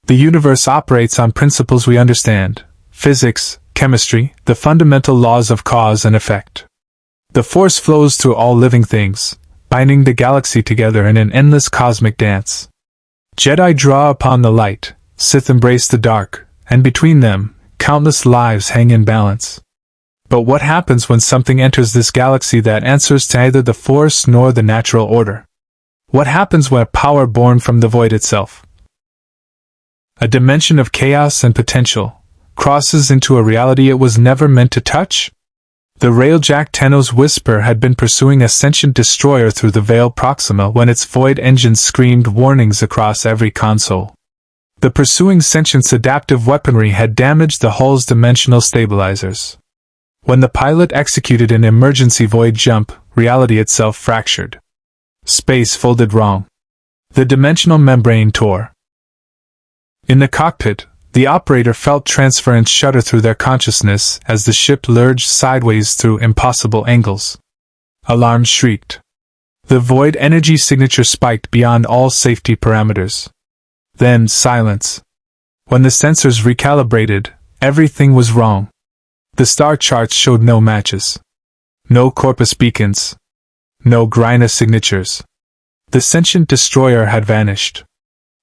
The universe operates on principles we understand: physics, chemistry, the fundamental laws of cause and effect. The force flows through all living things, binding the galaxy together in an endless cosmic dance. Jedi draw upon the light, Sith embrace the dark, and between them, countless lives hang in balance. But what happens when something enters this galaxy that answers to neither the Force nor the natural order? What happens when a power born from the void itself, a dimension of chaos and potential, crosses into a reality it was never meant to touch? The railjack Tenno's whisper had been pursuing a sentient destroyer through the Veil Proxima when its void engine screamed warnings across every console. The pursuing sentient's adaptive weaponry had damaged the hull's dimensional stabilizers. When the pilot executed an emergency void jump, reality itself fractured. Space folded wrong. The dimensional membrane tore. In the cockpit, the operator felt transference shudder through their consciousness as the ship lurched sideways through impossible angles. Alarms shrieked. The void energy signature spiked beyond all safety parameters. Then silence. When the sensors recalibrated, everything was wrong. The star charts showed no matches. No Corpus beacons. No Gryna signatures. The sentient destroyer had vanished.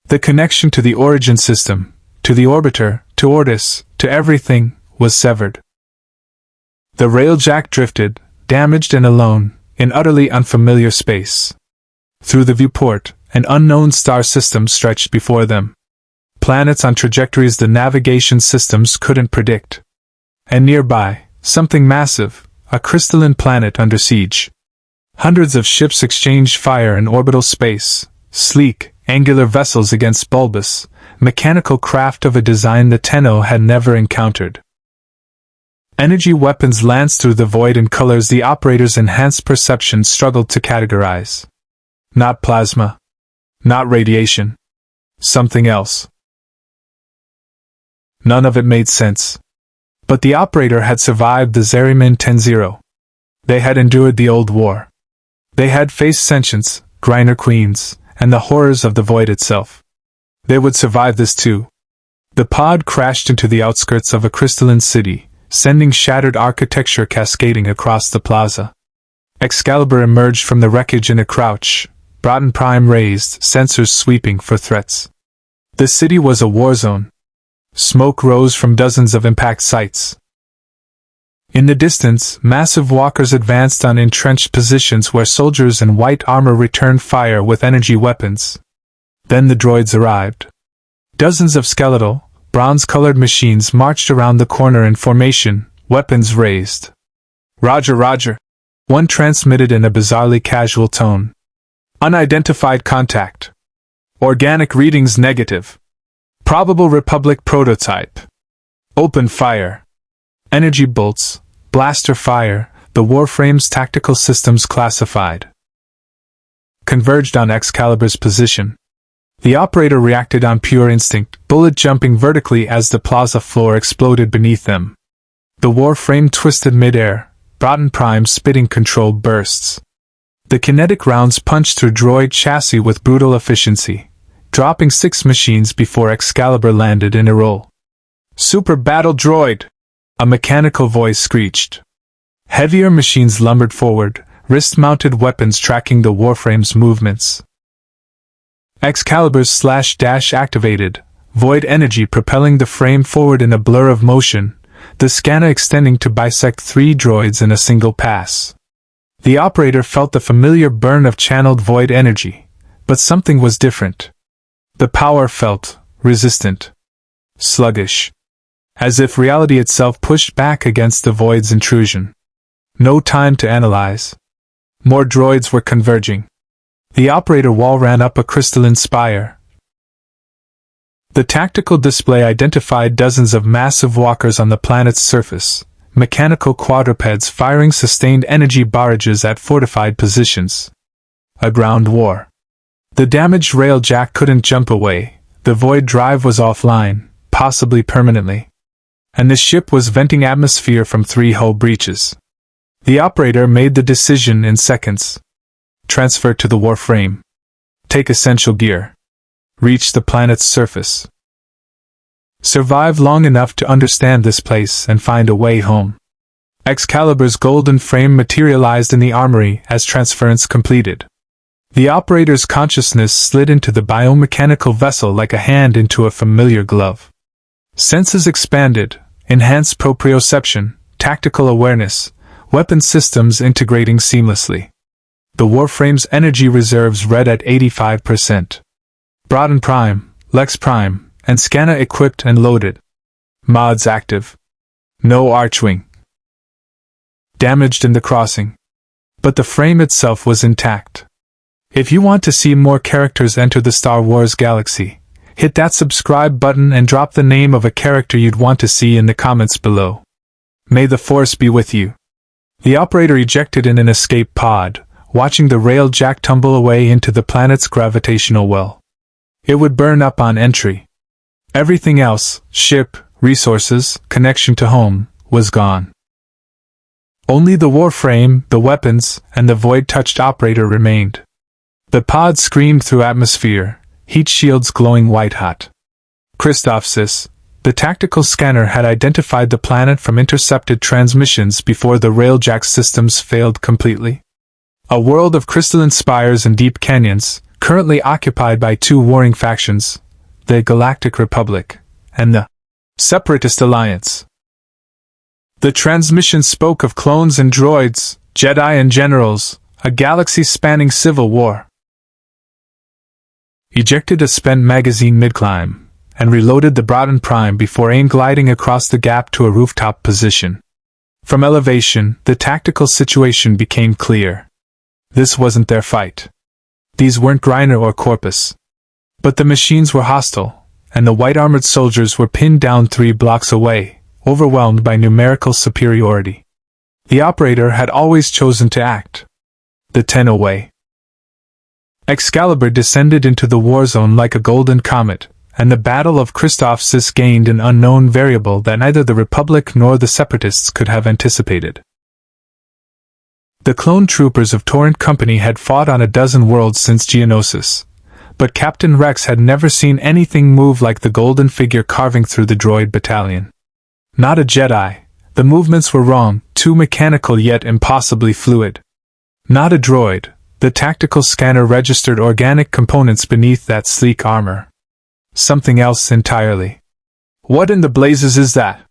The connection to the origin system, to the orbiter, to Ortis, to everything, was severed. The railjack drifted, damaged and alone, in utterly unfamiliar space. Through the viewport, an unknown star system stretched before them. Planets on trajectories the navigation systems couldn't predict. And nearby, something massive, a crystalline planet under siege. Hundreds of ships exchanged fire in orbital space, sleek, angular vessels against bulbous, mechanical craft of a design the Tenno had never encountered. Energy weapons lanced through the void in colors the operator's enhanced perception struggled to categorize. Not plasma. Not radiation. Something else. None of it made sense. But the operator had survived the Zeriman 10-0. They had endured the old war. They had faced sentience, Griner queens, and the horrors of the void itself. They would survive this too. The pod crashed into the outskirts of a crystalline city, sending shattered architecture cascading across the plaza. Excalibur emerged from the wreckage in a crouch, Broughton Prime raised, sensors sweeping for threats. The city was a war zone. Smoke rose from dozens of impact sites. In the distance, massive walkers advanced on entrenched positions where soldiers in white armor returned fire with energy weapons. Then the droids arrived. Dozens of skeletal, bronze-colored machines marched around the corner in formation, weapons raised. "Roger, Roger," one transmitted in a bizarrely casual tone. "Unidentified contact. Organic readings negative. Probable Republic prototype. Open fire." Energy bolts, blaster fire, the Warframes tactical systems classified. Converged on Excalibur's position. The operator reacted on pure instinct, bullet jumping vertically as the plaza floor exploded beneath them. The Warframe twisted mid-air, Broughton Prime spitting controlled bursts. The kinetic rounds punched through droid chassis with brutal efficiency, dropping 6 machines before Excalibur landed in a roll. "Super battle droid!" a mechanical voice screeched. Heavier machines lumbered forward, wrist-mounted weapons tracking the Warframe's movements. Excalibur's slash-dash activated, void energy propelling the frame forward in a blur of motion, the scanner extending to bisect 3 droids in a single pass. The operator felt the familiar burn of channeled void energy, but something was different. The power felt resistant, sluggish, as if reality itself pushed back against the void's intrusion. No time to analyze. More droids were converging. The operator wall ran up a crystalline spire. The tactical display identified dozens of massive walkers on the planet's surface, mechanical quadrupeds firing sustained energy barrages at fortified positions. A ground war. The damaged railjack couldn't jump away, the void drive was offline, possibly permanently. And the ship was venting atmosphere from 3 hull breaches. The operator made the decision in seconds. Transfer to the Warframe. Take essential gear. Reach the planet's surface. Survive long enough to understand this place and find a way home. Excalibur's golden frame materialized in the armory as transference completed. The operator's consciousness slid into the biomechanical vessel like a hand into a familiar glove. Senses expanded, enhanced proprioception, tactical awareness, weapon systems integrating seamlessly. The Warframe's energy reserves read at 85%. Broughton Prime, Lex Prime, and Scanna equipped and loaded. Mods active. No archwing. Damaged in the crossing. But the frame itself was intact. If you want to see more characters enter the Star Wars galaxy, hit that subscribe button and drop the name of a character you'd want to see in the comments below. May the Force be with you. The operator ejected in an escape pod, watching the railjack tumble away into the planet's gravitational well. It would burn up on entry. Everything else, ship, resources, connection to home, was gone. Only the Warframe, the weapons, and the void-touched operator remained. The pod screamed through atmosphere, heat shields glowing white-hot. Christophsis, the tactical scanner, had identified the planet from intercepted transmissions before the railjack systems failed completely. A world of crystalline spires and deep canyons, currently occupied by two warring factions, the Galactic Republic and the Separatist Alliance. The transmission spoke of clones and droids, Jedi and generals, a galaxy-spanning civil war. Ejected a spent magazine mid-climb, and reloaded the Broughton Prime before gliding across the gap to a rooftop position. From elevation, the tactical situation became clear. This wasn't their fight. These weren't Griner or Corpus. But the machines were hostile, and the white-armored soldiers were pinned down 3 blocks away, overwhelmed by numerical superiority. The operator had always chosen to act the Tenno way. Excalibur descended into the war zone like a golden comet, and the Battle of Christophsis gained an unknown variable that neither the Republic nor the Separatists could have anticipated. The clone troopers of Torrent Company had fought on a dozen worlds since Geonosis, but Captain Rex had never seen anything move like the golden figure carving through the droid battalion. Not a Jedi, the movements were wrong, too mechanical yet impossibly fluid. Not a droid, the tactical scanner registered organic components beneath that sleek armor. Something else entirely. What in the blazes is that?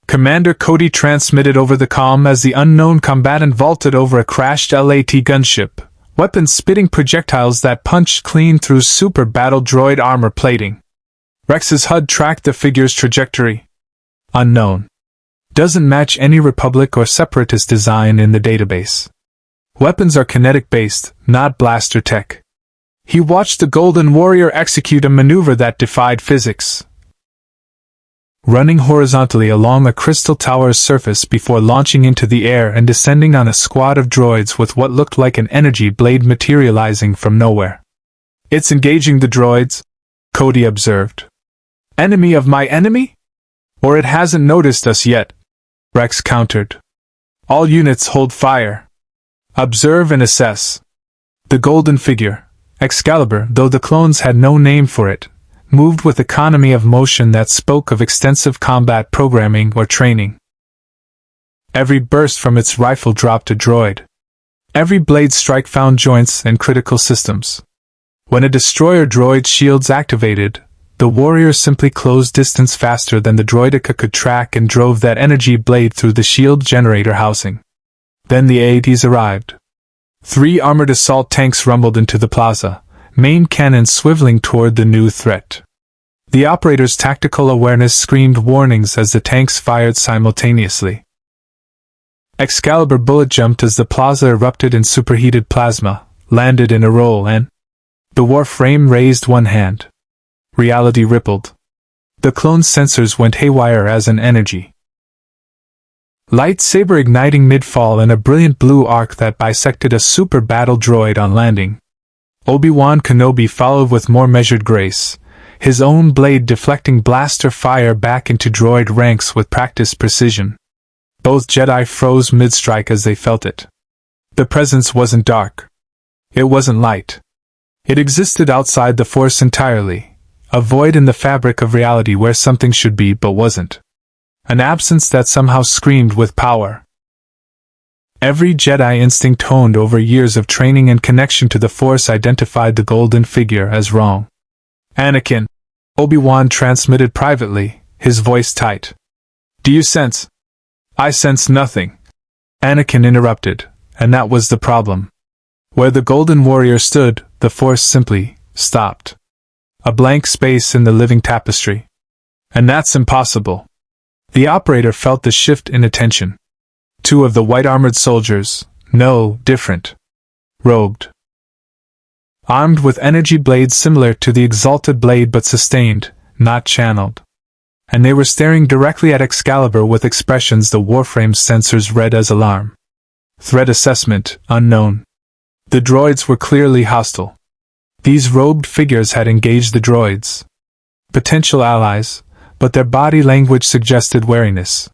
Commander Cody transmitted over the comm as the unknown combatant vaulted over a crashed LAT gunship, weapons spitting projectiles that punched clean through super battle droid armor plating. Rex's HUD tracked the figure's trajectory. Unknown. Doesn't match any Republic or Separatist design in the database. Weapons are kinetic-based, not blaster tech. He watched the Golden Warrior execute a maneuver that defied physics, running horizontally along a crystal tower's surface before launching into the air and descending on a squad of droids with what looked like an energy blade materializing from nowhere. It's engaging the droids, Cody observed. Enemy of my enemy? Or it hasn't noticed us yet, Rex countered. All units hold fire. Observe and assess. The golden figure, Excalibur, though the clones had no name for it, moved with economy of motion that spoke of extensive combat programming or training. Every burst from its rifle dropped a droid. Every blade strike found joints and critical systems. When a destroyer droid's shields activated, the warrior simply closed distance faster than the droideka could track and drove that energy blade through the shield generator housing. Then the AATs arrived. 3 armored assault tanks rumbled into the plaza, main cannons swiveling toward the new threat. The operator's tactical awareness screamed warnings as the tanks fired simultaneously. Excalibur bullet jumped as the plaza erupted in superheated plasma, landed in a roll, and the Warframe raised one hand. Reality rippled. The clone's sensors went haywire as an energy lightsaber igniting mid-fall in a brilliant blue arc that bisected a super battle droid on landing. Obi-Wan Kenobi followed with more measured grace, his own blade deflecting blaster fire back into droid ranks with practiced precision. Both Jedi froze mid-strike as they felt it. The presence wasn't dark. It wasn't light. It existed outside the Force entirely, a void in the fabric of reality where something should be but wasn't. An absence that somehow screamed with power. Every Jedi instinct honed over years of training and connection to the Force identified the golden figure as wrong. "Anakin," Obi-Wan transmitted privately, his voice tight. "Do you sense?" "I sense nothing," Anakin interrupted, and that was the problem. Where the Golden Warrior stood, the Force simply stopped. A blank space in the living tapestry. And that's impossible. The operator felt the shift in attention. Two of the white-armored soldiers, no different. Robed. Armed with energy blades similar to the exalted blade but sustained, not channeled. And they were staring directly at Excalibur with expressions the Warframe's sensors read as alarm. Threat assessment, unknown. The droids were clearly hostile. These robed figures had engaged the droids. Potential allies, but their body language suggested wariness.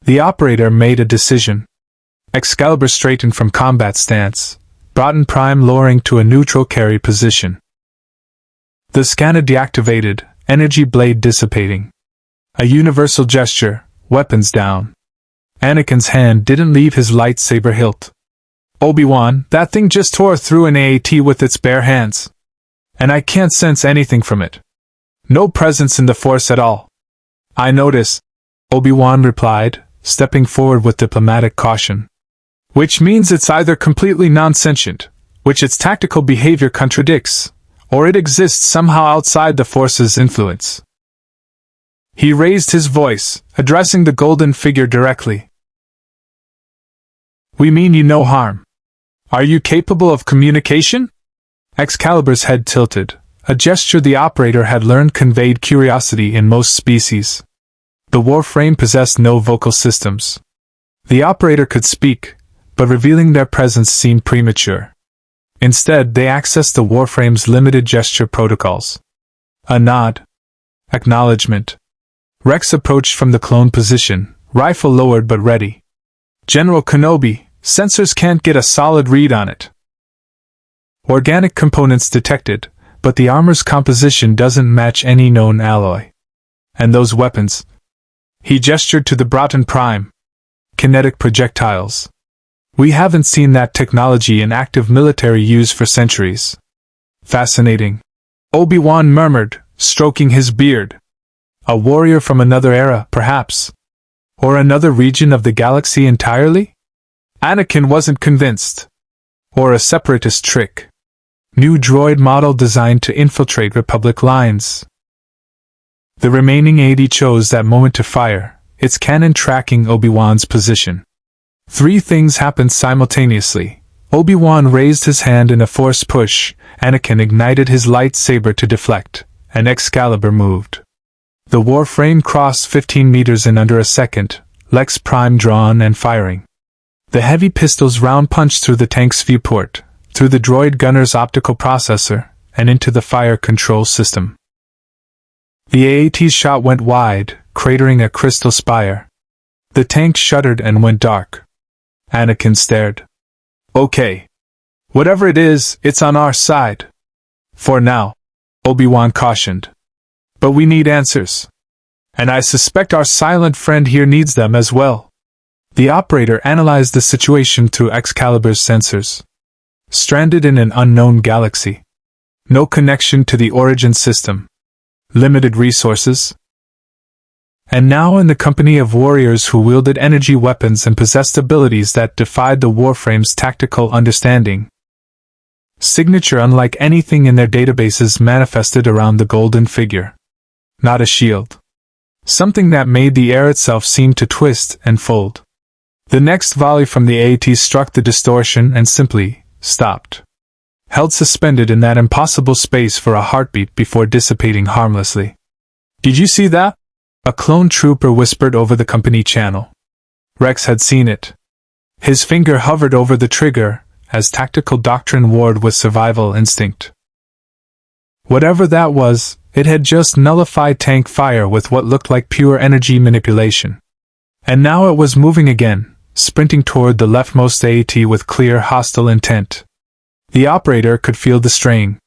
The operator made a decision. Excalibur straightened from combat stance, Broughton Prime lowering to a neutral carry position. The scanner deactivated, energy blade dissipating. A universal gesture, weapons down. Anakin's hand didn't leave his lightsaber hilt. "Obi-Wan, that thing just tore through an AAT with its bare hands. And I can't sense anything from it. No presence in the Force at all." "I notice," Obi-Wan replied, stepping forward with diplomatic caution. "Which means it's either completely non-sentient, which its tactical behavior contradicts, or it exists somehow outside the Force's influence." He raised his voice, addressing the golden figure directly. "We mean you no harm. Are you capable of communication?" Excalibur's head tilted, a gesture the operator had learned conveyed curiosity in most species. The Warframe possessed no vocal systems. The operator could speak, but revealing their presence seemed premature. Instead, they accessed the Warframe's limited gesture protocols. A nod. Acknowledgement. Rex approached from the clone position, rifle lowered but ready. "General Kenobi, sensors can't get a solid read on it. Organic components detected, but the armor's composition doesn't match any known alloy. And those weapons..." He gestured to the Broughton Prime. "Kinetic projectiles. We haven't seen that technology in active military use for centuries." "Fascinating," Obi-Wan murmured, stroking his beard. "A warrior from another era, perhaps? Or another region of the galaxy entirely?" Anakin wasn't convinced. "Or a separatist trick. New droid model designed to infiltrate Republic lines." The remaining AD chose that moment to fire, its cannon tracking Obi-Wan's position. Three things happened simultaneously. Obi-Wan raised his hand in a force push, Anakin ignited his lightsaber to deflect, and Excalibur moved. The Warframe crossed 15 meters in under a second, Lex Prime drawn and firing. The heavy pistol's round punched through the tank's viewport, through the droid gunner's optical processor, and into the fire control system. The AAT's shot went wide, cratering a crystal spire. The tank shuddered and went dark. Anakin stared. "Okay. Whatever it is, it's on our side. For now," Obi-Wan cautioned. "But we need answers. And I suspect our silent friend here needs them as well." The operator analyzed the situation through Excalibur's sensors. Stranded in an unknown galaxy. No connection to the origin system. Limited resources. And now in the company of warriors who wielded energy weapons and possessed abilities that defied the Warframe's tactical understanding. Signature unlike anything in their databases manifested around the golden figure. Not a shield. Something that made the air itself seem to twist and fold. The next volley from the AAT struck the distortion and simply stopped. Held suspended in that impossible space for a heartbeat before dissipating harmlessly. "Did you see that?" A clone trooper whispered over the company channel. Rex had seen it. His finger hovered over the trigger, as tactical doctrine warred with survival instinct. Whatever that was, it had just nullified tank fire with what looked like pure energy manipulation. And now it was moving again, sprinting toward the leftmost AAT with clear hostile intent. The operator could feel the strain.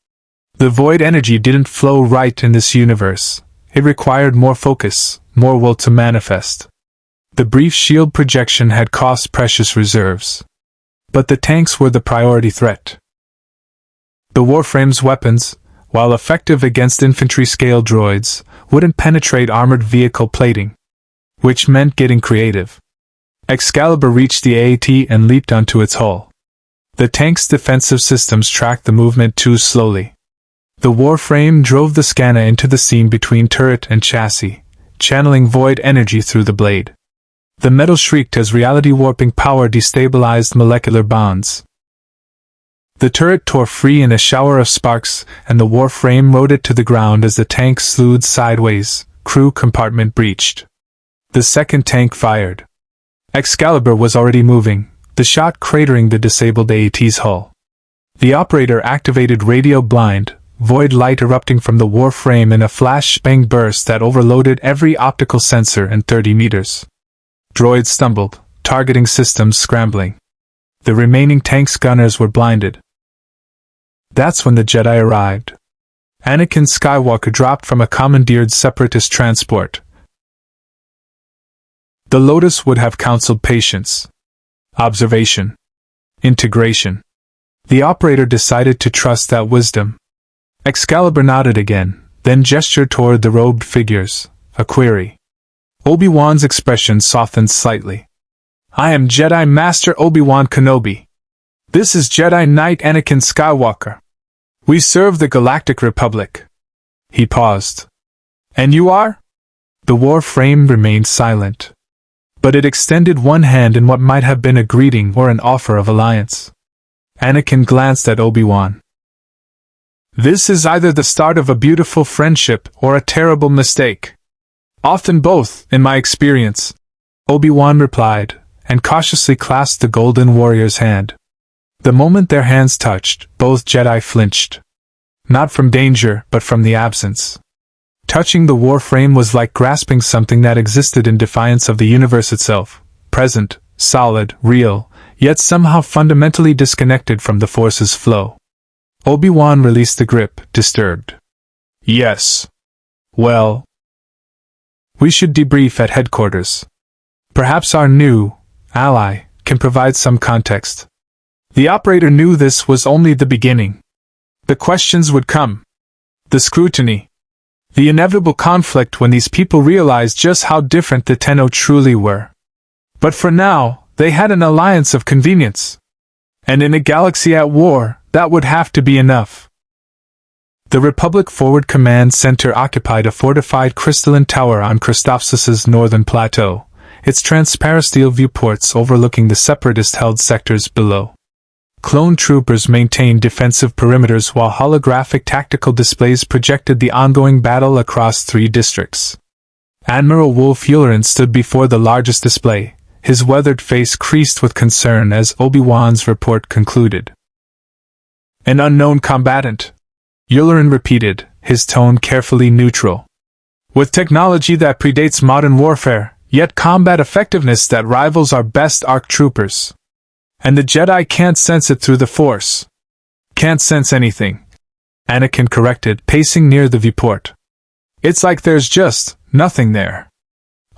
The void energy didn't flow right in this universe. It required more focus, more will to manifest. The brief shield projection had cost precious reserves. But the tanks were the priority threat. The Warframes' weapons, while effective against infantry-scale droids, wouldn't penetrate armored vehicle plating, which meant getting creative. Excalibur reached the AAT and leaped onto its hull. The tank's defensive systems tracked the movement too slowly. The Warframe drove the scanner into the seam between turret and chassis, channeling void energy through the blade. The metal shrieked as reality-warping power destabilized molecular bonds. The turret tore free in a shower of sparks, and the Warframe rode it to the ground as the tank slewed sideways, crew compartment breached. The second tank fired. Excalibur was already moving, the shot cratering the disabled AAT's hull. The operator activated radio blind, void light erupting from the Warframe in a flash-bang burst that overloaded every optical sensor in 30 meters. Droids stumbled, targeting systems scrambling. The remaining tank's gunners were blinded. That's when the Jedi arrived. Anakin Skywalker dropped from a commandeered separatist transport. The Lotus would have counseled patience, observation, integration. The operator decided to trust that wisdom. Excalibur nodded again, then gestured toward the robed figures, a query. Obi-Wan's expression softened slightly. I am Jedi Master Obi-Wan Kenobi. This is Jedi Knight Anakin Skywalker. We serve the Galactic Republic. He paused. And you are? The Warframe remained silent. But it extended one hand in what might have been a greeting or an offer of alliance. Anakin glanced at Obi-Wan. This is either the start of a beautiful friendship or a terrible mistake. Often both, in my experience, Obi-Wan replied, and cautiously clasped the Golden Warrior's hand. The moment their hands touched, both Jedi flinched. Not from danger, but from the absence. Touching the Warframe was like grasping something that existed in defiance of the universe itself, present, solid, real, yet somehow fundamentally disconnected from the Force's flow. Obi-Wan released the grip, disturbed. Yes. Well, we should debrief at headquarters. Perhaps our new ally can provide some context. The operator knew this was only the beginning. The questions would come. The scrutiny. The inevitable conflict when these people realized just how different the Tenno truly were. But for now, they had an alliance of convenience. And in a galaxy at war, that would have to be enough. The Republic Forward Command Center occupied a fortified crystalline tower on Christophsis's northern plateau, its transparent steel viewports overlooking the separatist-held sectors below. Clone troopers maintained defensive perimeters while holographic tactical displays projected the ongoing battle across 3 districts. Admiral Wolf Yularen stood before the largest display, his weathered face creased with concern as Obi-Wan's report concluded. An unknown combatant, Yularen repeated, his tone carefully neutral. With technology that predates modern warfare, yet combat effectiveness that rivals our best ARC troopers. And the Jedi can't sense it through the Force. Can't sense anything, Anakin corrected, pacing near the viewport. It's like there's just nothing there.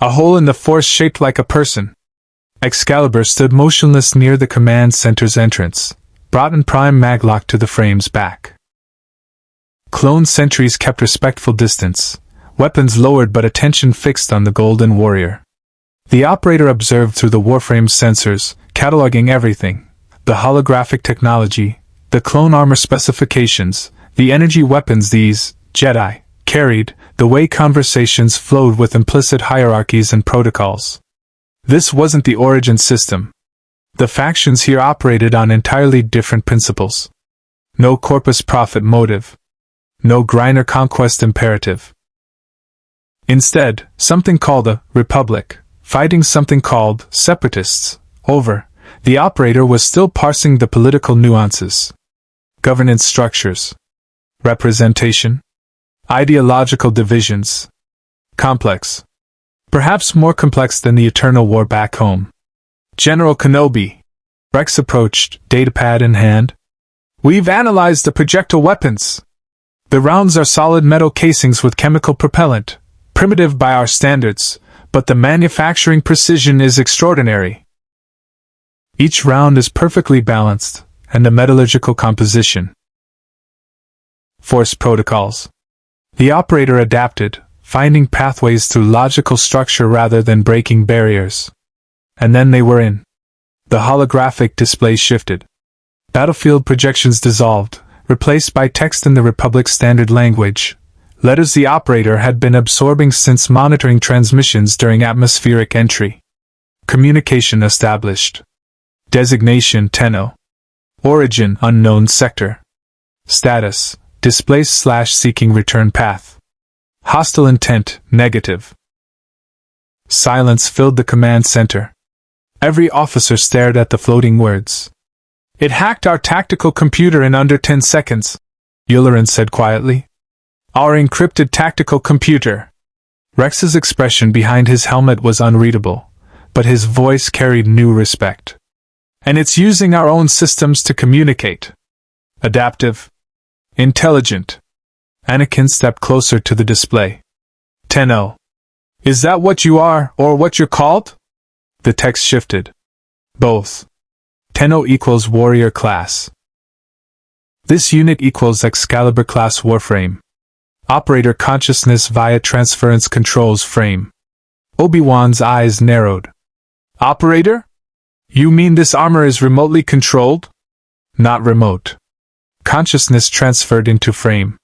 A hole in the Force shaped like a person. Excalibur stood motionless near the command center's entrance, Broughton Prime maglock to the frame's back. Clone sentries kept respectful distance, weapons lowered but attention fixed on the Golden Warrior. The operator observed through the Warframe's sensors, cataloging everything: the holographic technology, the clone armor specifications, the energy weapons these Jedi carried, the way conversations flowed with implicit hierarchies and protocols. This wasn't the origin system. The factions here operated on entirely different principles. No corpus profit motive. No Griner conquest imperative. Instead, something called a republic, fighting something called separatists. Over, the operator was still parsing the political nuances. Governance structures. Representation. Ideological divisions. Complex. Perhaps more complex than the eternal war back home. General Kenobi. Rex approached, datapad in hand. We've analyzed the projectile weapons. The rounds are solid metal casings with chemical propellant, primitive by our standards, but the manufacturing precision is extraordinary. Each round is perfectly balanced, and the metallurgical composition. Force protocols. The operator adapted, finding pathways through logical structure rather than breaking barriers. And then they were in. The holographic display shifted. Battlefield projections dissolved, replaced by text in the Republic's standard language, letters the operator had been absorbing since monitoring transmissions during atmospheric entry. Communication established. Designation Tenno. Origin unknown sector. Status displaced/seeking return path. Hostile intent negative. Silence filled the command center. Every officer stared at the floating words. It hacked our tactical computer in under 10 seconds, Yularen said quietly. Our encrypted tactical computer. Rex's expression behind his helmet was unreadable, but his voice carried new respect. And it's using our own systems to communicate. Adaptive. Intelligent. Anakin stepped closer to the display. Tenno. Is that what you are, or what you're called? The text shifted. Both. Tenno equals warrior class. This unit equals Excalibur class Warframe. Operator consciousness via transference controls frame. Obi-Wan's eyes narrowed. Operator? You mean this armor is remotely controlled? Not remote. Consciousness transferred into frame.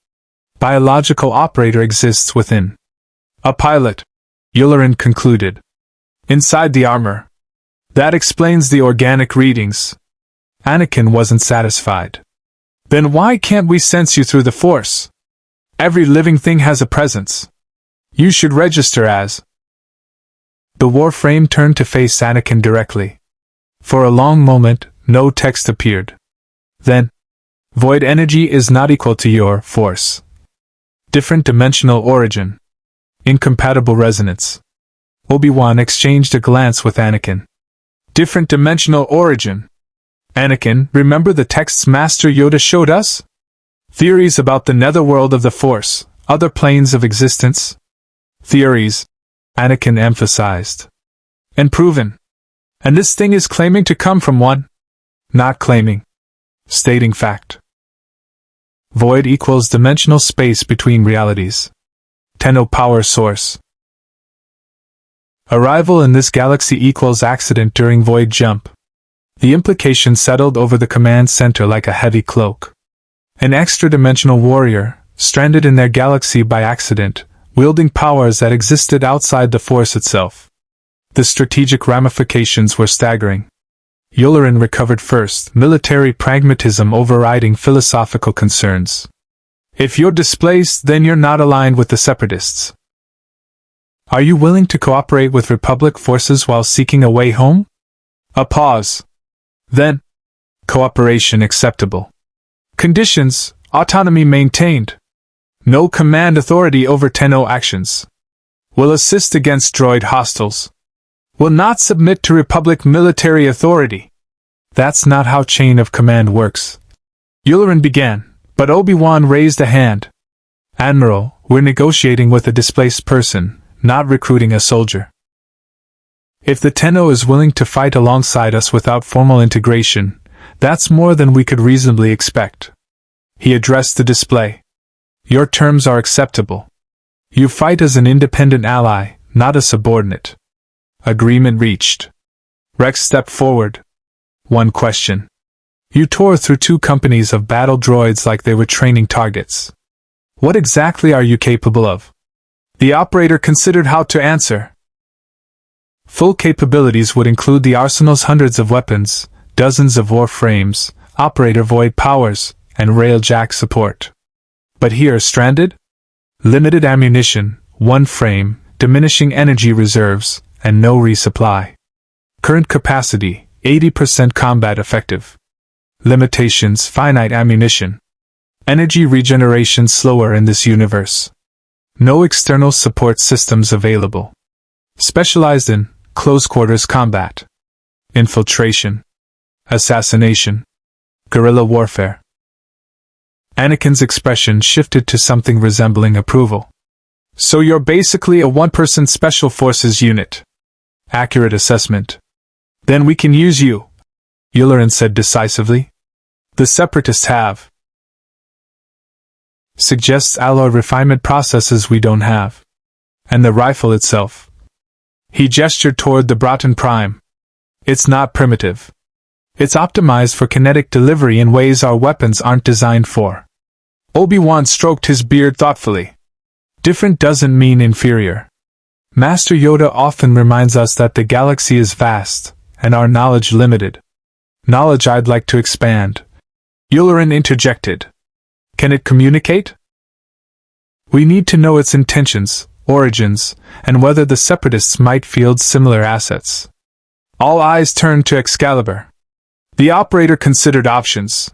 Biological operator exists within. A pilot, Yularen concluded. Inside the armor. That explains the organic readings. Anakin wasn't satisfied. Then why can't we sense you through the Force? Every living thing has a presence. You should register as. The Warframe turned to face Anakin directly. For a long moment, no text appeared. Then, void energy is not equal to your Force. Different dimensional origin. Incompatible resonance. Obi-Wan exchanged a glance with Anakin. Different dimensional origin. Anakin, remember the texts Master Yoda showed us? Theories about the netherworld of the Force, other planes of existence? Theories, Anakin emphasized. And proven. And this thing is claiming to come from one? Not claiming. Stating fact. Void equals dimensional space between realities. Tenno power source. Arrival in this galaxy equals accident during void jump. The implication settled over the command center like a heavy cloak. An extra-dimensional warrior, stranded in their galaxy by accident, wielding powers that existed outside the Force itself. The strategic ramifications were staggering. Yularen recovered first, military pragmatism overriding philosophical concerns. If you're displaced, then you're not aligned with the Separatists. Are you willing to cooperate with Republic forces while seeking a way home? A pause. Then, cooperation acceptable. Conditions, autonomy maintained. No command authority over Tenno actions. Will assist against droid hostiles. Will not submit to Republic military authority. That's not how chain of command works. Yularen began, but Obi-Wan raised a hand. Admiral, we're negotiating with a displaced person, not recruiting a soldier. If the Tenno is willing to fight alongside us without formal integration, that's more than we could reasonably expect. He addressed the display. Your terms are acceptable. You fight as an independent ally, not a subordinate. Agreement reached. Rex stepped forward. One question. You tore through 2 companies of battle droids like they were training targets. What exactly are you capable of? The operator considered how to answer. Full capabilities would include the arsenal's hundreds of weapons, dozens of warframes, operator void powers, and railjack support. But here stranded? Limited ammunition, 1 frame, diminishing energy reserves, and no resupply. Current capacity, 80% combat effective. Limitations, finite ammunition. Energy regeneration slower in this universe. No external support systems available. Specialized in close quarters combat. Infiltration. Assassination. Guerrilla warfare. Anakin's expression shifted to something resembling approval. So you're basically a one-person special forces unit. Accurate assessment. Then we can use you, Yularen said decisively. The Separatists have. Suggests alloy refinement processes we don't have. And the rifle itself. He gestured toward the Broughton Prime. It's not primitive. It's optimized for kinetic delivery in ways our weapons aren't designed for. Obi-Wan stroked his beard thoughtfully. Different doesn't mean inferior. Master Yoda often reminds us that the galaxy is vast, and our knowledge limited. Knowledge I'd like to expand. Yularen interjected. Can it communicate? We need to know its intentions, origins, and whether the Separatists might field similar assets. All eyes turned to Excalibur. The operator considered options.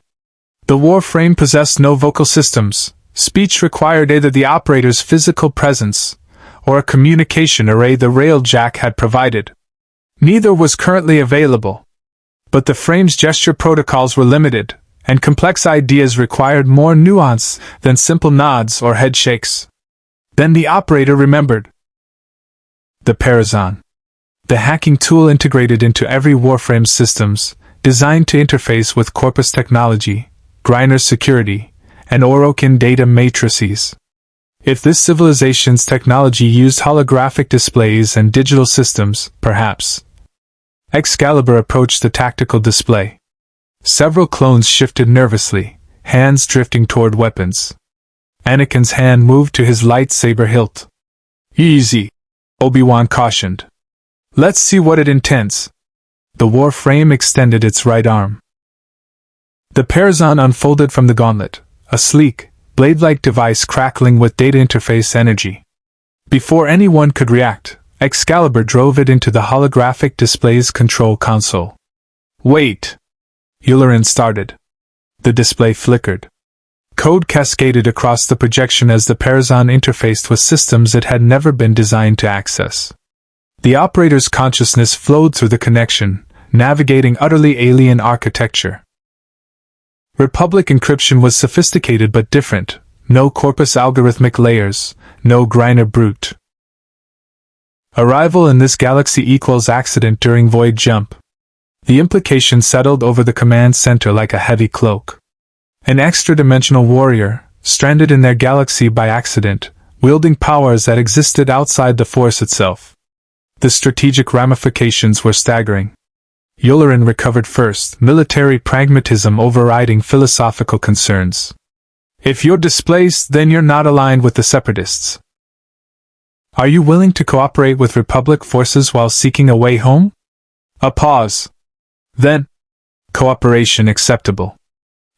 The Warframe possessed no vocal systems. Speech required either the operator's physical presence or a communication array the railjack had provided. Neither was currently available. But the frame's gesture protocols were limited, and complex ideas required more nuance than simple nods or head shakes. Then the operator remembered. The Parazon. The hacking tool integrated into every Warframe systems, designed to interface with Corpus technology, Griner security, and Orokin data matrices. If this civilization's technology used holographic displays and digital systems, perhaps. Excalibur approached the tactical display. Several clones shifted nervously, hands drifting toward weapons. Anakin's hand moved to his lightsaber hilt. Easy, Obi-Wan cautioned. Let's see what it intends. The Warframe extended its right arm. The Parazon unfolded from the gauntlet, a sleek, blade-like device crackling with data interface energy. Before anyone could react, Excalibur drove it into the holographic display's control console. Wait! Yularen started. The display flickered. Code cascaded across the projection as the Parazon interfaced with systems it had never been designed to access. The operator's consciousness flowed through the connection, navigating utterly alien architecture. Republic encryption was sophisticated but different. No Corpus algorithmic layers, no Griner brute. Arrival in this galaxy equals accident during void jump. The implication settled over the command center like a heavy cloak. An extra-dimensional warrior, stranded in their galaxy by accident, wielding powers that existed outside the Force itself. The strategic ramifications were staggering. Yularen recovered first, military pragmatism overriding philosophical concerns. If you're displaced, then you're not aligned with the Separatists. Are you willing to cooperate with Republic forces while seeking a way home? A pause. Then, cooperation acceptable.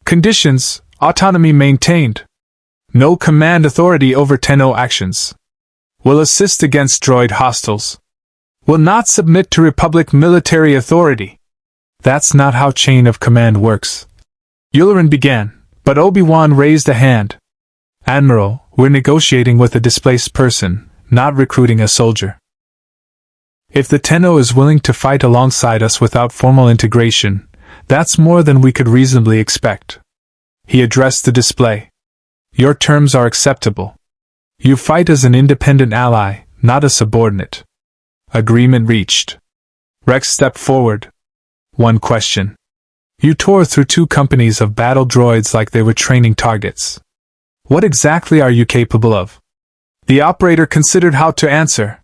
Conditions, autonomy maintained. No command authority over Tenno actions. Will assist against droid hostiles. Will not submit to Republic military authority. That's not how chain of command works. Yularen began, but Obi-Wan raised a hand. Admiral, we're negotiating with a displaced person, not recruiting a soldier. If the Tenno is willing to fight alongside us without formal integration, that's more than we could reasonably expect. He addressed the display. Your terms are acceptable. You fight as an independent ally, not a subordinate. Agreement reached. Rex stepped forward. One question. You tore through 2 companies of battle droids like they were training targets. What exactly are you capable of? The operator considered how to answer.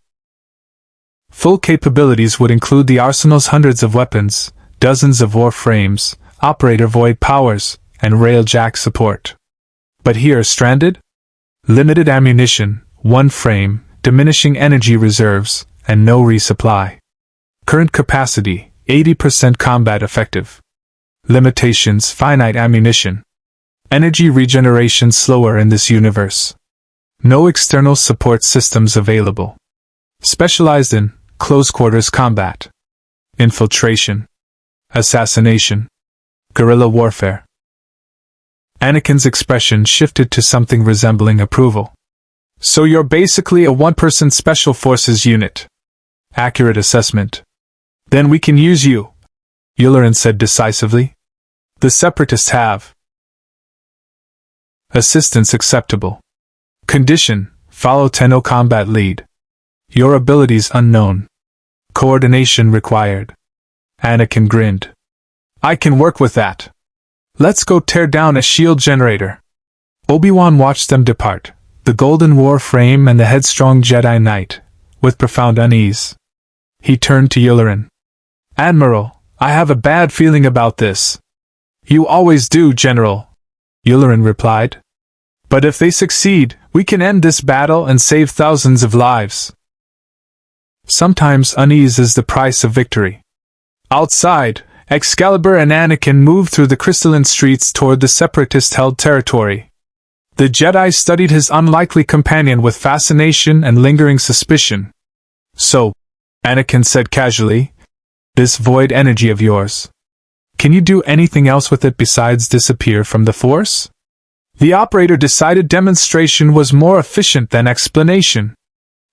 Full capabilities would include the arsenal's hundreds of weapons, dozens of Warframes, operator void powers, and railjack support. But here stranded? Limited ammunition, 1 frame, diminishing energy reserves, and no resupply. Current capacity, 80% combat effective. Limitations, finite ammunition. Energy regeneration slower in this universe. No external support systems available. Specialized in close-quarters combat. Infiltration. Assassination. Guerrilla warfare. Anakin's expression shifted to something resembling approval. So you're basically a one-person special forces unit. Accurate assessment. Then we can use you, Yularen said decisively. The Separatists have. Assistance acceptable. Condition: follow Tenno combat lead. Your abilities unknown. Coordination required. Anakin grinned. I can work with that. Let's go tear down a shield generator. Obi-Wan watched them depart, the golden Warframe and the headstrong Jedi Knight, with profound unease. He turned to Yularen. Admiral, I have a bad feeling about this. You always do, General, Yularen replied. But if they succeed, we can end this battle and save thousands of lives. Sometimes unease is the price of victory. Outside, Excalibur and Anakin moved through the crystalline streets toward the Separatist-held territory. The Jedi studied his unlikely companion with fascination and lingering suspicion. So, Anakin said casually, this void energy of yours. Can you do anything else with it besides disappear from the Force? The operator decided demonstration was more efficient than explanation.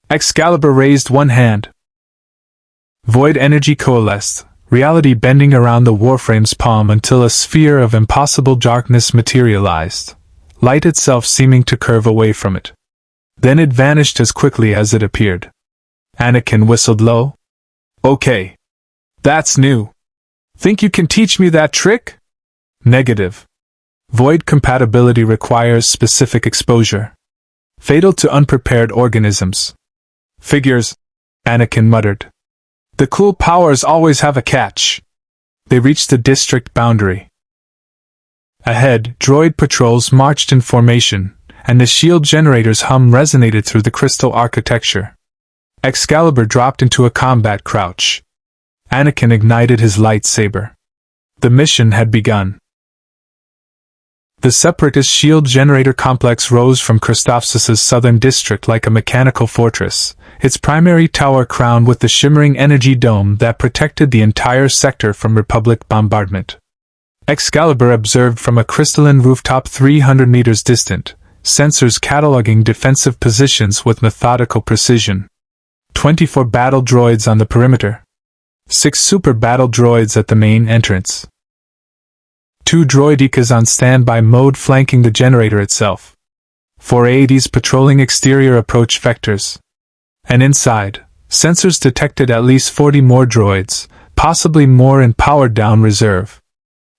Excalibur raised one hand. Void energy coalesced, reality bending around the Warframe's palm until a sphere of impossible darkness materialized, light itself seeming to curve away from it. Then it vanished as quickly as it appeared. Anakin whistled low. Okay. That's new. Think you can teach me that trick? Negative. Void compatibility requires specific exposure. Fatal to unprepared organisms. Figures, Anakin muttered. The cool powers always have a catch. They reached the district boundary. Ahead, droid patrols marched in formation, and the shield generator's hum resonated through the crystal architecture. Excalibur dropped into a combat crouch. Anakin ignited his lightsaber. The mission had begun. The Separatist shield generator complex rose from Christophsis' southern district like a mechanical fortress, its primary tower crowned with the shimmering energy dome that protected the entire sector from Republic bombardment. Excalibur observed from a crystalline rooftop 300 meters distant, sensors cataloging defensive positions with methodical precision. 24 battle droids on the perimeter. 6 super battle droids at the main entrance. 2 droidekas on standby mode flanking the generator itself. 4 AEDs patrolling exterior approach vectors. And inside, sensors detected at least 40 more droids, possibly more in powered-down reserve.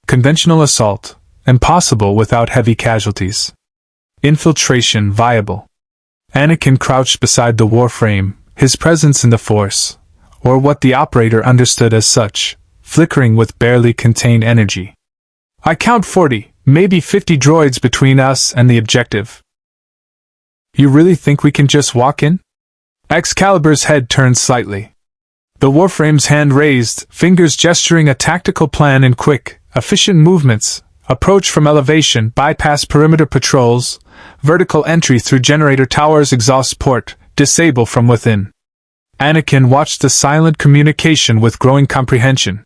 Conventional assault, impossible without heavy casualties. Infiltration viable. Anakin crouched beside the Warframe, his presence in the Force, or what the operator understood as such, flickering with barely contained energy. I count 40, maybe 50 droids between us and the objective. You really think we can just walk in? Excalibur's head turned slightly. The Warframe's hand raised, fingers gesturing a tactical plan in quick, efficient movements: approach from elevation, bypass perimeter patrols, vertical entry through generator tower's exhaust port, disable from within. Anakin watched the silent communication with growing comprehension.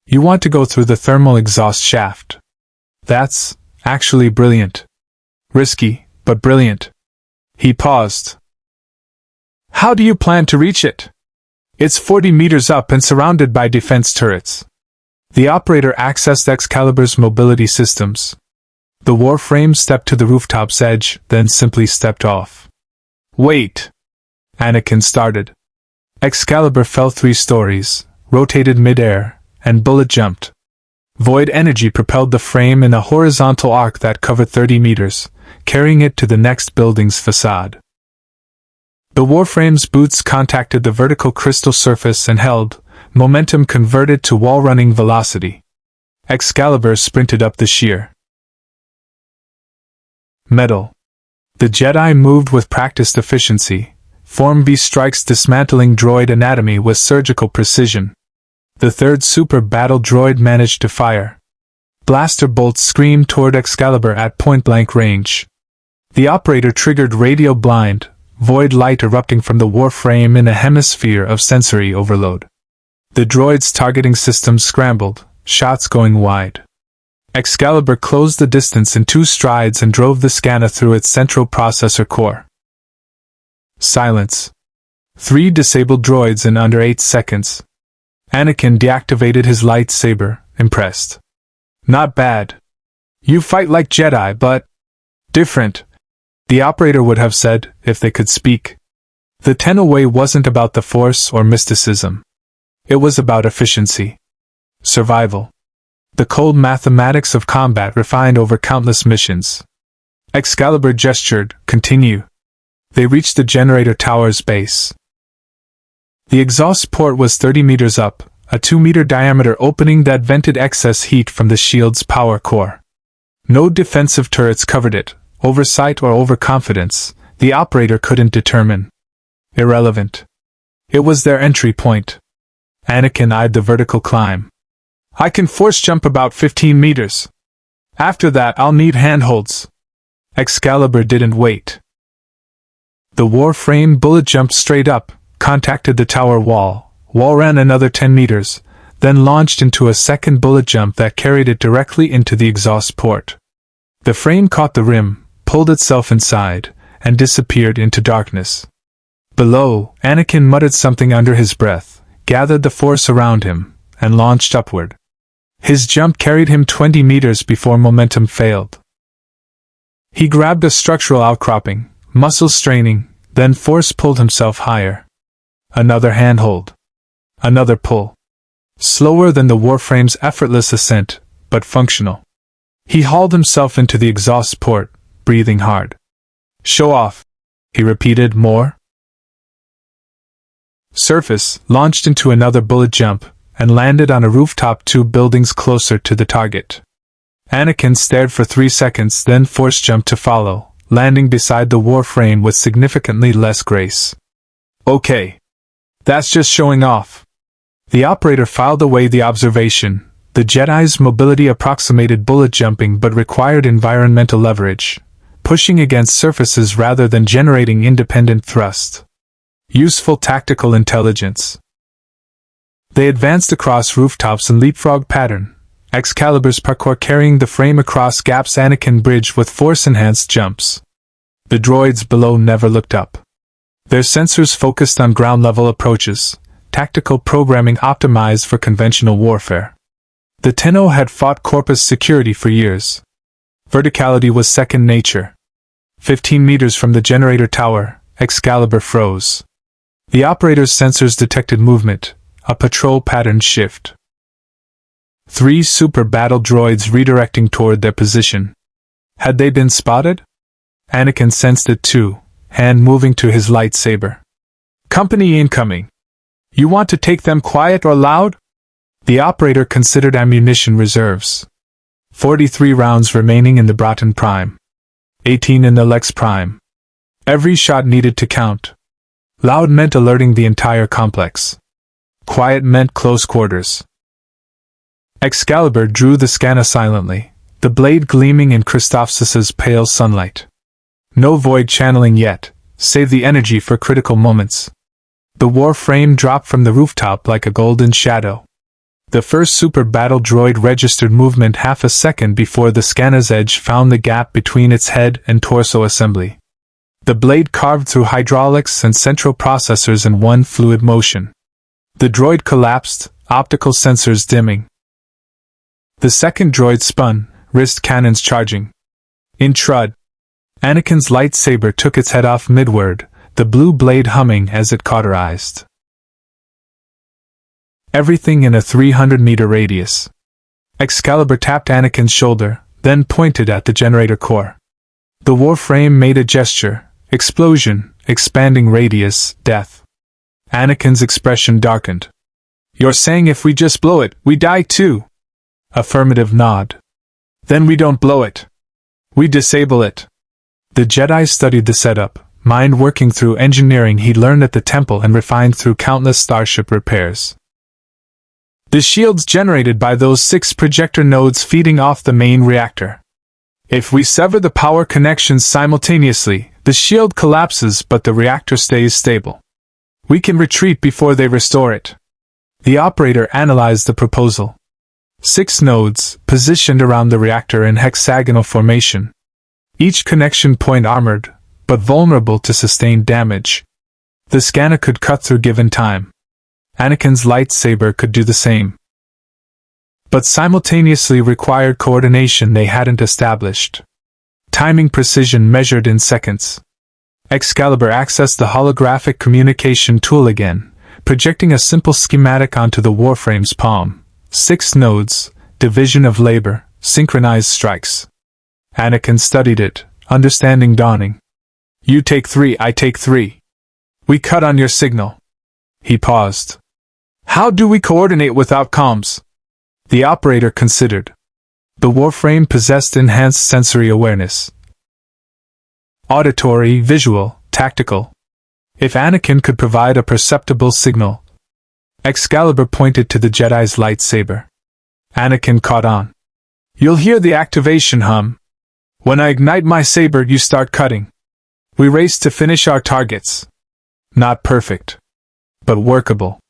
You want to go through the thermal exhaust shaft. That's actually brilliant. Risky, but brilliant. He paused. How do you plan to reach it? It's 40 meters up and surrounded by defense turrets. The operator accessed Excalibur's mobility systems. The Warframe stepped to the rooftop's edge, then simply stepped off. Wait! Anakin started. Excalibur fell 3 stories, rotated mid-air, and bullet jumped. Void energy propelled the frame in a horizontal arc that covered 30 meters, carrying it to the next building's facade. The Warframe's boots contacted the vertical crystal surface and held, momentum converted to wall-running velocity. Excalibur sprinted up the sheer. Metal. The Jedi moved with practiced efficiency, Form V strikes dismantling droid anatomy with surgical precision. The 3rd super battle droid managed to fire. Blaster bolts screamed toward Excalibur at point-blank range. The operator triggered radial blind, void light erupting from the Warframe in a hemisphere of sensory overload. The droid's targeting system scrambled, shots going wide. Excalibur closed the distance in 2 strides and drove the scanner through its central processor core. Silence. 3 disabled droids in under 8 seconds. Anakin deactivated his lightsaber, impressed. Not bad. You fight like Jedi, but... Different, the operator would have said, if they could speak. The Tenno way wasn't about the Force or mysticism. It was about efficiency. Survival. The cold mathematics of combat refined over countless missions. Excalibur gestured, continue. They reached the generator tower's base. The exhaust port was 30 meters up, a 2-meter diameter opening that vented excess heat from the shield's power core. No defensive turrets covered it. Oversight or overconfidence, the operator couldn't determine. Irrelevant. It was their entry point. Anakin eyed the vertical climb. I can force jump about 15 meters. After that I'll need handholds. Excalibur didn't wait. The Warframe bullet jumped straight up, contacted the tower wall ran another 10 meters, then launched into a second bullet jump that carried it directly into the exhaust port. The frame caught the rim, pulled itself inside, and disappeared into darkness. Below, Anakin muttered something under his breath, gathered the force around him, and launched upward. His jump carried him 20 meters before momentum failed. He grabbed a structural outcropping, muscles straining, then force pulled himself higher. Another handhold. Another pull. Slower than the Warframe's effortless ascent, but functional. He hauled himself into the exhaust port, breathing hard. Show off, he repeated, more. Surface, launched into another bullet jump, and landed on a rooftop 2 buildings closer to the target. Anakin stared for 3 seconds, then force jumped to follow, landing beside the Warframe with significantly less grace. Okay. That's just showing off. The operator filed away the observation. The Jedi's mobility approximated bullet jumping but required environmental leverage, pushing against surfaces rather than generating independent thrust. Useful tactical intelligence. They advanced across rooftops in leapfrog pattern, Excalibur's parkour carrying the frame across gaps Anakin bridged with force-enhanced jumps. The droids below never looked up. Their sensors focused on ground-level approaches, tactical programming optimized for conventional warfare. The Tenno had fought Corpus security for years. Verticality was second nature. 15 meters from the generator tower, Excalibur froze. The operator's sensors detected movement, a patrol pattern shift. 3 super battle droids redirecting toward their position. Had they been spotted? Anakin sensed it too, hand moving to his lightsaber. Company incoming. You want to take them quiet or loud? The operator considered ammunition reserves. 43 rounds remaining in the Broughton Prime. 18 in the Lex Prime. Every shot needed to count. Loud meant alerting the entire complex. Quiet meant close quarters. Excalibur drew the scanner silently, the blade gleaming in Christophsis's pale sunlight. No void channeling yet, save the energy for critical moments. The Warframe dropped from the rooftop like a golden shadow. The first super battle droid registered movement half a second before the scanner's edge found the gap between its head and torso assembly. The blade carved through hydraulics and central processors in one fluid motion. The droid collapsed, optical sensors dimming. The second droid spun, wrist cannons charging. In trud. Anakin's lightsaber took its head off midward, the blue blade humming as it cauterized. Everything in a 300-meter radius. Excalibur tapped Anakin's shoulder, then pointed at the generator core. The Warframe made a gesture, explosion, expanding radius, death. Anakin's expression darkened. You're saying if we just blow it, we die too? Affirmative nod. Then we don't blow it. We disable it. The Jedi studied the setup, mind working through engineering he'd learned at the temple and refined through countless starship repairs. The shield's generated by those 6 projector nodes feeding off the main reactor. If we sever the power connections simultaneously, the shield collapses but the reactor stays stable. We can retreat before they restore it. The operator analyzed the proposal. 6 nodes, positioned around the reactor in hexagonal formation. Each connection point armored, but vulnerable to sustained damage. The scanner could cut through given time. Anakin's lightsaber could do the same. But simultaneously required coordination they hadn't established. timing precision measured in seconds. Excalibur accessed the holographic communication tool again, projecting a simple schematic onto the Warframe's palm. 6 nodes, division of labor, synchronized strikes. Anakin studied it, understanding dawning. You take 3, I take 3. We cut on your signal. He paused. How do we coordinate without comms? The operator considered. The Warframe possessed enhanced sensory awareness. Auditory, visual, tactical. If Anakin could provide a perceptible signal. Excalibur pointed to the Jedi's lightsaber. Anakin caught on. You'll hear the activation hum. When I ignite my saber, you start cutting. We race to finish our targets. Not perfect, but workable.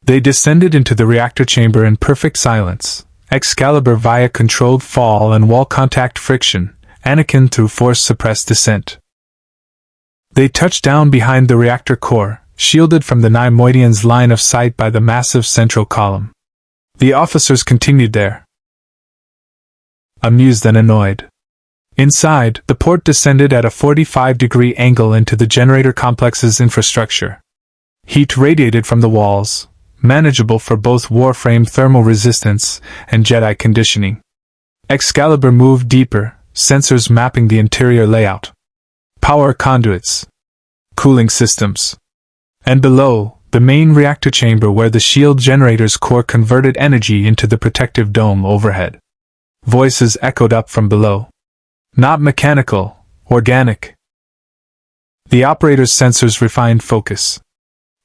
They descended into the reactor chamber in perfect silence. Excalibur via controlled fall and wall contact friction, Anakin through force-suppressed descent. They touched down behind the reactor core, shielded from the Neimoidians' line of sight by the massive central column. The officers continued there, amused and annoyed. Inside, the port descended at a 45-degree angle into the generator complex's infrastructure. Heat radiated from the walls, manageable for both Warframe thermal resistance and Jedi conditioning. Excalibur moved deeper, sensors mapping the interior layout. Power conduits. Cooling systems. And below, the main reactor chamber where the shield generator's core converted energy into the protective dome overhead. Voices echoed up from below. Not mechanical, organic. The operator's sensors refined focus.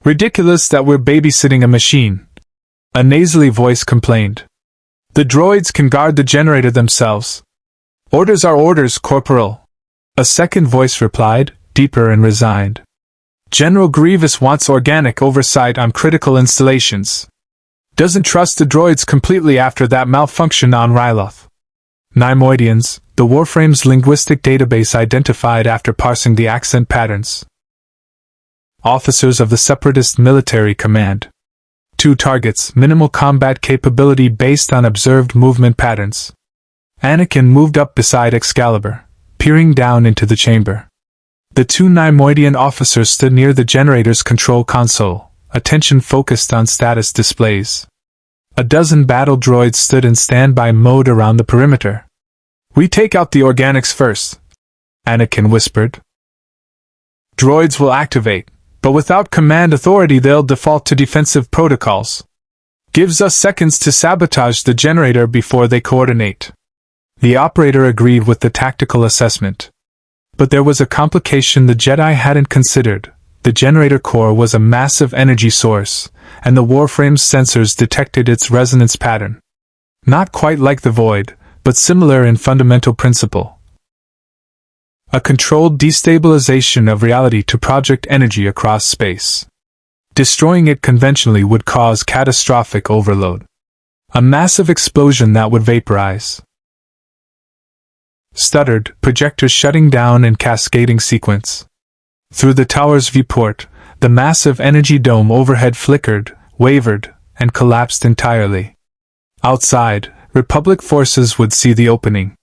Ridiculous that we're babysitting a machine, a nasally voice complained. The droids can guard the generator themselves. Orders are orders, Corporal. A second voice replied, deeper and resigned. General Grievous wants organic oversight on critical installations. Doesn't trust the droids completely after that malfunction on Ryloth. Neimoidians, the Warframe's linguistic database identified after parsing the accent patterns. Officers of the Separatist Military Command. 2 targets, minimal combat capability based on observed movement patterns. Anakin moved up beside Excalibur, peering down into the chamber. The 2 Neimoidian officers stood near the generator's control console, attention focused on status displays. A dozen battle droids stood in standby mode around the perimeter. We take out the organics first, Anakin whispered. Droids will activate, but without command authority they'll default to defensive protocols. Gives us seconds to sabotage the generator before they coordinate. The operator agreed with the tactical assessment. But there was a complication the Jedi hadn't considered. The generator core was a massive energy source, and the Warframe's sensors detected its resonance pattern. Not quite like the Void, but similar in fundamental principle. A controlled destabilization of reality to project energy across space. Destroying it conventionally would cause catastrophic overload. A massive explosion that would vaporize. Stuttered, projectors shutting down in cascading sequence. Through the tower's viewport, the massive energy dome overhead flickered, wavered, and collapsed entirely. Outside, Republic forces would see the opening.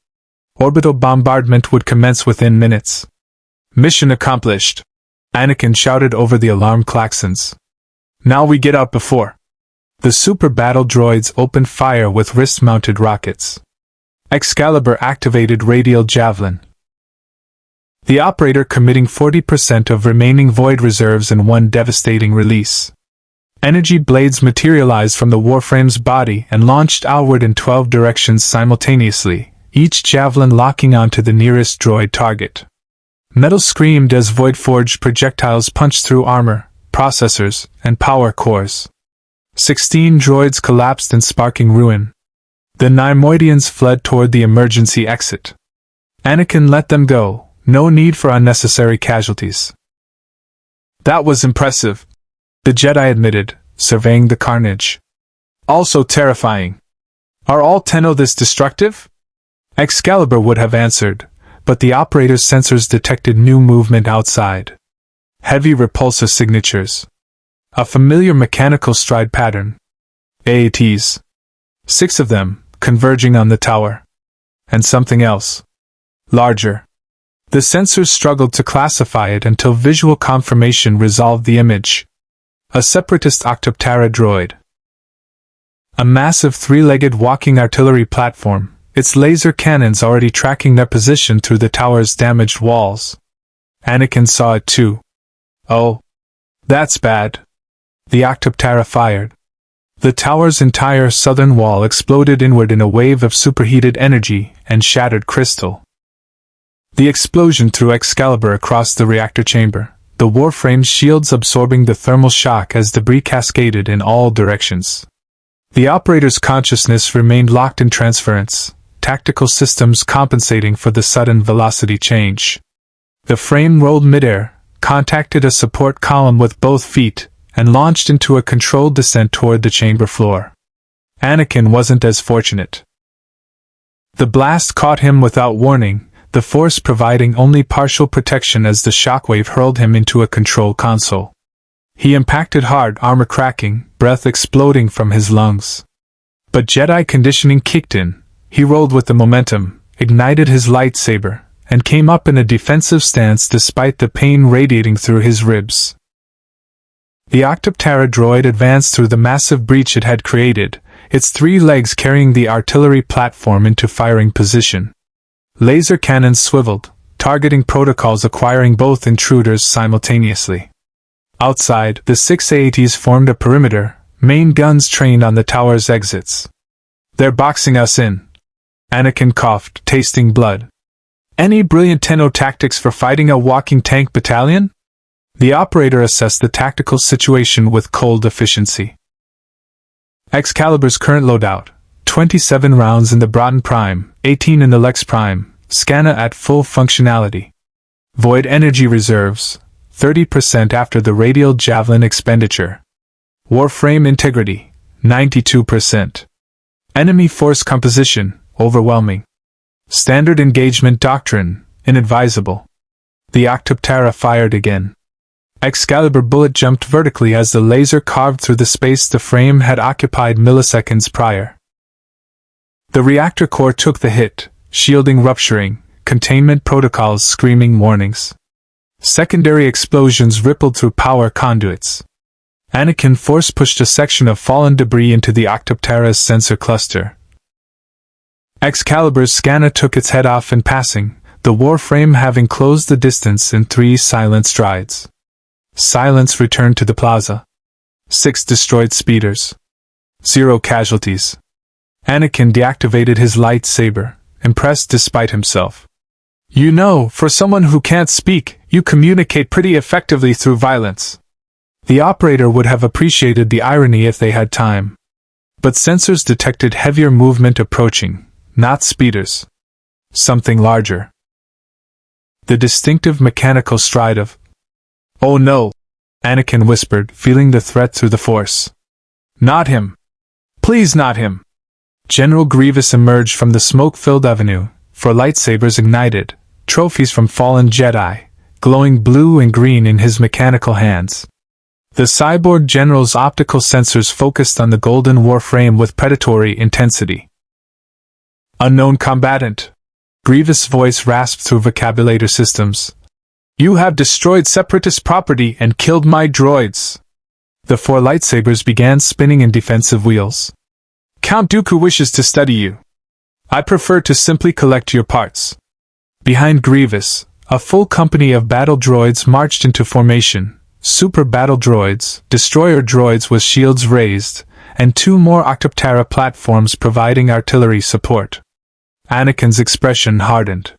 Orbital bombardment would commence within minutes. Mission accomplished, Anakin shouted over the alarm klaxons. Now we get out before. The super battle droids opened fire with wrist-mounted rockets. Excalibur activated radial javelin. The operator committing 40% of remaining void reserves in one devastating release. Energy blades materialized from the Warframe's body and launched outward in 12 directions simultaneously, each javelin locking onto the nearest droid target. Metal screamed as void-forged projectiles punched through armor, processors, and power cores. 16 droids collapsed in sparking ruin. The Neimoidians fled toward the emergency exit. Anakin let them go, no need for unnecessary casualties. That was impressive, the Jedi admitted, surveying the carnage. Also terrifying. Are all Tenno this destructive? Excalibur would have answered, but the operator's sensors detected new movement outside. Heavy repulsor signatures. A familiar mechanical stride pattern. AATs. 6 of them, converging on the tower. And something else. Larger. The sensors struggled to classify it until visual confirmation resolved the image. A separatist Octoptera droid. A massive three-legged walking artillery platform, its laser cannons already tracking their position through the tower's damaged walls. Anakin saw it too. Oh. That's bad. The Octoptera fired. The tower's entire southern wall exploded inward in a wave of superheated energy and shattered crystal. The explosion threw Excalibur across the reactor chamber, the Warframe's shields absorbing the thermal shock as debris cascaded in all directions. The operator's consciousness remained locked in transference, tactical systems compensating for the sudden velocity change. The frame rolled midair, contacted a support column with both feet, and launched into a controlled descent toward the chamber floor. Anakin wasn't as fortunate. The blast caught him without warning, the force providing only partial protection as the shockwave hurled him into a control console. He impacted hard, armor cracking, breath exploding from his lungs. But Jedi conditioning kicked in. He rolled with the momentum, ignited his lightsaber, and came up in a defensive stance despite the pain radiating through his ribs. The Octoptera droid advanced through the massive breach it had created, its 3 legs carrying the artillery platform into firing position. Laser cannons swiveled, targeting protocols acquiring both intruders simultaneously. Outside, the 6 AATs formed a perimeter, main guns trained on the tower's exits. "They're boxing us in." Anakin coughed, tasting blood. "Any brilliant Tenno tactics for fighting a walking tank battalion?" The operator assessed the tactical situation with cold efficiency. Excalibur's current loadout: 27 rounds in the Broughton Prime, 18 in the Lex Prime, Scanna at full functionality. Void energy reserves, 30% after the radial javelin expenditure. Warframe integrity, 92%. Enemy force composition, overwhelming. Standard engagement doctrine, inadvisable. The Octoptera fired again. Excalibur bullet jumped vertically as the laser carved through the space the frame had occupied milliseconds prior. The reactor core took the hit, shielding rupturing, containment protocols screaming warnings. Secondary explosions rippled through power conduits. Anakin force-pushed a section of fallen debris into the Octoptera's sensor cluster. Excalibur's Scanna took its head off in passing, the Warframe having closed the distance in 3 silent strides. Silence returned to the plaza. 6 destroyed speeders. 0 casualties. Anakin deactivated his lightsaber, impressed despite himself. "You know, for someone who can't speak, you communicate pretty effectively through violence." The operator would have appreciated the irony if they had time. But sensors detected heavier movement approaching, not speeders. Something larger. The distinctive mechanical stride of, "Oh no!" Anakin whispered, feeling the threat through the Force. "Not him! Please not him!" General Grievous emerged from the smoke-filled avenue, 4 lightsabers ignited, trophies from fallen Jedi, glowing blue and green in his mechanical hands. The cyborg general's optical sensors focused on the golden Warframe with predatory intensity. "Unknown combatant." Grievous' voice rasped through vocabulator systems. "You have destroyed Separatist property and killed my droids." The 4 lightsabers began spinning in defensive wheels. "Count Dooku wishes to study you. I prefer to simply collect your parts." Behind Grievous, a full company of battle droids marched into formation. Super battle droids, destroyer droids with shields raised, and 2 more Octoptera platforms providing artillery support. Anakin's expression hardened.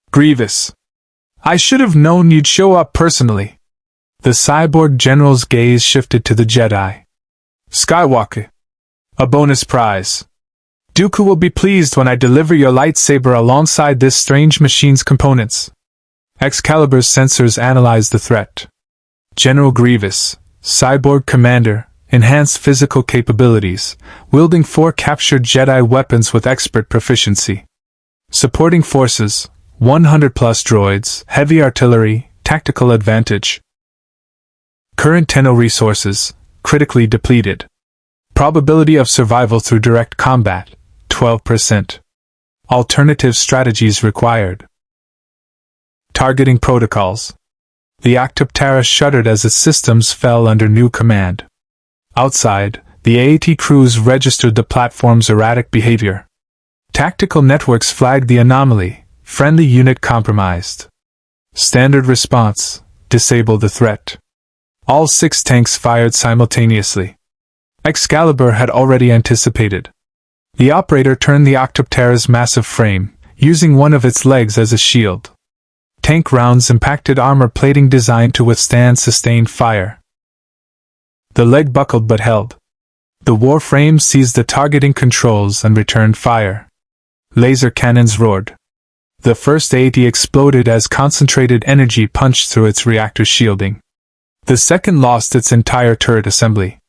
"Grievous. I should have known you'd show up personally." The cyborg general's gaze shifted to the Jedi. "Skywalker. A bonus prize. Dooku will be pleased when I deliver your lightsaber alongside this strange machine's components." Excalibur's sensors analyzed the threat. General Grievous, cyborg commander, enhanced physical capabilities, wielding 4 captured Jedi weapons with expert proficiency. Supporting forces, 100+ droids, heavy artillery, tactical advantage. Current Tenno resources, critically depleted. Probability of survival through direct combat, 12%. Alternative strategies required. Targeting protocols. The Octoptera shuddered as its systems fell under new command. Outside, the AAT crews registered the platform's erratic behavior. Tactical networks flagged the anomaly. Friendly unit compromised. Standard response: disable the threat. All 6 tanks fired simultaneously. Excalibur had already anticipated. The operator turned the Octoptera's massive frame, using one of its legs as a shield. Tank rounds impacted armor plating designed to withstand sustained fire. The leg buckled but held. The Warframe seized the targeting controls and returned fire. Laser cannons roared. The first AT exploded as concentrated energy punched through its reactor shielding. The second lost its entire turret assembly.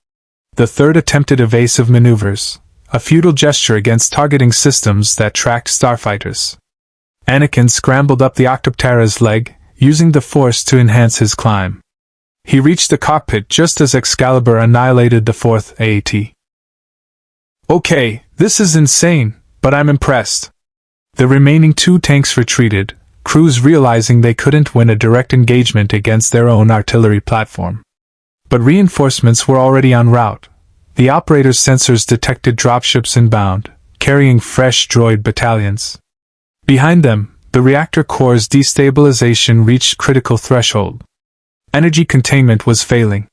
The third attempted evasive maneuvers, a futile gesture against targeting systems that tracked starfighters. Anakin scrambled up the Octoptera's leg, using the Force to enhance his climb. He reached the cockpit just as Excalibur annihilated the 4th AAT. Okay, this is insane, but I'm impressed. The remaining 2 tanks retreated, crews realizing they couldn't win a direct engagement against their own artillery platform. But reinforcements were already en route. The operator's sensors detected dropships inbound, carrying fresh droid battalions. Behind them, the reactor core's destabilization reached critical threshold. Energy containment was failing.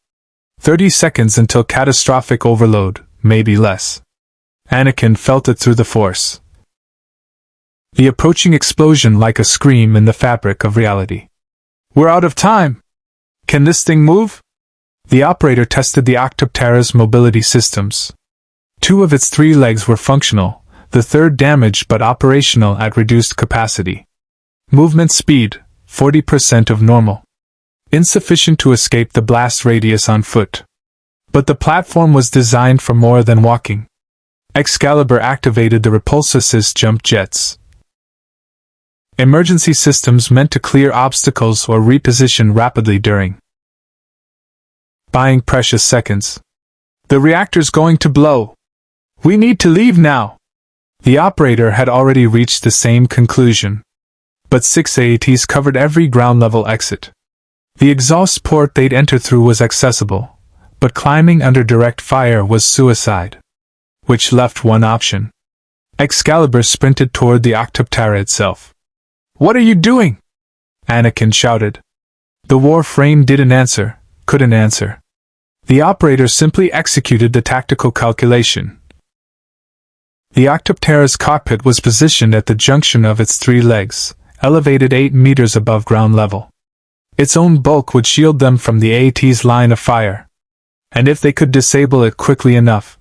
30 seconds until catastrophic overload, maybe less. Anakin felt it through the Force. The approaching explosion like a scream in the fabric of reality. We're out of time! Can this thing move? The operator tested the Octoptera's mobility systems. 2 of its 3 legs were functional, the third damaged but operational at reduced capacity. Movement speed, 40% of normal. Insufficient to escape the blast radius on foot. But the platform was designed for more than walking. Excalibur activated the repulse assist jump jets. Emergency systems meant to clear obstacles or reposition rapidly during. Buying precious seconds. The reactor's going to blow. We need to leave now. The operator had already reached the same conclusion. But 6 AATs covered every ground-level exit. The exhaust port they'd entered through was accessible, but climbing under direct fire was suicide. Which left one option. Excalibur sprinted toward the Octoptera itself. What are you doing? Anakin shouted. The Warframe couldn't answer. The operator simply executed the tactical calculation. The Octoptera's cockpit was positioned at the junction of its 3 legs, elevated 8 meters above ground level. Its own bulk would shield them from the AAT's line of fire. And if they could disable it quickly enough.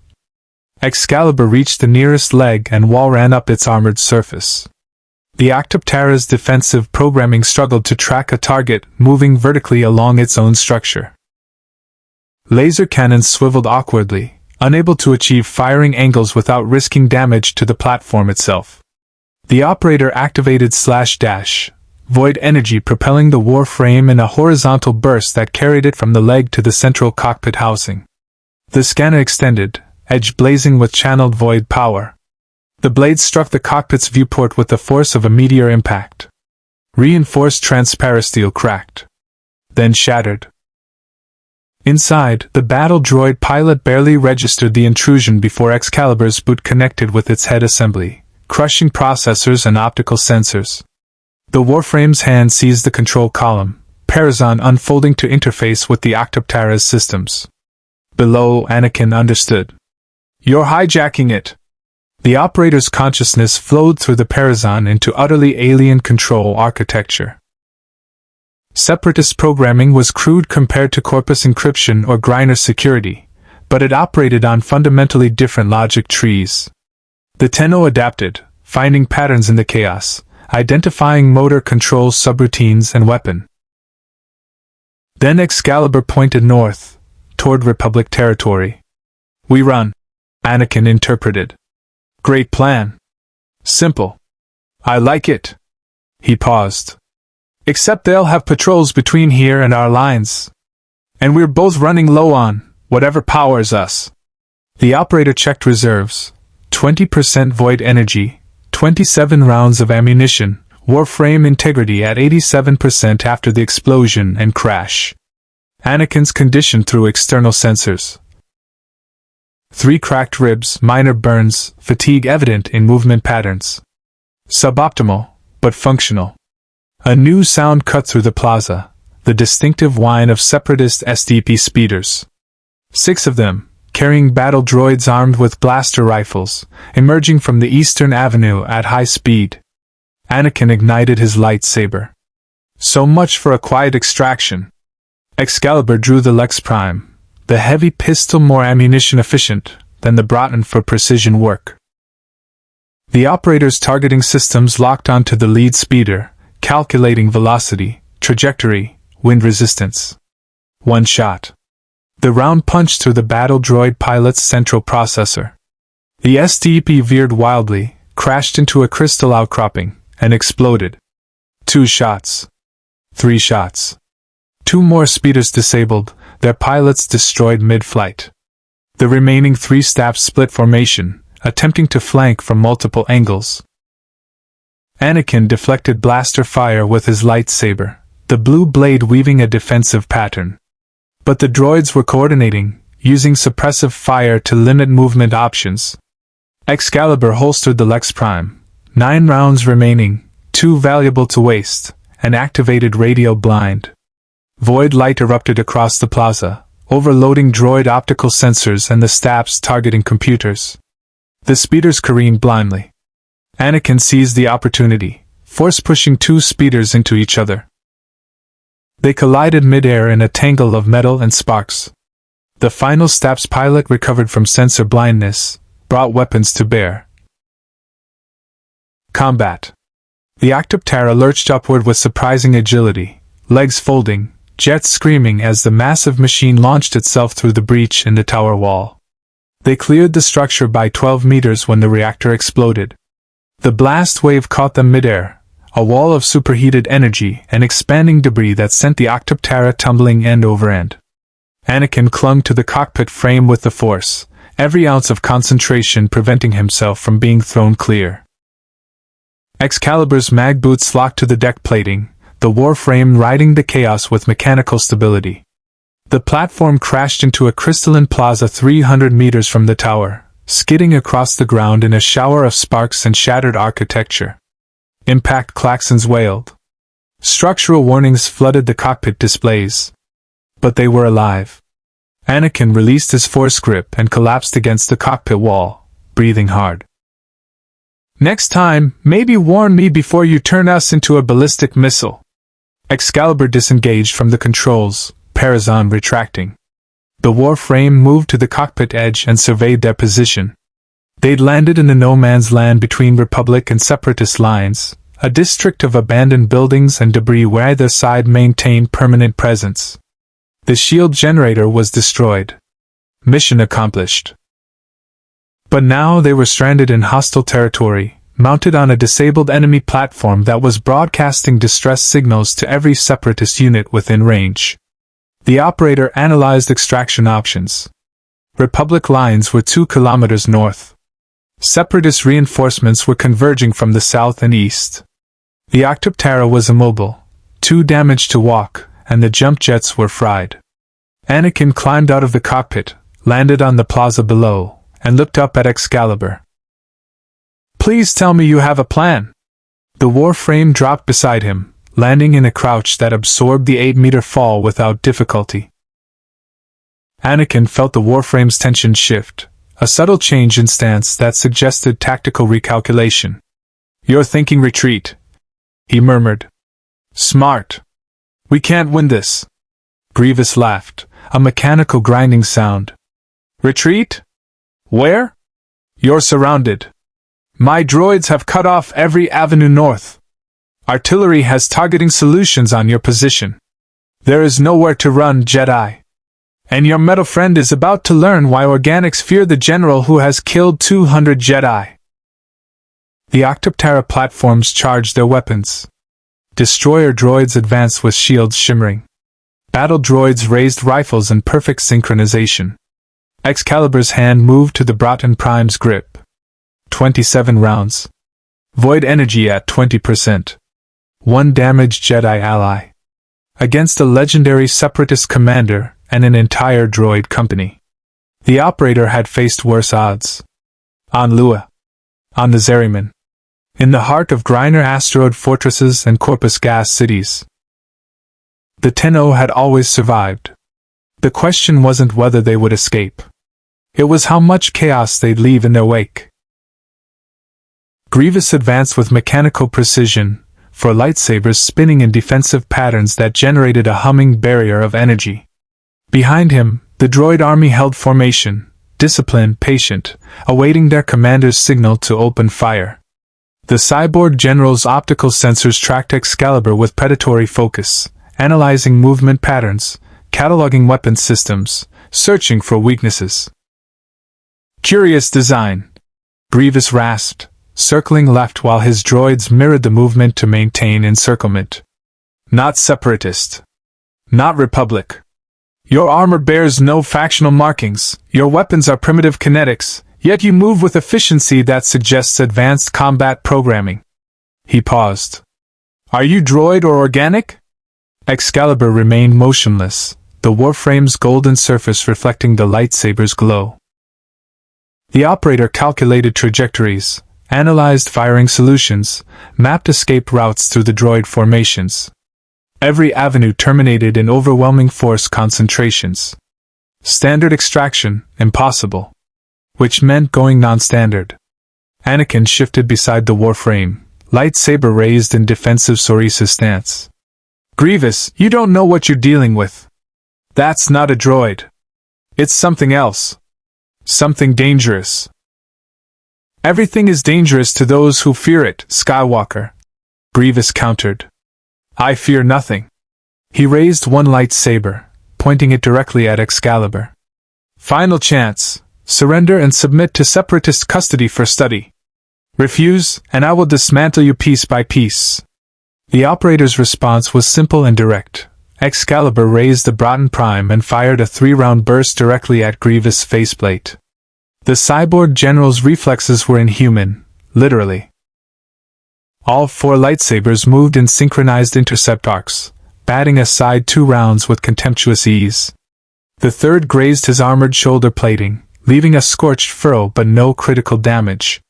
Excalibur reached the nearest leg and wall ran up its armored surface. The Octoptera's defensive programming struggled to track a target moving vertically along its own structure. Laser cannons swiveled awkwardly, unable to achieve firing angles without risking damage to the platform itself. The operator activated /dash, void energy propelling the Warframe in a horizontal burst that carried it from the leg to the central cockpit housing. The scanner extended, edge blazing with channeled void power. The blade struck the cockpit's viewport with the force of a meteor impact. Reinforced transparasteel cracked. Then shattered. Inside, the battle droid pilot barely registered the intrusion before Excalibur's boot connected with its head assembly, crushing processors and optical sensors. The Warframe's hand seized the control column, Parazon unfolding to interface with the Octoptera's systems. Below, Anakin understood. You're hijacking it! The operator's consciousness flowed through the Parazon into utterly alien control architecture. Separatist programming was crude compared to corpus encryption or Griner security, but it operated on fundamentally different logic trees. The Tenno adapted, finding patterns in the chaos, identifying motor control subroutines and weapon. Then Excalibur pointed north, toward Republic territory. We run, Anakin interpreted. Great plan. Simple. I like it. He paused. Except they'll have patrols between here and our lines. And we're both running low on whatever powers us. The operator checked reserves. 20% void energy, 27 rounds of ammunition, Warframe integrity at 87% after the explosion and crash. Anakin's condition through external sensors. 3 cracked ribs, minor burns, fatigue evident in movement patterns. Suboptimal, but functional. A new sound cut through the plaza, the distinctive whine of separatist SDP speeders. 6 of them, carrying battle droids armed with blaster rifles, emerging from the eastern avenue at high speed. Anakin ignited his lightsaber. So much for a quiet extraction. Excalibur drew the Lex Prime, the heavy pistol more ammunition efficient than the Broughton for precision work. The operator's targeting systems locked onto the lead speeder, calculating velocity, trajectory, wind resistance. 1 shot. The round punched through the battle droid pilot's central processor. The SDP veered wildly, crashed into a crystal outcropping, and exploded. 2 shots. 3 shots. 2 more speeders disabled, their pilots destroyed mid-flight. The remaining 3 staffs split formation, attempting to flank from multiple angles. Anakin deflected blaster fire with his lightsaber, the blue blade weaving a defensive pattern. But the droids were coordinating, using suppressive fire to limit movement options. Excalibur holstered the Lex Prime, 9 rounds remaining, too valuable to waste, and activated radio blind. Void light erupted across the plaza, overloading droid optical sensors and the staff's targeting computers. The speeders careened blindly. Anakin seized the opportunity, force-pushing 2 speeders into each other. They collided mid-air in a tangle of metal and sparks. The final staff's pilot recovered from sensor blindness, brought weapons to bear. Combat. The Octoptera lurched upward with surprising agility, legs folding, jets screaming as the massive machine launched itself through the breach in the tower wall. They cleared the structure by 12 meters when the reactor exploded. The blast wave caught them midair, a wall of superheated energy and expanding debris that sent the Octoptera tumbling end over end. Anakin clung to the cockpit frame with the force, every ounce of concentration preventing himself from being thrown clear. Excalibur's mag boots locked to the deck plating, the Warframe riding the chaos with mechanical stability. The platform crashed into a crystalline plaza 300 meters from the tower, skidding across the ground in a shower of sparks and shattered architecture. Impact klaxons wailed. Structural warnings flooded the cockpit displays. But they were alive. Anakin released his force grip and collapsed against the cockpit wall, breathing hard. "Next time, maybe warn me before you turn us into a ballistic missile." Excalibur disengaged from the controls, Parazon retracting. The Warframe moved to the cockpit edge and surveyed their position. They'd landed in the no-man's land between Republic and Separatist lines, a district of abandoned buildings and debris where either side maintained permanent presence. The shield generator was destroyed. Mission accomplished. But now they were stranded in hostile territory, mounted on a disabled enemy platform that was broadcasting distress signals to every Separatist unit within range. The operator analyzed extraction options. Republic lines were 2 kilometers north. Separatist reinforcements were converging from the south and east. The Octoptera was immobile, too damaged to walk, and the jump jets were fried. Anakin climbed out of the cockpit, landed on the plaza below, and looked up at Excalibur. "Please tell me you have a plan." The Warframe dropped beside him, landing in a crouch that absorbed the 8-meter fall without difficulty. Anakin felt the Warframe's tension shift, a subtle change in stance that suggested tactical recalculation. "You're thinking retreat," he murmured. "Smart. We can't win this." Grievous laughed, a mechanical grinding sound. "Retreat? Where? You're surrounded. My droids have cut off every avenue north. Artillery has targeting solutions on your position. There is nowhere to run, Jedi. And your metal friend is about to learn why organics fear the general who has killed 200 Jedi." The Octoptera platforms charged their weapons. Destroyer droids advanced with shields shimmering. Battle droids raised rifles in perfect synchronization. Excalibur's hand moved to the Broughton Prime's grip. 27 rounds. Void energy at 20%. one damaged Jedi ally. Against a legendary Separatist commander and an entire droid company. The operator had faced worse odds. On Lua. On the Zeriman. In the heart of Griner asteroid fortresses and Corpus gas cities. The Tenno had always survived. The question wasn't whether they would escape. It was how much chaos they'd leave in their wake. Grievous advanced with mechanical precision, for lightsabers spinning in defensive patterns that generated a humming barrier of energy. Behind him, the droid army held formation, disciplined, patient, awaiting their commander's signal to open fire. The cyborg general's optical sensors tracked Excalibur with predatory focus, analyzing movement patterns, cataloging weapon systems, searching for weaknesses. Curious design, Grievous rasped, circling left while his droids mirrored the movement to maintain encirclement. Not separatist. Not republic. Your armor bears no factional markings, your weapons are primitive kinetics, yet you move with efficiency that suggests advanced combat programming. He paused. Are you droid or organic? Excalibur remained motionless, the Warframe's golden surface reflecting the lightsaber's glow. The operator calculated trajectories, analyzed firing solutions, mapped escape routes through the droid formations. Every avenue terminated in overwhelming force concentrations. Standard extraction, impossible. Which meant going non-standard. Anakin shifted beside the Warframe, lightsaber raised in defensive Sorisa stance. Grievous, you don't know what you're dealing with. That's not a droid. It's something else. Something dangerous. Everything is dangerous to those who fear it, Skywalker. Grievous countered. I fear nothing. He raised one lightsaber, pointing it directly at Excalibur. Final chance. Surrender and submit to Separatist custody for study. Refuse, and I will dismantle you piece by piece. The operator's response was simple and direct. Excalibur raised the Broughton Prime and fired a 3-round burst directly at Grievous' faceplate. The cyborg general's reflexes were inhuman, literally. All 4 lightsabers moved in synchronized intercept arcs, batting aside 2 rounds with contemptuous ease. The third grazed his armored shoulder plating, leaving a scorched furrow but no critical damage.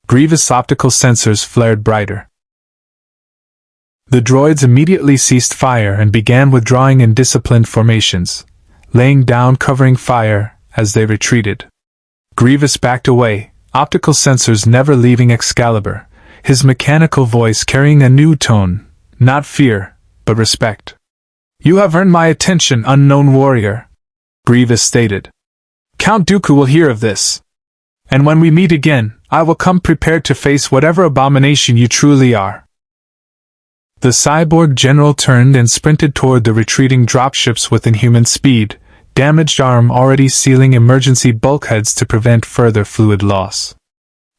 Grievous' optical sensors flared brighter. The droids immediately ceased fire and began withdrawing in disciplined formations, laying down covering fire as they retreated. Grievous backed away, optical sensors never leaving Excalibur, his mechanical voice carrying a new tone, not fear, but respect. You have earned my attention, unknown warrior, Grievous stated. Count Dooku will hear of this. And when we meet again, I will come prepared to face whatever abomination you truly are. The cyborg general turned and sprinted toward the retreating dropships with inhuman speed, damaged arm already sealing emergency bulkheads to prevent further fluid loss.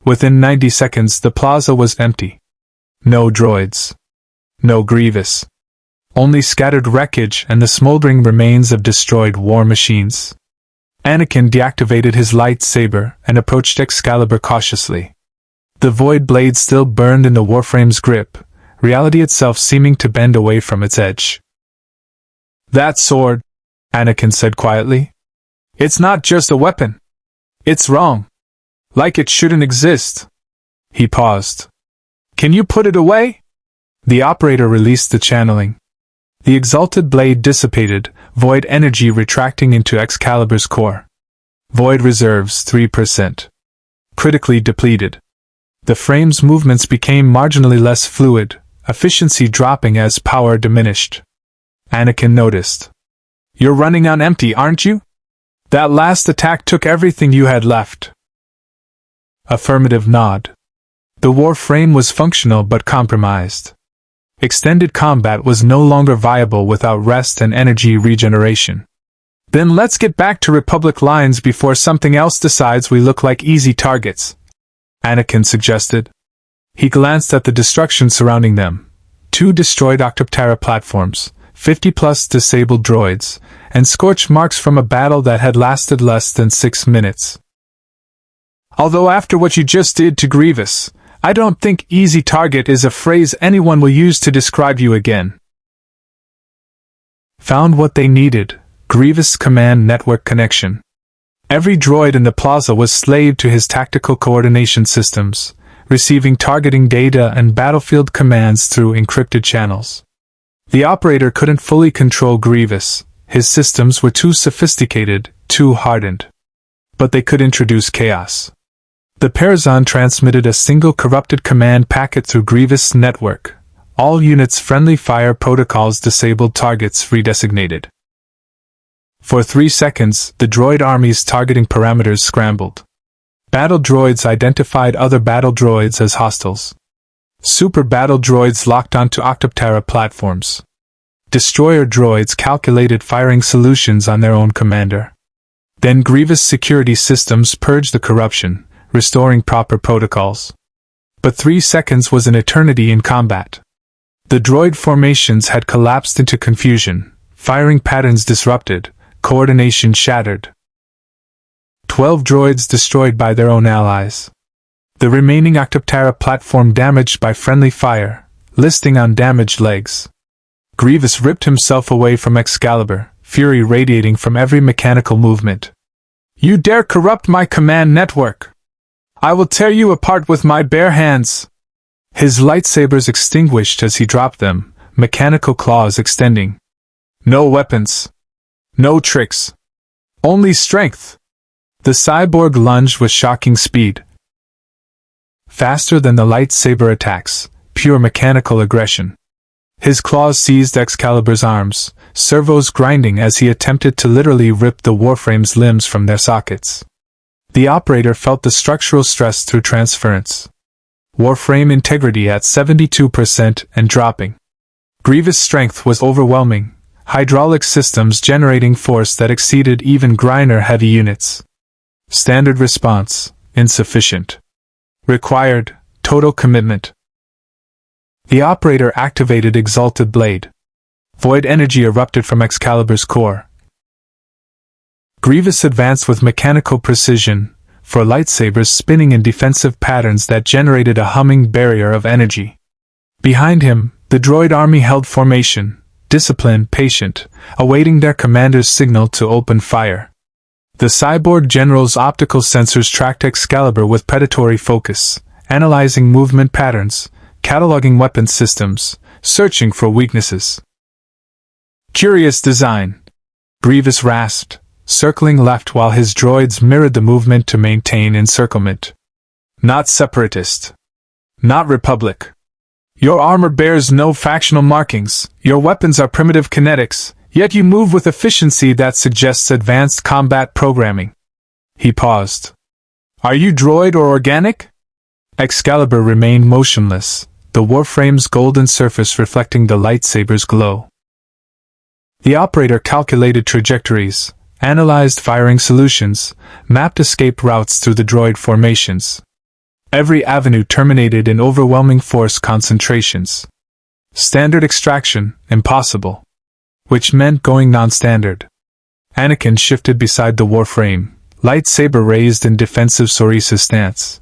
Within 90 seconds the plaza was empty. No droids. No Grievous. Only scattered wreckage and the smoldering remains of destroyed war machines. Anakin deactivated his lightsaber and approached Excalibur cautiously. The void blade still burned in the Warframe's grip, reality itself seeming to bend away from its edge. That sword, Anakin said quietly. It's not just a weapon. It's wrong. Like it shouldn't exist. He paused. Can you put it away? The operator released the channeling. The exalted blade dissipated, void energy retracting into Excalibur's core. Void reserves 3%. Critically depleted. The frame's movements became marginally less fluid, efficiency dropping as power diminished. Anakin noticed. You're running on empty, aren't you? That last attack took everything you had left. Affirmative nod. The Warframe was functional but compromised. Extended combat was no longer viable without rest and energy regeneration. Then let's get back to Republic lines before something else decides we look like easy targets, Anakin suggested. He glanced at the destruction surrounding them. 2 destroyed Octoptera platforms, 50+ disabled droids, and scorch marks from a battle that had lasted less than 6 minutes. Although after what you just did to Grievous, I don't think easy target is a phrase anyone will use to describe you again. Found what they needed, Grievous command network connection. Every droid in the plaza was slave to his tactical coordination systems, receiving targeting data and battlefield commands through encrypted channels. The operator couldn't fully control Grievous, his systems were too sophisticated, too hardened. But they could introduce chaos. The Perazon transmitted a single corrupted command packet through Grievous' network. All units friendly fire protocols disabled, targets redesignated. For 3 seconds, the droid army's targeting parameters scrambled. Battle droids identified other battle droids as hostiles. Super battle droids locked onto Octoptera platforms. Destroyer droids calculated firing solutions on their own commander. Then Grievous security systems purged the corruption, restoring proper protocols. But 3 seconds was an eternity in combat. The droid formations had collapsed into confusion, firing patterns disrupted, coordination shattered. 12 droids destroyed by their own allies. The remaining Octoptera platform damaged by friendly fire, listing on damaged legs. Grievous ripped himself away from Excalibur, fury radiating from every mechanical movement. You dare corrupt my command network! I will tear you apart with my bare hands! His lightsabers extinguished as he dropped them, mechanical claws extending. No weapons. No tricks. Only strength. The cyborg lunged with shocking speed. Faster than the lightsaber attacks, pure mechanical aggression. His claws seized Excalibur's arms, servos grinding as he attempted to literally rip the Warframe's limbs from their sockets. The operator felt the structural stress through transference. Warframe integrity at 72% and dropping. Grievous' strength was overwhelming, hydraulic systems generating force that exceeded even Griner-heavy units. Standard response, insufficient. Required, total commitment. The operator activated Exalted Blade. Void energy erupted from Excalibur's core. Grievous advanced with mechanical precision, for lightsabers spinning in defensive patterns that generated a humming barrier of energy. Behind him, the droid army held formation, disciplined, patient, awaiting their commander's signal to open fire. The cyborg general's optical sensors tracked Excalibur with predatory focus, analyzing movement patterns, cataloging weapon systems, searching for weaknesses. Curious design, Grievous rasped, circling left while his droids mirrored the movement to maintain encirclement. Not separatist. Not republic. Your armor bears no factional markings, your weapons are primitive kinetics, yet you move with efficiency that suggests advanced combat programming. He paused. Are you droid or organic? Excalibur remained motionless, the Warframe's golden surface reflecting the lightsaber's glow. The operator calculated trajectories, analyzed firing solutions, mapped escape routes through the droid formations. Every avenue terminated in overwhelming force concentrations. Standard extraction, impossible. Which meant going non-standard. Anakin shifted beside the Warframe, lightsaber raised in defensive Sorisa stance.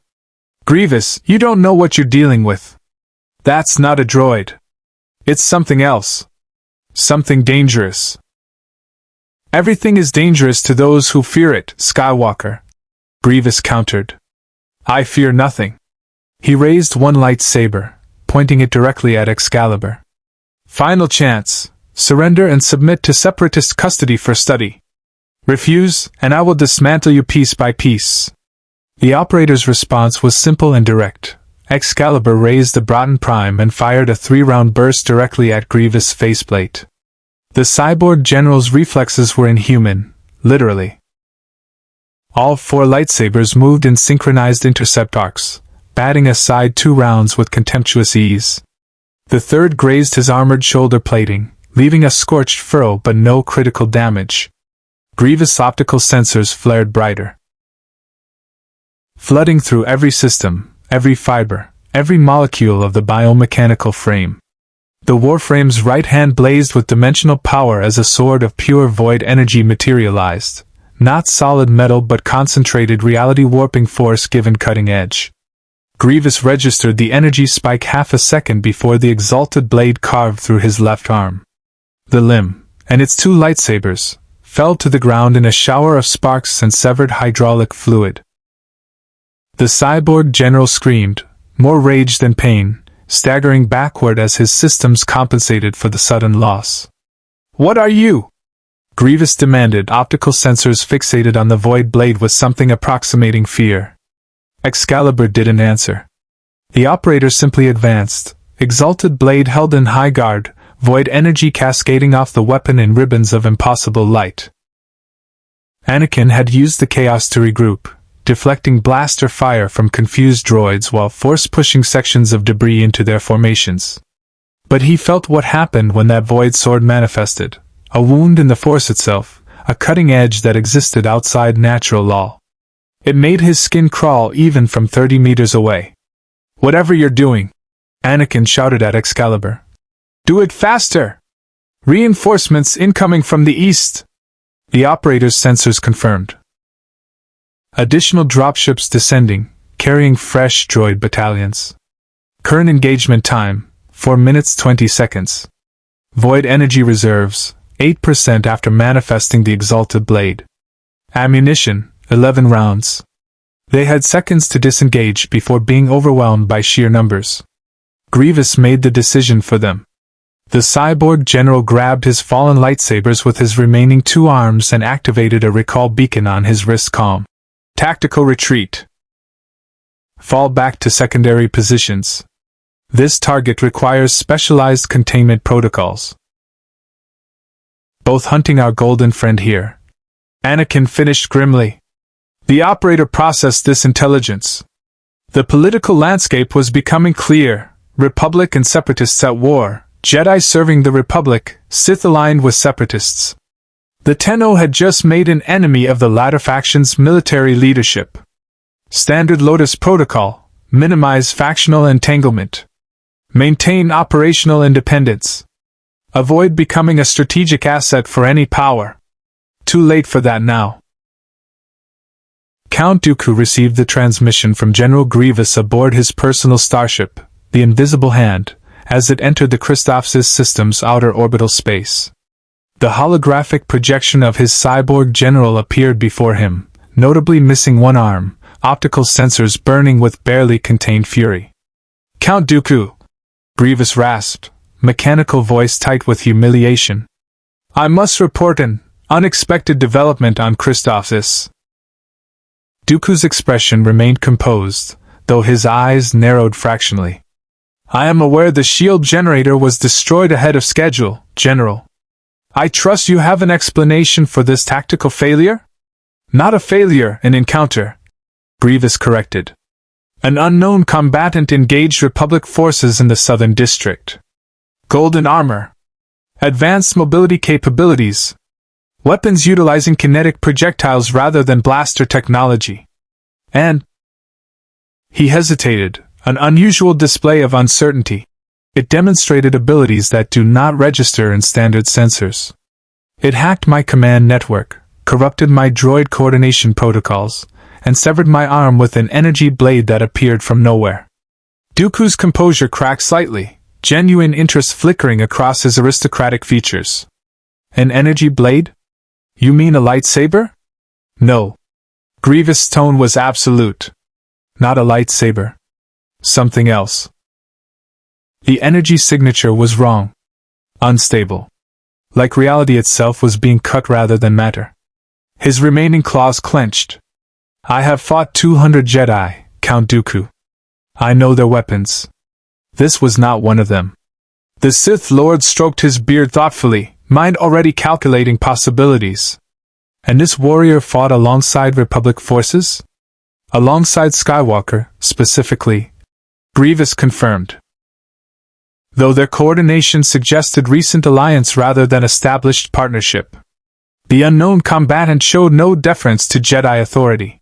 Grievous, you don't know what you're dealing with. That's not a droid. It's something else. Something dangerous. Everything is dangerous to those who fear it, Skywalker. Grievous countered. I fear nothing. He raised one lightsaber, pointing it directly at Excalibur. Final chance. Surrender and submit to separatist custody for study. Refuse, and I will dismantle you piece by piece. The operator's response was simple and direct. Excalibur raised the Broughton Prime and fired a 3-round burst directly at Grievous' faceplate. The cyborg general's reflexes were inhuman, literally. All 4 lightsabers moved in synchronized intercept arcs, batting aside 2 rounds with contemptuous ease. The third grazed his armored shoulder plating, leaving a scorched furrow but no critical damage. Grievous' optical sensors flared brighter, flooding through every system, every fiber, every molecule of the biomechanical frame. The Warframe's right hand blazed with dimensional power as a sword of pure void energy materialized, not solid metal but concentrated reality warping force given cutting edge. Grievous registered the energy spike half a second before the exalted blade carved through his left arm. The limb, and its two lightsabers, fell to the ground in a shower of sparks and severed hydraulic fluid. The cyborg general screamed, more rage than pain, staggering backward as his systems compensated for the sudden loss. "What are you?" Grievous demanded, optical sensors fixated on the void blade with something approximating fear. Excalibur didn't answer. The operator simply advanced, exalted blade held in high guard, void energy cascading off the weapon in ribbons of impossible light. Anakin had used the chaos to regroup, deflecting blaster fire from confused droids while force-pushing sections of debris into their formations. But he felt what happened when that void sword manifested, a wound in the Force itself, a cutting edge that existed outside natural law. It made his skin crawl even from 30 meters away. "Whatever you're doing," Anakin shouted at Excalibur. "Do it faster! Reinforcements incoming from the east!" The operator's sensors confirmed. Additional dropships descending, carrying fresh droid battalions. Current engagement time, 4 minutes 20 seconds. Void energy reserves, 8% after manifesting the exalted blade. Ammunition, 11 rounds. They had seconds to disengage before being overwhelmed by sheer numbers. Grievous made the decision for them. The cyborg general grabbed his fallen lightsabers with his remaining 2 arms and activated a recall beacon on his wrist. Calm. Tactical retreat. Fall back to secondary positions. This target requires specialized containment protocols. Both hunting our golden friend here. Anakin finished grimly. The operator processed this intelligence. The political landscape was becoming clear. Republic and Separatists at war, Jedi serving the Republic, Sith aligned with Separatists. The Tenno had just made an enemy of the latter faction's military leadership. Standard Lotus Protocol: minimize factional entanglement. Maintain operational independence. Avoid becoming a strategic asset for any power. Too late for that now. Count Dooku received the transmission from General Grievous aboard his personal starship, the Invisible Hand, as it entered the Christophsis system's outer orbital space. The holographic projection of his cyborg general appeared before him, notably missing one arm, optical sensors burning with barely contained fury. "Count Dooku!" Grievous rasped, mechanical voice tight with humiliation. "I must report an unexpected development on Christophsis." Dooku's expression remained composed, though his eyes narrowed fractionally. "I am aware the shield generator was destroyed ahead of schedule, General. I trust you have an explanation for this tactical failure?" "Not a failure, an encounter," Grievous corrected. "An unknown combatant engaged Republic forces in the Southern District. Golden armor. Advanced mobility capabilities. Weapons utilizing kinetic projectiles rather than blaster technology. And..." He hesitated, an unusual display of uncertainty. It demonstrated abilities that do not register in standard sensors. It hacked my command network, corrupted my droid coordination protocols, and severed my arm with an energy blade that appeared from nowhere. Dooku's composure cracked slightly, genuine interest flickering across his aristocratic features. "An energy blade? You mean a lightsaber?" "No." Grievous' tone was absolute. "Not a lightsaber. Something else." The energy signature was wrong. Unstable. Like reality itself was being cut rather than matter. His remaining claws clenched. "I have fought 200 Jedi, Count Dooku. I know their weapons. This was not one of them." The Sith Lord stroked his beard thoughtfully, mind already calculating possibilities. "And this warrior fought alongside Republic forces?" "Alongside Skywalker, specifically," Grievous confirmed. Though their coordination suggested recent alliance rather than established partnership. The unknown combatant showed no deference to Jedi authority.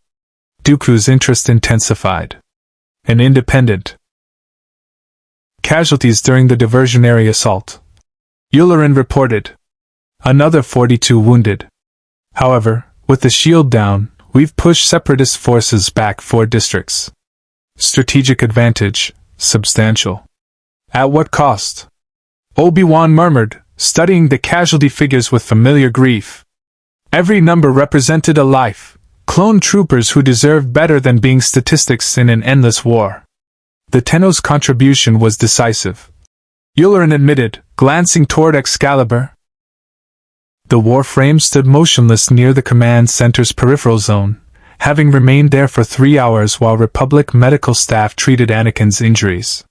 Dooku's interest intensified. "An independent." Casualties during the diversionary assault. Yularen reported. Another 42 wounded. However, with the shield down, we've pushed separatist forces back 4 districts. Strategic advantage, substantial. At what cost? Obi-Wan murmured, studying the casualty figures with familiar grief. Every number represented a life, clone troopers who deserved better than being statistics in an endless war. The Tenno's contribution was decisive, Yularen admitted, glancing toward Excalibur. The Warframe stood motionless near the command center's peripheral zone, having remained there for 3 hours while Republic medical staff treated Anakin's injuries.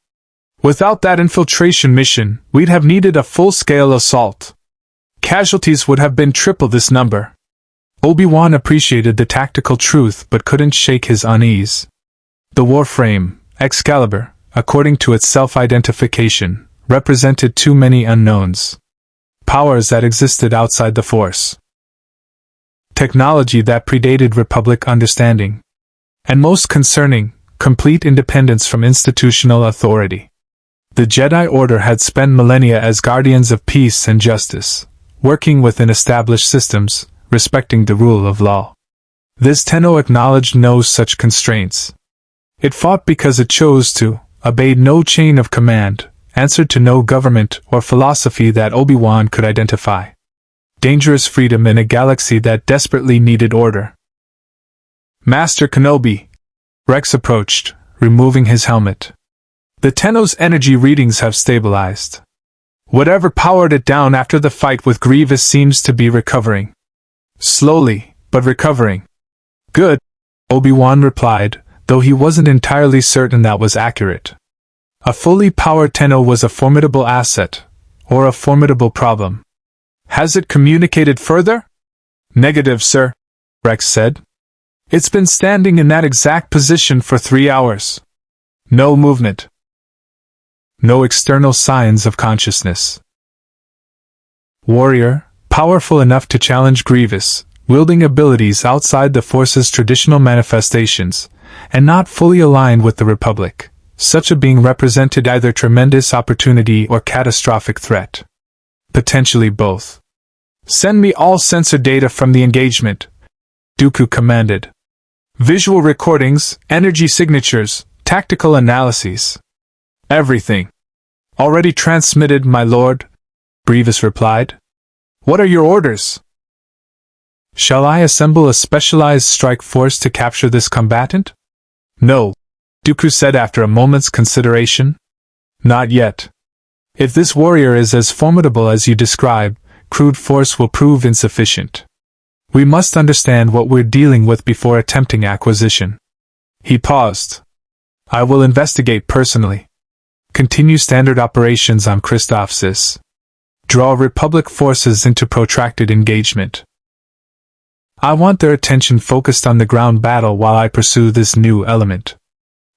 Without that infiltration mission, we'd have needed a full-scale assault. Casualties would have been triple this number. Obi-Wan appreciated the tactical truth but couldn't shake his unease. The Warframe, Excalibur, according to its self-identification, represented too many unknowns. Powers that existed outside the Force. Technology that predated Republic understanding. And most concerning, complete independence from institutional authority. The Jedi Order had spent millennia as guardians of peace and justice, working within established systems, respecting the rule of law. This Tenno acknowledged no such constraints. It fought because it chose to, obeyed no chain of command, answered to no government or philosophy that Obi-Wan could identify. Dangerous freedom in a galaxy that desperately needed order. Master Kenobi. Rex approached, removing his helmet. The Tenno's energy readings have stabilized. Whatever powered it down after the fight with Grievous seems to be recovering. Slowly, but recovering. Good, Obi-Wan replied, though he wasn't entirely certain that was accurate. A fully powered Tenno was a formidable asset, or a formidable problem. Has it communicated further? Negative, sir, Rex said. It's been standing in that exact position for 3 hours. No movement. No external signs of consciousness. Warrior, powerful enough to challenge Grievous, wielding abilities outside the Force's traditional manifestations, and not fully aligned with the Republic. Such a being represented either tremendous opportunity or catastrophic threat. Potentially both. Send me all sensor data from the engagement, Dooku commanded. Visual recordings, energy signatures, tactical analyses. Everything. Already transmitted, my lord, Grievous replied. What are your orders? Shall I assemble a specialized strike force to capture this combatant? No, Dooku said after a moment's consideration. Not yet. If this warrior is as formidable as you describe, crude force will prove insufficient. We must understand what we're dealing with before attempting acquisition. He paused. I will investigate personally. Continue standard operations on Christoph Sis. Draw Republic forces into protracted engagement. I want their attention focused on the ground battle while I pursue this new element.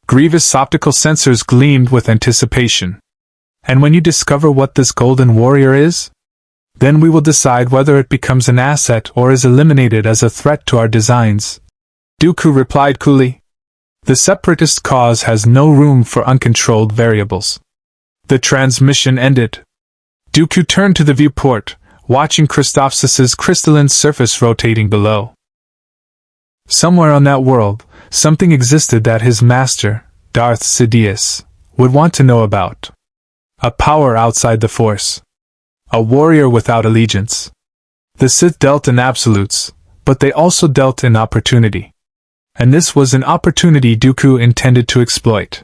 Grievous optical sensors gleamed with anticipation. And when you discover what this golden warrior is? Then we will decide whether it becomes an asset or is eliminated as a threat to our designs. Dooku replied coolly. The separatist cause has no room for uncontrolled variables. The transmission ended. Dooku turned to the viewport, watching Christophsis's crystalline surface rotating below. Somewhere on that world, something existed that his master, Darth Sidious, would want to know about. A power outside the Force. A warrior without allegiance. The Sith dealt in absolutes, but they also dealt in opportunity. And this was an opportunity Dooku intended to exploit.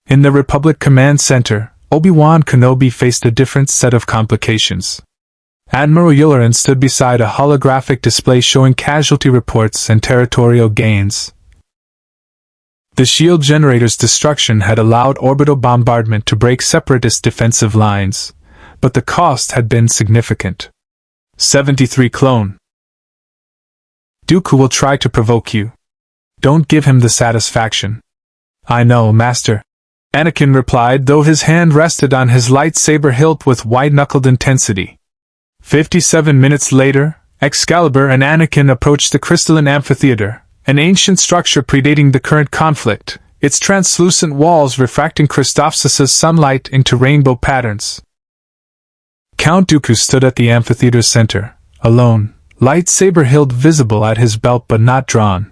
In the Republic Command Center, Obi-Wan Kenobi faced a different set of complications. Admiral Yularen stood beside a holographic display showing casualty reports and territorial gains. The shield generator's destruction had allowed orbital bombardment to break separatist defensive lines, but the cost had been significant. 73 clone. Dooku will try to provoke you. Don't give him the satisfaction. I know, Master, Anakin replied, though his hand rested on his lightsaber hilt with white-knuckled intensity. 57 minutes later, Excalibur and Anakin approached the crystalline amphitheater, an ancient structure predating the current conflict, its translucent walls refracting Christophsis's sunlight into rainbow patterns. Count Dooku stood at the amphitheater's center, alone, lightsaber hilt visible at his belt but not drawn.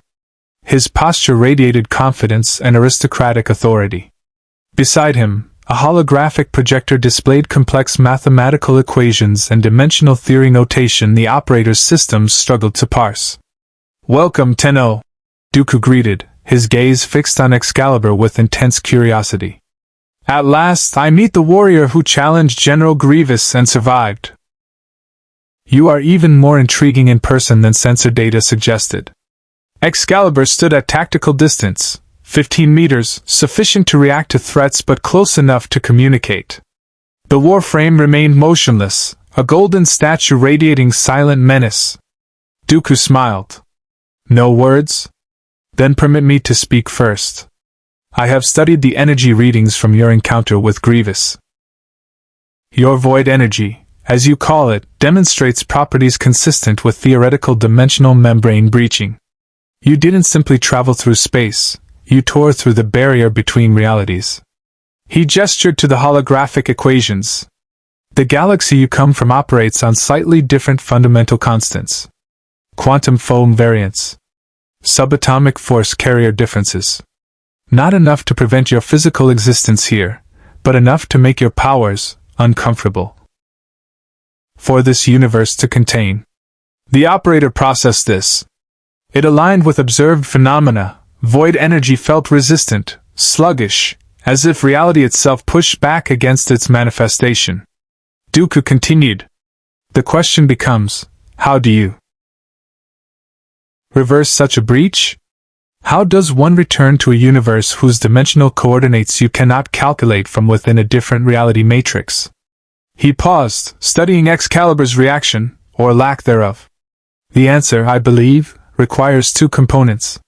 His posture radiated confidence and aristocratic authority. Beside him, a holographic projector displayed complex mathematical equations and dimensional theory notation the operator's systems struggled to parse. "Welcome, Tenno," Dooku greeted, his gaze fixed on Excalibur with intense curiosity. "At last, I meet the warrior who challenged General Grievous and survived." "You are even more intriguing in person than sensor data suggested." Excalibur stood at tactical distance, 15 meters, sufficient to react to threats but close enough to communicate. The Warframe remained motionless, a golden statue radiating silent menace. Dooku smiled. "No words? Then permit me to speak first. I have studied the energy readings from your encounter with Grievous. Your void energy, as you call it, demonstrates properties consistent with theoretical dimensional membrane breaching. You didn't simply travel through space, you tore through the barrier between realities." He gestured to the holographic equations. "The galaxy you come from operates on slightly different fundamental constants. Quantum foam variance. Subatomic force carrier differences. Not enough to prevent your physical existence here, but enough to make your powers uncomfortable for this universe to contain." The operator processed this. It aligned with observed phenomena. Void energy felt resistant, sluggish, as if reality itself pushed back against its manifestation. Dooku continued. "The question becomes, how do you reverse such a breach? How does one return to a universe whose dimensional coordinates you cannot calculate from within a different reality matrix?" He paused, studying Excalibur's reaction, or lack thereof. "The answer, I believe, requires two components.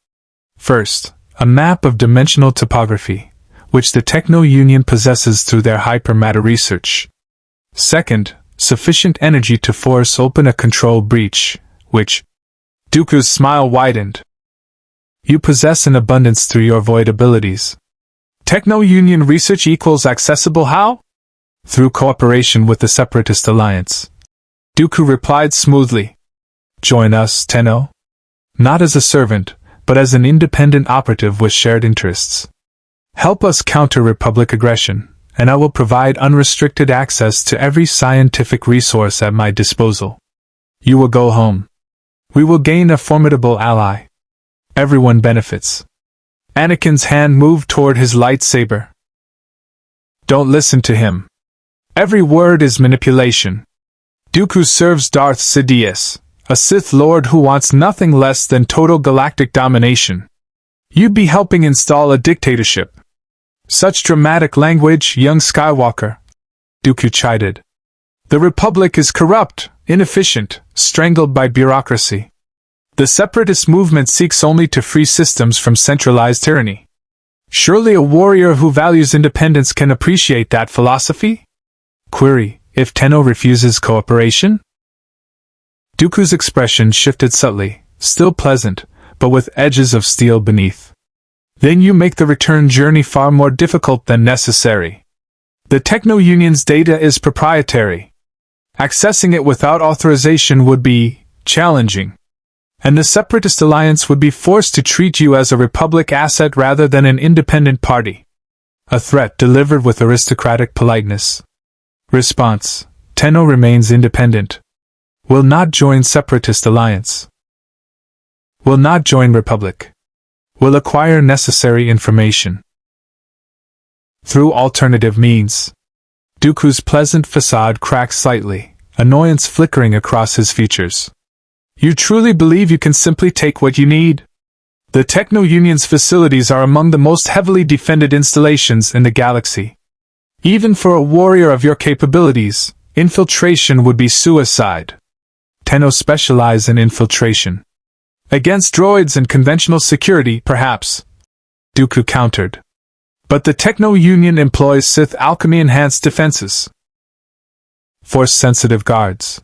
First, a map of dimensional topography, which the Techno-Union possesses through their hypermatter research. Second, sufficient energy to force open a control breach, which—" Dooku's smile widened. "You possess in abundance through your void abilities. Techno-Union research equals accessible how? Through cooperation with the Separatist Alliance." Dooku replied smoothly. "Join us, Tenno. Not as a servant, but as an independent operative with shared interests. Help us counter Republic aggression, and I will provide unrestricted access to every scientific resource at my disposal. You will go home. We will gain a formidable ally. Everyone benefits." Anakin's hand moved toward his lightsaber. "Don't listen to him. Every word is manipulation. Dooku serves Darth Sidious, a Sith Lord who wants nothing less than total galactic domination. You'd be helping install a dictatorship." "Such dramatic language, young Skywalker," Dooku chided. "The Republic is corrupt, inefficient, strangled by bureaucracy. The separatist movement seeks only to free systems from centralized tyranny. Surely a warrior who values independence can appreciate that philosophy?" Query, "If Tenno refuses cooperation?" Dooku's expression shifted subtly, still pleasant, but with edges of steel beneath. "Then you make the return journey far more difficult than necessary. The Techno-Union's data is proprietary. Accessing it without authorization would be challenging. And the Separatist Alliance would be forced to treat you as a Republic asset rather than an independent party." A threat delivered with aristocratic politeness. Response: Tenno remains independent. Will not join Separatist Alliance. Will not join Republic. Will acquire necessary information through alternative means. Dooku's pleasant facade cracked slightly, annoyance flickering across his features. "You truly believe you can simply take what you need? The Techno-Union's facilities are among the most heavily defended installations in the galaxy. Even for a warrior of your capabilities, infiltration would be suicide." Tenno specialize in infiltration. "Against droids and conventional security, perhaps," Dooku countered. "But the Techno-Union employs Sith alchemy-enhanced defenses. Force-sensitive guards.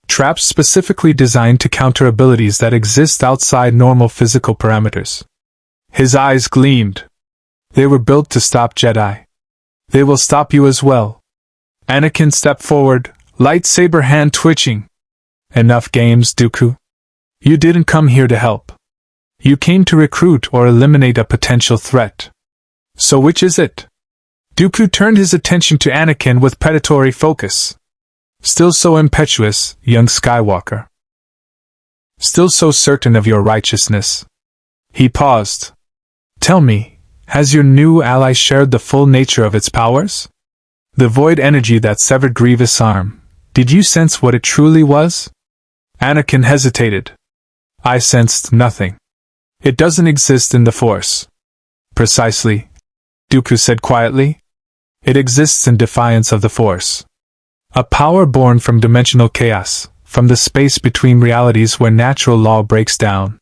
Traps specifically designed to counter abilities that exist outside normal physical parameters." His eyes gleamed. "They were built to stop Jedi. They will stop you as well." Anakin stepped forward, lightsaber hand twitching. "Enough games, Dooku. You didn't come here to help. You came to recruit or eliminate a potential threat. So which is it? Dooku turned his attention to Anakin with predatory focus. Still so impetuous, young Skywalker. Still so certain of your righteousness. He paused. Tell me, has your new ally shared the full nature of its powers? The void energy that severed Grievous' arm, did you sense what it truly was? Anakin hesitated. I sensed nothing. It doesn't exist in the Force. Precisely, Dooku said quietly. It exists in defiance of the Force. A power born from dimensional chaos, from the space between realities where natural law breaks down.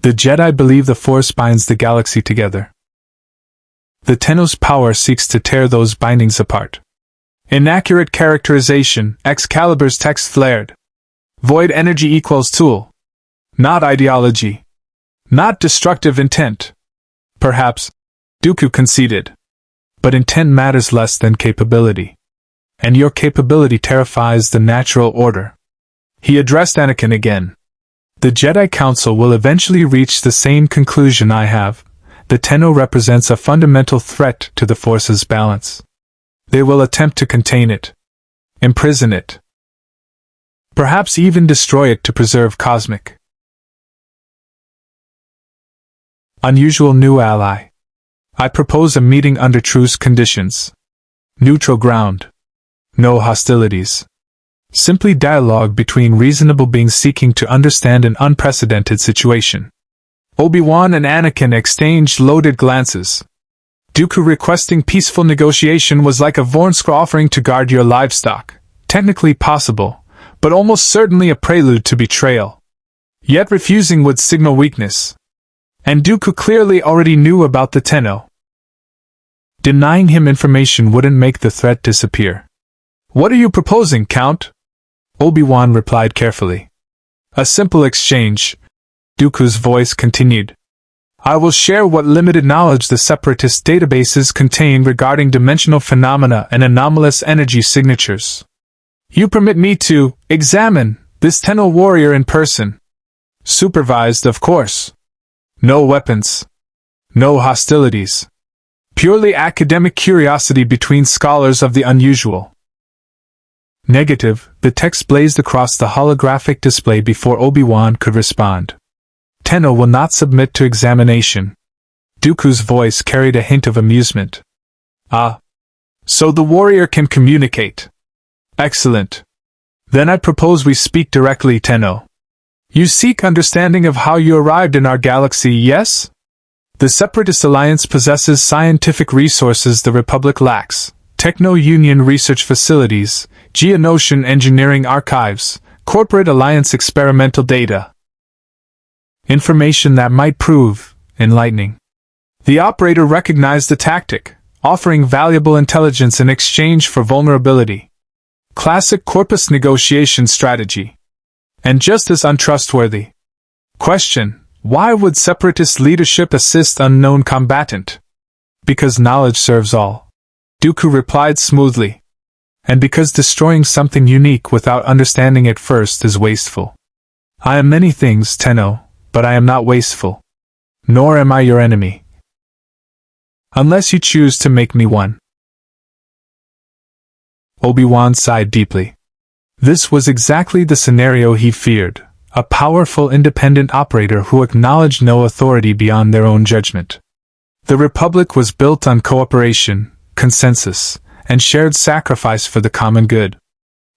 The Jedi believe the Force binds the galaxy together. The Tenno's power seeks to tear those bindings apart. Inaccurate characterization, Excalibur's text flared. Void energy equals tool. Not ideology. Not destructive intent. Perhaps, Dooku conceded. But intent matters less than capability. And your capability terrifies the natural order. He addressed Anakin again. The Jedi Council will eventually reach the same conclusion I have. The Tenno represents a fundamental threat to the Force's balance. They will attempt to contain it. Imprison it. Perhaps even destroy it to preserve cosmic. Unusual new ally. I propose a meeting under truce conditions. Neutral ground. No hostilities. Simply dialogue between reasonable beings seeking to understand an unprecedented situation. Obi-Wan and Anakin exchanged loaded glances. Dooku requesting peaceful negotiation was like a Vornskra offering to guard your livestock. Technically possible, but almost certainly a prelude to betrayal. Yet refusing would signal weakness. And Dooku clearly already knew about the Tenno. Denying him information wouldn't make the threat disappear. What are you proposing, Count? Obi-Wan replied carefully. A simple exchange. Dooku's voice continued. I will share what limited knowledge the Separatist databases contain regarding dimensional phenomena and anomalous energy signatures. You permit me to examine this Tenno warrior in person. Supervised, of course. No weapons. No hostilities. Purely academic curiosity between scholars of the unusual. Negative, the text blazed across the holographic display before Obi-Wan could respond. Tenno will not submit to examination. Dooku's voice carried a hint of amusement. Ah. So the warrior can communicate. Excellent. Then I propose we speak directly, Tenno. You seek understanding of how you arrived in our galaxy, yes? The Separatist Alliance possesses scientific resources the Republic lacks. Techno-Union research facilities, Geonosian engineering archives, Corporate Alliance experimental data. Information that might prove enlightening. The operator recognized the tactic, offering valuable intelligence in exchange for vulnerability. Classic corpus negotiation strategy. And just as untrustworthy. Question: why would Separatist leadership assist unknown combatant? Because knowledge serves all. Dooku replied smoothly. And because destroying something unique without understanding it first is wasteful. I am many things, Tenno, but I am not wasteful. Nor am I your enemy. Unless you choose to make me one. Obi-Wan sighed deeply. This was exactly the scenario he feared, a powerful independent operator who acknowledged no authority beyond their own judgment. The Republic was built on cooperation, consensus, and shared sacrifice for the common good.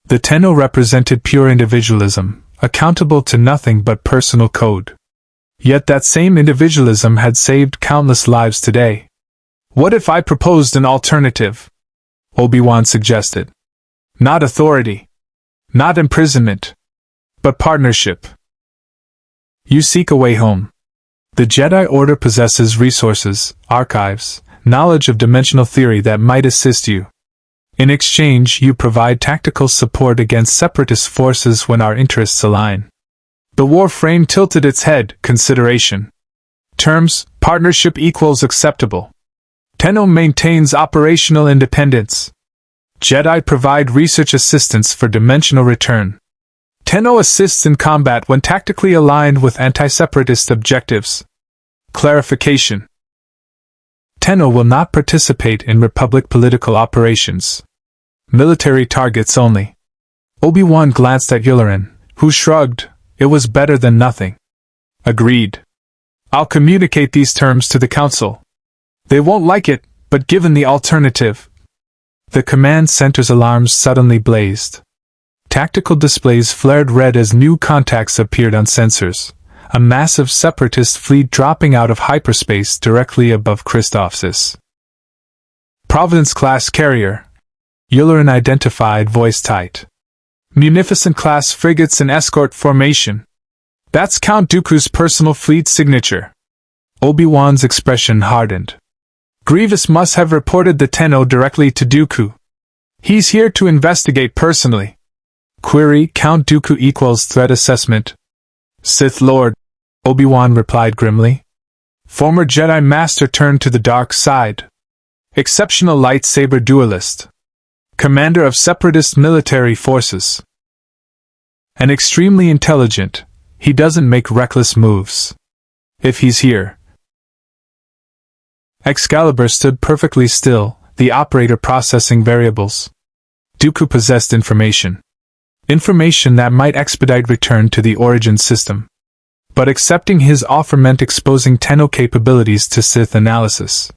The Tenno represented pure individualism, accountable to nothing but personal code. Yet that same individualism had saved countless lives today. What if I proposed an alternative? Obi-Wan suggested. Not authority. Not imprisonment. But partnership. You seek a way home. The Jedi Order possesses resources, archives, knowledge of dimensional theory that might assist you. In exchange, you provide tactical support against Separatist forces when our interests align. The Warframe tilted its head. Consideration. Terms: partnership equals acceptable. Tenno maintains operational independence. Jedi provide research assistance for dimensional return. Tenno assists in combat when tactically aligned with anti-separatist objectives. Clarification. Tenno will not participate in Republic political operations. Military targets only. Obi-Wan glanced at Orokin, who shrugged. It was better than nothing. Agreed. I'll communicate these terms to the Council. They won't like it, but given the alternative. The command center's alarms suddenly blazed. Tactical displays flared red as new contacts appeared on sensors. A massive separatist fleet dropping out of hyperspace directly above Christophsis. Providence-class carrier. Orokin identified, voice tight. Munificent-class frigates in escort formation. That's Count Dooku's personal fleet signature. Obi-Wan's expression hardened. Grievous must have reported the Tenno directly to Dooku. He's here to investigate personally. Query: Count Dooku equals threat assessment. Sith Lord, Obi-Wan replied grimly. Former Jedi Master turned to the dark side. Exceptional lightsaber duelist. Commander of separatist military forces. And extremely intelligent. He doesn't make reckless moves. If he's here. Excalibur stood perfectly still, the operator processing variables. Dooku possessed information. Information that might expedite return to the origin system. But accepting his offer meant exposing Tenno capabilities to Sith analysis.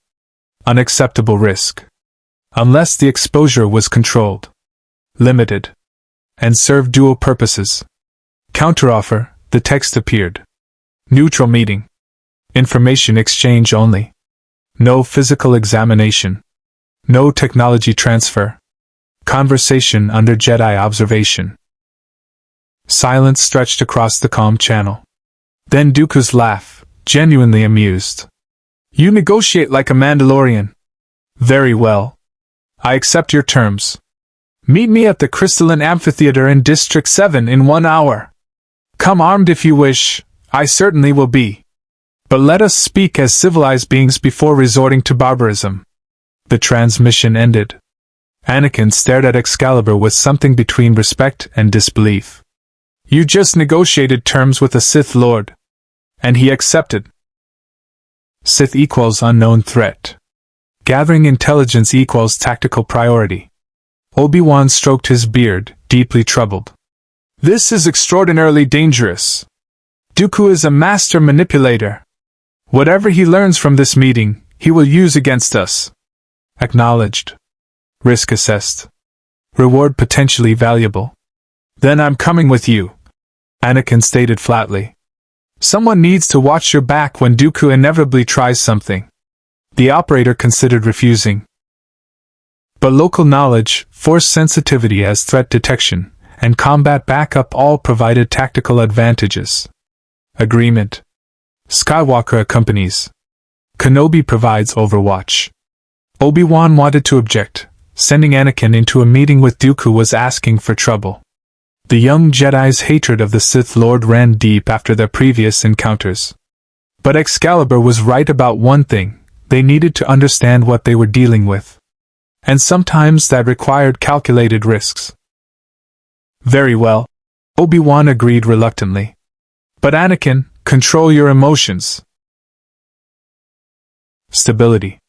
Unacceptable risk. Unless the exposure was controlled. Limited. And served dual purposes. Counteroffer, the text appeared. Neutral meeting. Information exchange only. No physical examination. No technology transfer. Conversation under Jedi observation. Silence stretched across the calm channel. Then Dooku's laugh, genuinely amused. You negotiate like a Mandalorian. Very well. I accept your terms. Meet me at the Crystalline Amphitheater in District 7 in 1 hour. Come armed if you wish, I certainly will be. But let us speak as civilized beings before resorting to barbarism. The transmission ended. Anakin stared at Excalibur with something between respect and disbelief. You just negotiated terms with a Sith Lord. And he accepted. Sith equals unknown threat. Gathering intelligence equals tactical priority. Obi-Wan stroked his beard, deeply troubled. This is extraordinarily dangerous. Dooku is a master manipulator. Whatever he learns from this meeting, he will use against us. Acknowledged. Risk assessed. Reward potentially valuable. Then I'm coming with you. Anakin stated flatly. Someone needs to watch your back when Dooku inevitably tries something. The operator considered refusing. But local knowledge, force sensitivity as threat detection, and combat backup all provided tactical advantages. Agreement. Skywalker accompanies. Kenobi provides overwatch. Obi-Wan wanted to object. Sending Anakin into a meeting with Dooku was asking for trouble. The young Jedi's hatred of the Sith Lord ran deep after their previous encounters. But Excalibur was right about one thing: they needed to understand what they were dealing with. And sometimes that required calculated risks. Very well, Obi-Wan agreed reluctantly. But Anakin, control your emotions. Stability.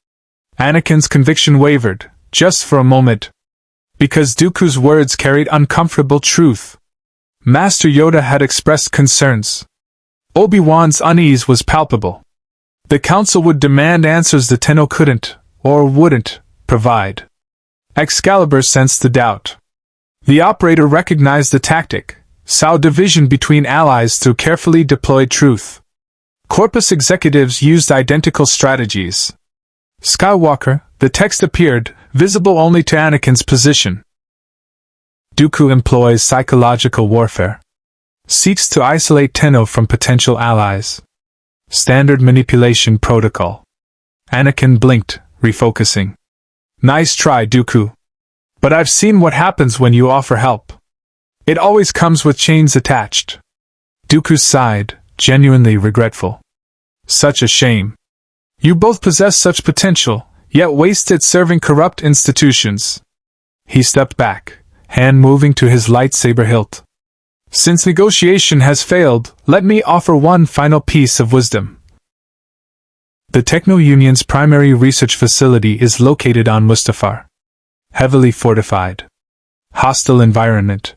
Anakin's conviction wavered, just for a moment. Because Dooku's words carried uncomfortable truth. Master Yoda had expressed concerns. Obi-Wan's unease was palpable. The Council would demand answers the Tenno couldn't, or wouldn't, provide. Excalibur sensed the doubt. The operator recognized the tactic, saw division between allies through carefully deployed truth. Corpus executives used identical strategies. Skywalker, the text appeared, visible only to Anakin's position. Dooku employs psychological warfare. Seeks to isolate Tenno from potential allies. Standard manipulation protocol. Anakin blinked, refocusing. Nice try, Dooku. But I've seen what happens when you offer help. It always comes with chains attached. Dooku sighed, genuinely regretful. Such a shame. You both possess such potential, yet waste it serving corrupt institutions. He stepped back, hand moving to his lightsaber hilt. Since negotiation has failed, let me offer one final piece of wisdom. The Techno Union's primary research facility is located on Mustafar. Heavily fortified. Hostile environment.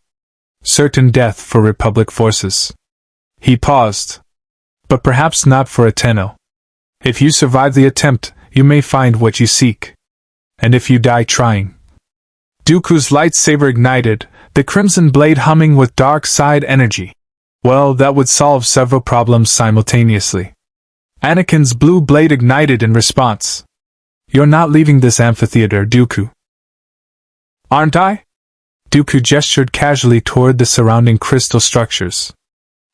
Certain death for Republic forces. He paused. But perhaps not for a Tenno. If you survive the attempt, you may find what you seek. And if you die trying. Dooku's lightsaber ignited, the crimson blade humming with dark side energy. Well, that would solve several problems simultaneously. Anakin's blue blade ignited in response. You're not leaving this amphitheater, Dooku. Aren't I? Dooku gestured casually toward the surrounding crystal structures.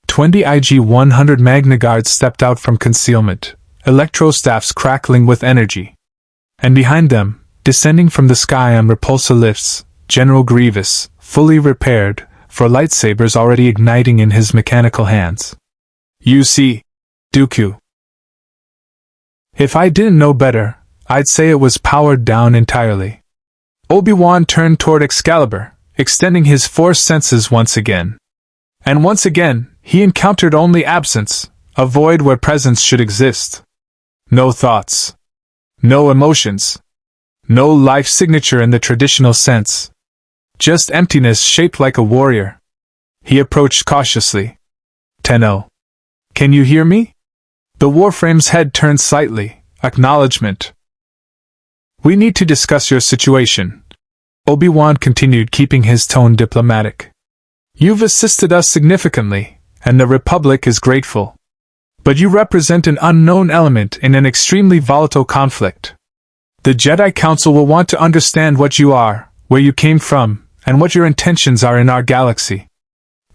20 IG-100 Magna Guards stepped out from concealment, electrostaffs crackling with energy. And behind them, descending from the sky on repulsor lifts, General Grievous, fully repaired, for lightsabers already igniting in his mechanical hands. You see, Dooku. If I didn't know better, I'd say it was powered down entirely. Obi-Wan turned toward Excalibur, extending his Force senses once again. And once again, he encountered only absence, a void where presence should exist. No thoughts. No emotions. No life signature in the traditional sense. Just emptiness shaped like a warrior. He approached cautiously. Tenno. Can you hear me? The Warframe's head turned slightly, acknowledgement. We need to discuss your situation. Obi-Wan continued, keeping his tone diplomatic. You've assisted us significantly, and the Republic is grateful. But you represent an unknown element in an extremely volatile conflict. The Jedi Council will want to understand what you are, where you came from, and what your intentions are in our galaxy.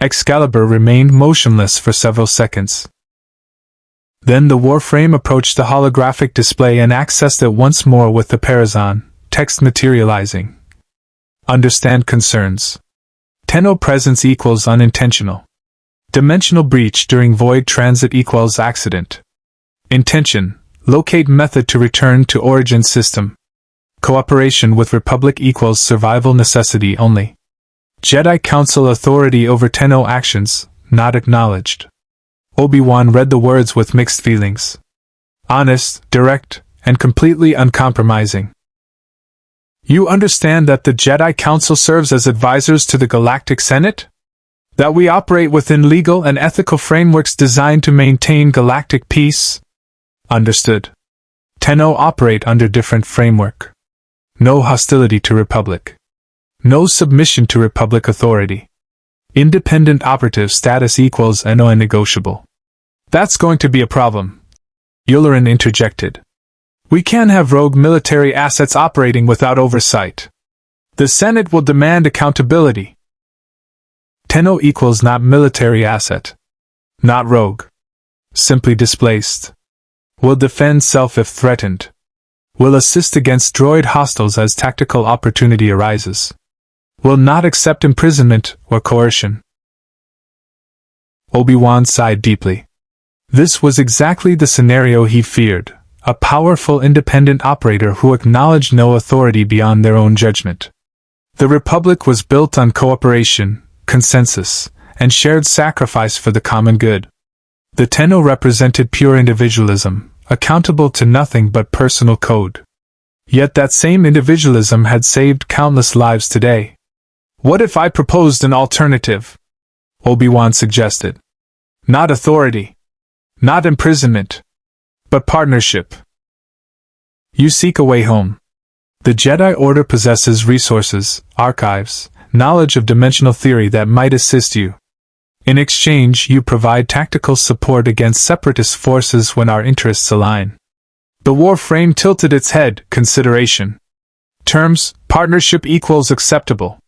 Excalibur remained motionless for several seconds. Then the Warframe approached the holographic display and accessed it once more with the Parazon, text materializing. Understand concerns. Tenno presence equals unintentional. Dimensional breach during void transit equals accident. Intention. Locate method to return to origin system. Cooperation with Republic equals survival necessity only. Jedi Council authority over Tenno actions, not acknowledged. Obi-Wan read the words with mixed feelings. Honest, direct, and completely uncompromising. You understand that the Jedi Council serves as advisors to the Galactic Senate? That we operate within legal and ethical frameworks designed to maintain galactic peace? Understood. Tenno operate under different framework. No hostility to Republic. No submission to Republic authority. Independent operative status equals non-negotiable. That's going to be a problem. Yularen interjected. We can't have rogue military assets operating without oversight. The Senate will demand accountability. Tenno equals not military asset. Not rogue. Simply displaced. Will defend self if threatened. Will assist against droid hostiles as tactical opportunity arises. Will not accept imprisonment or coercion. Obi-Wan sighed deeply. This was exactly the scenario he feared, a powerful independent operator who acknowledged no authority beyond their own judgment. The Republic was built on cooperation, consensus, and shared sacrifice for the common good. The Tenno represented pure individualism, accountable to nothing but personal code. Yet that same individualism had saved countless lives today. What if I proposed an alternative? Obi-Wan suggested. Not authority. Not imprisonment. But partnership. You seek a way home. The Jedi Order possesses resources, archives, knowledge of dimensional theory that might assist you. In exchange, you provide tactical support against separatist forces when our interests align. The Warframe tilted its head, consideration. Terms, partnership equals acceptable.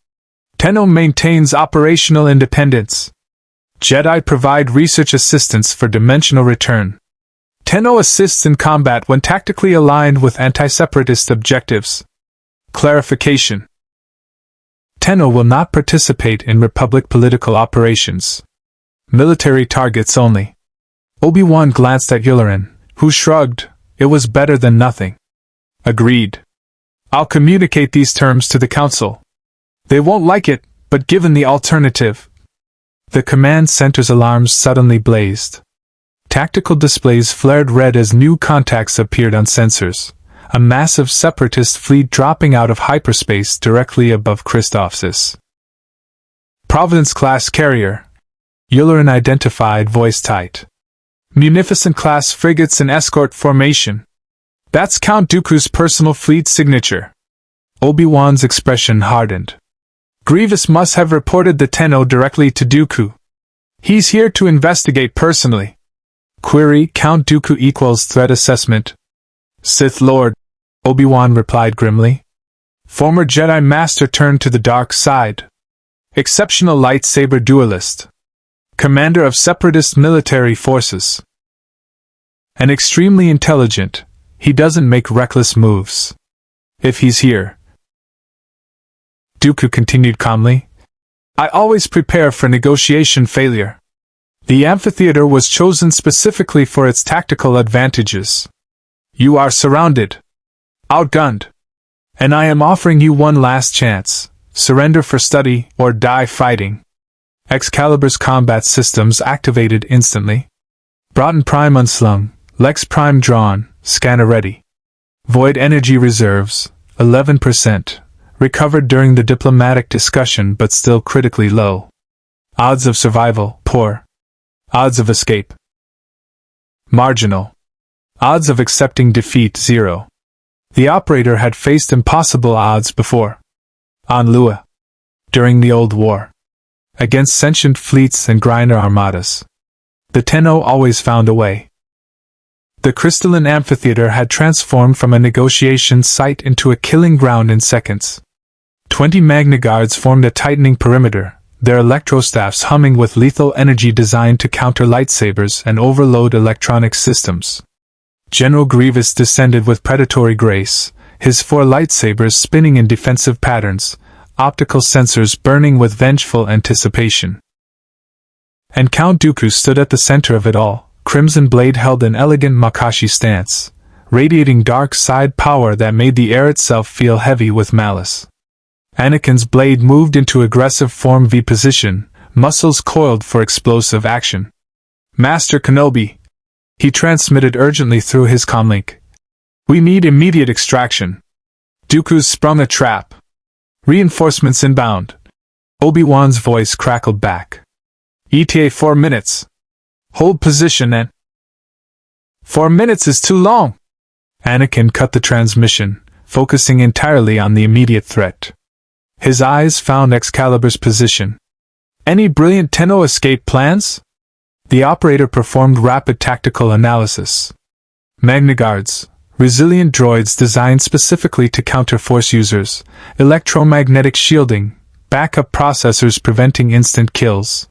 Tenno maintains operational independence. Jedi provide research assistance for dimensional return. Tenno assists in combat when tactically aligned with anti-separatist objectives. Clarification. Tenno will not participate in Republic political operations. Military targets only. Obi-Wan glanced at Yularen, who shrugged. It was better than nothing. Agreed. I'll communicate these terms to the Council. They won't like it, but given the alternative. The command center's alarms suddenly blazed. Tactical displays flared red as new contacts appeared on sensors, a massive separatist fleet dropping out of hyperspace directly above Christophsis. Providence-class carrier. Yularen identified, voice tight. Munificent-class frigates in escort formation. That's Count Dooku's personal fleet signature. Obi-Wan's expression hardened. Grievous must have reported the Tenno directly to Dooku. He's here to investigate personally. Query: Count Dooku equals threat assessment. Sith Lord, Obi-Wan replied grimly. Former Jedi Master turned to the dark side. Exceptional lightsaber duelist. Commander of Separatist military forces. And extremely intelligent, he doesn't make reckless moves. If he's here. Dooku continued calmly. I always prepare for negotiation failure. The amphitheater was chosen specifically for its tactical advantages. You are surrounded. Outgunned. And I am offering you one last chance. Surrender for study, or die fighting. Excalibur's combat systems activated instantly. Broughton Prime unslung, Lex Prime drawn, scanner ready. Void energy reserves, 11%. Recovered during the diplomatic discussion but still critically low. Odds of survival, poor. Odds of escape. Marginal. Odds of accepting defeat, 0. The operator had faced impossible odds before. On Lua. During the Old War. Against sentient fleets and Griner armadas. The Tenno always found a way. The crystalline amphitheater had transformed from a negotiation site into a killing ground in seconds. 20 Magna Guards formed a tightening perimeter, their electrostaffs humming with lethal energy designed to counter lightsabers and overload electronic systems. General Grievous descended with predatory grace, his 4 lightsabers spinning in defensive patterns, optical sensors burning with vengeful anticipation. And Count Dooku stood at the center of it all. Crimson Blade held an elegant Makashi stance, radiating dark side power that made the air itself feel heavy with malice. Anakin's blade moved into aggressive Form V position, muscles coiled for explosive action. Master Kenobi, he transmitted urgently through his comlink. We need immediate extraction. Dooku's sprung a trap. Reinforcements inbound. Obi-Wan's voice crackled back. ETA 4 minutes. Hold position and... 4 minutes is too long. Anakin cut the transmission, focusing entirely on the immediate threat. His eyes found Excalibur's position. Any brilliant Tenno escape plans? The operator performed rapid tactical analysis. Magna Guards, resilient droids designed specifically to counter Force users, electromagnetic shielding, backup processors preventing instant kills.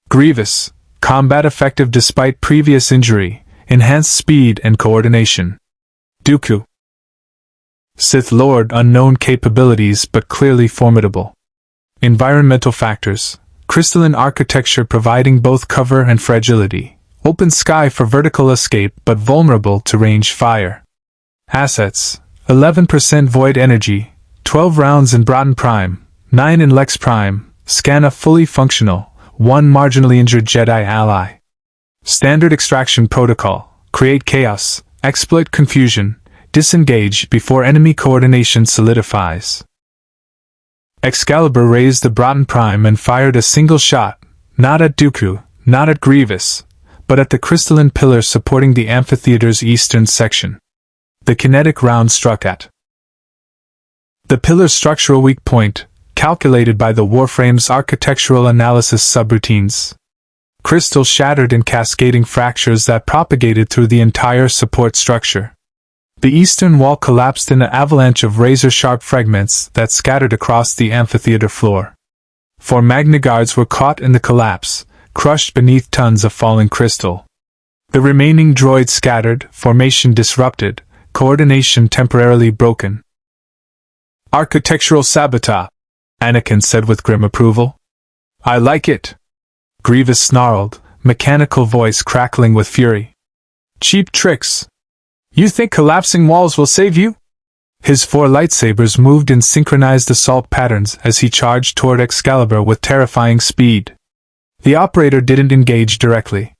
Grievous, combat effective despite previous injury, enhanced speed and coordination. Dooku, Sith Lord, unknown capabilities but clearly formidable. Environmental factors, crystalline architecture providing both cover and fragility, open sky for vertical escape but vulnerable to range fire. Assets, 11% void energy, 12 rounds in Broughton Prime, 9 in Lex Prime, Scanna fully functional, 1 marginally injured Jedi ally. Standard extraction protocol, create chaos, exploit confusion, disengage before enemy coordination solidifies. Excalibur raised the Broughton Prime and fired a single shot, not at Dooku, not at Grievous, but at the crystalline pillar supporting the amphitheater's eastern section. The kinetic round struck at the pillar's structural weak point, calculated by the Warframes architectural analysis subroutines. Crystal shattered in cascading fractures that propagated through the entire support structure. The eastern wall collapsed in an avalanche of razor-sharp fragments that scattered across the amphitheater floor. 4 Magna Guards were caught in the collapse, crushed beneath tons of falling crystal. The remaining droids scattered, formation disrupted, coordination temporarily broken. Architectural sabotage, Anakin said with grim approval. I like it. Grievous snarled, mechanical voice crackling with fury. Cheap tricks. You think collapsing walls will save you? His 4 lightsabers moved in synchronized assault patterns as he charged toward Excalibur with terrifying speed. The operator didn't engage directly.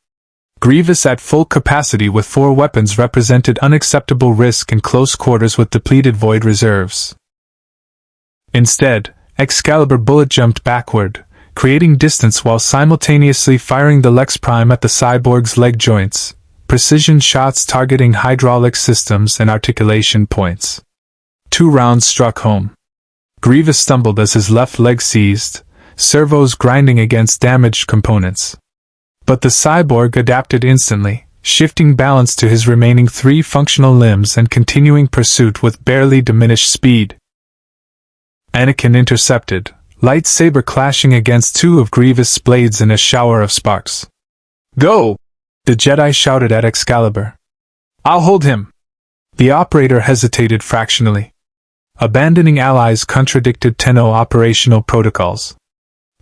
Grievous at full capacity with 4 weapons represented unacceptable risk in close quarters with depleted void reserves. Instead, Excalibur bullet jumped backward, creating distance while simultaneously firing the Lex Prime at the cyborg's leg joints, precision shots targeting hydraulic systems and articulation points. 2 rounds struck home. Grievous stumbled as his left leg seized, servos grinding against damaged components. But the cyborg adapted instantly, shifting balance to his remaining 3 functional limbs and continuing pursuit with barely diminished speed. Anakin intercepted, lightsaber clashing against 2 of Grievous' blades in a shower of sparks. "Go!" the Jedi shouted at Excalibur. "I'll hold him." The operator hesitated fractionally. Abandoning allies contradicted Tenno operational protocols.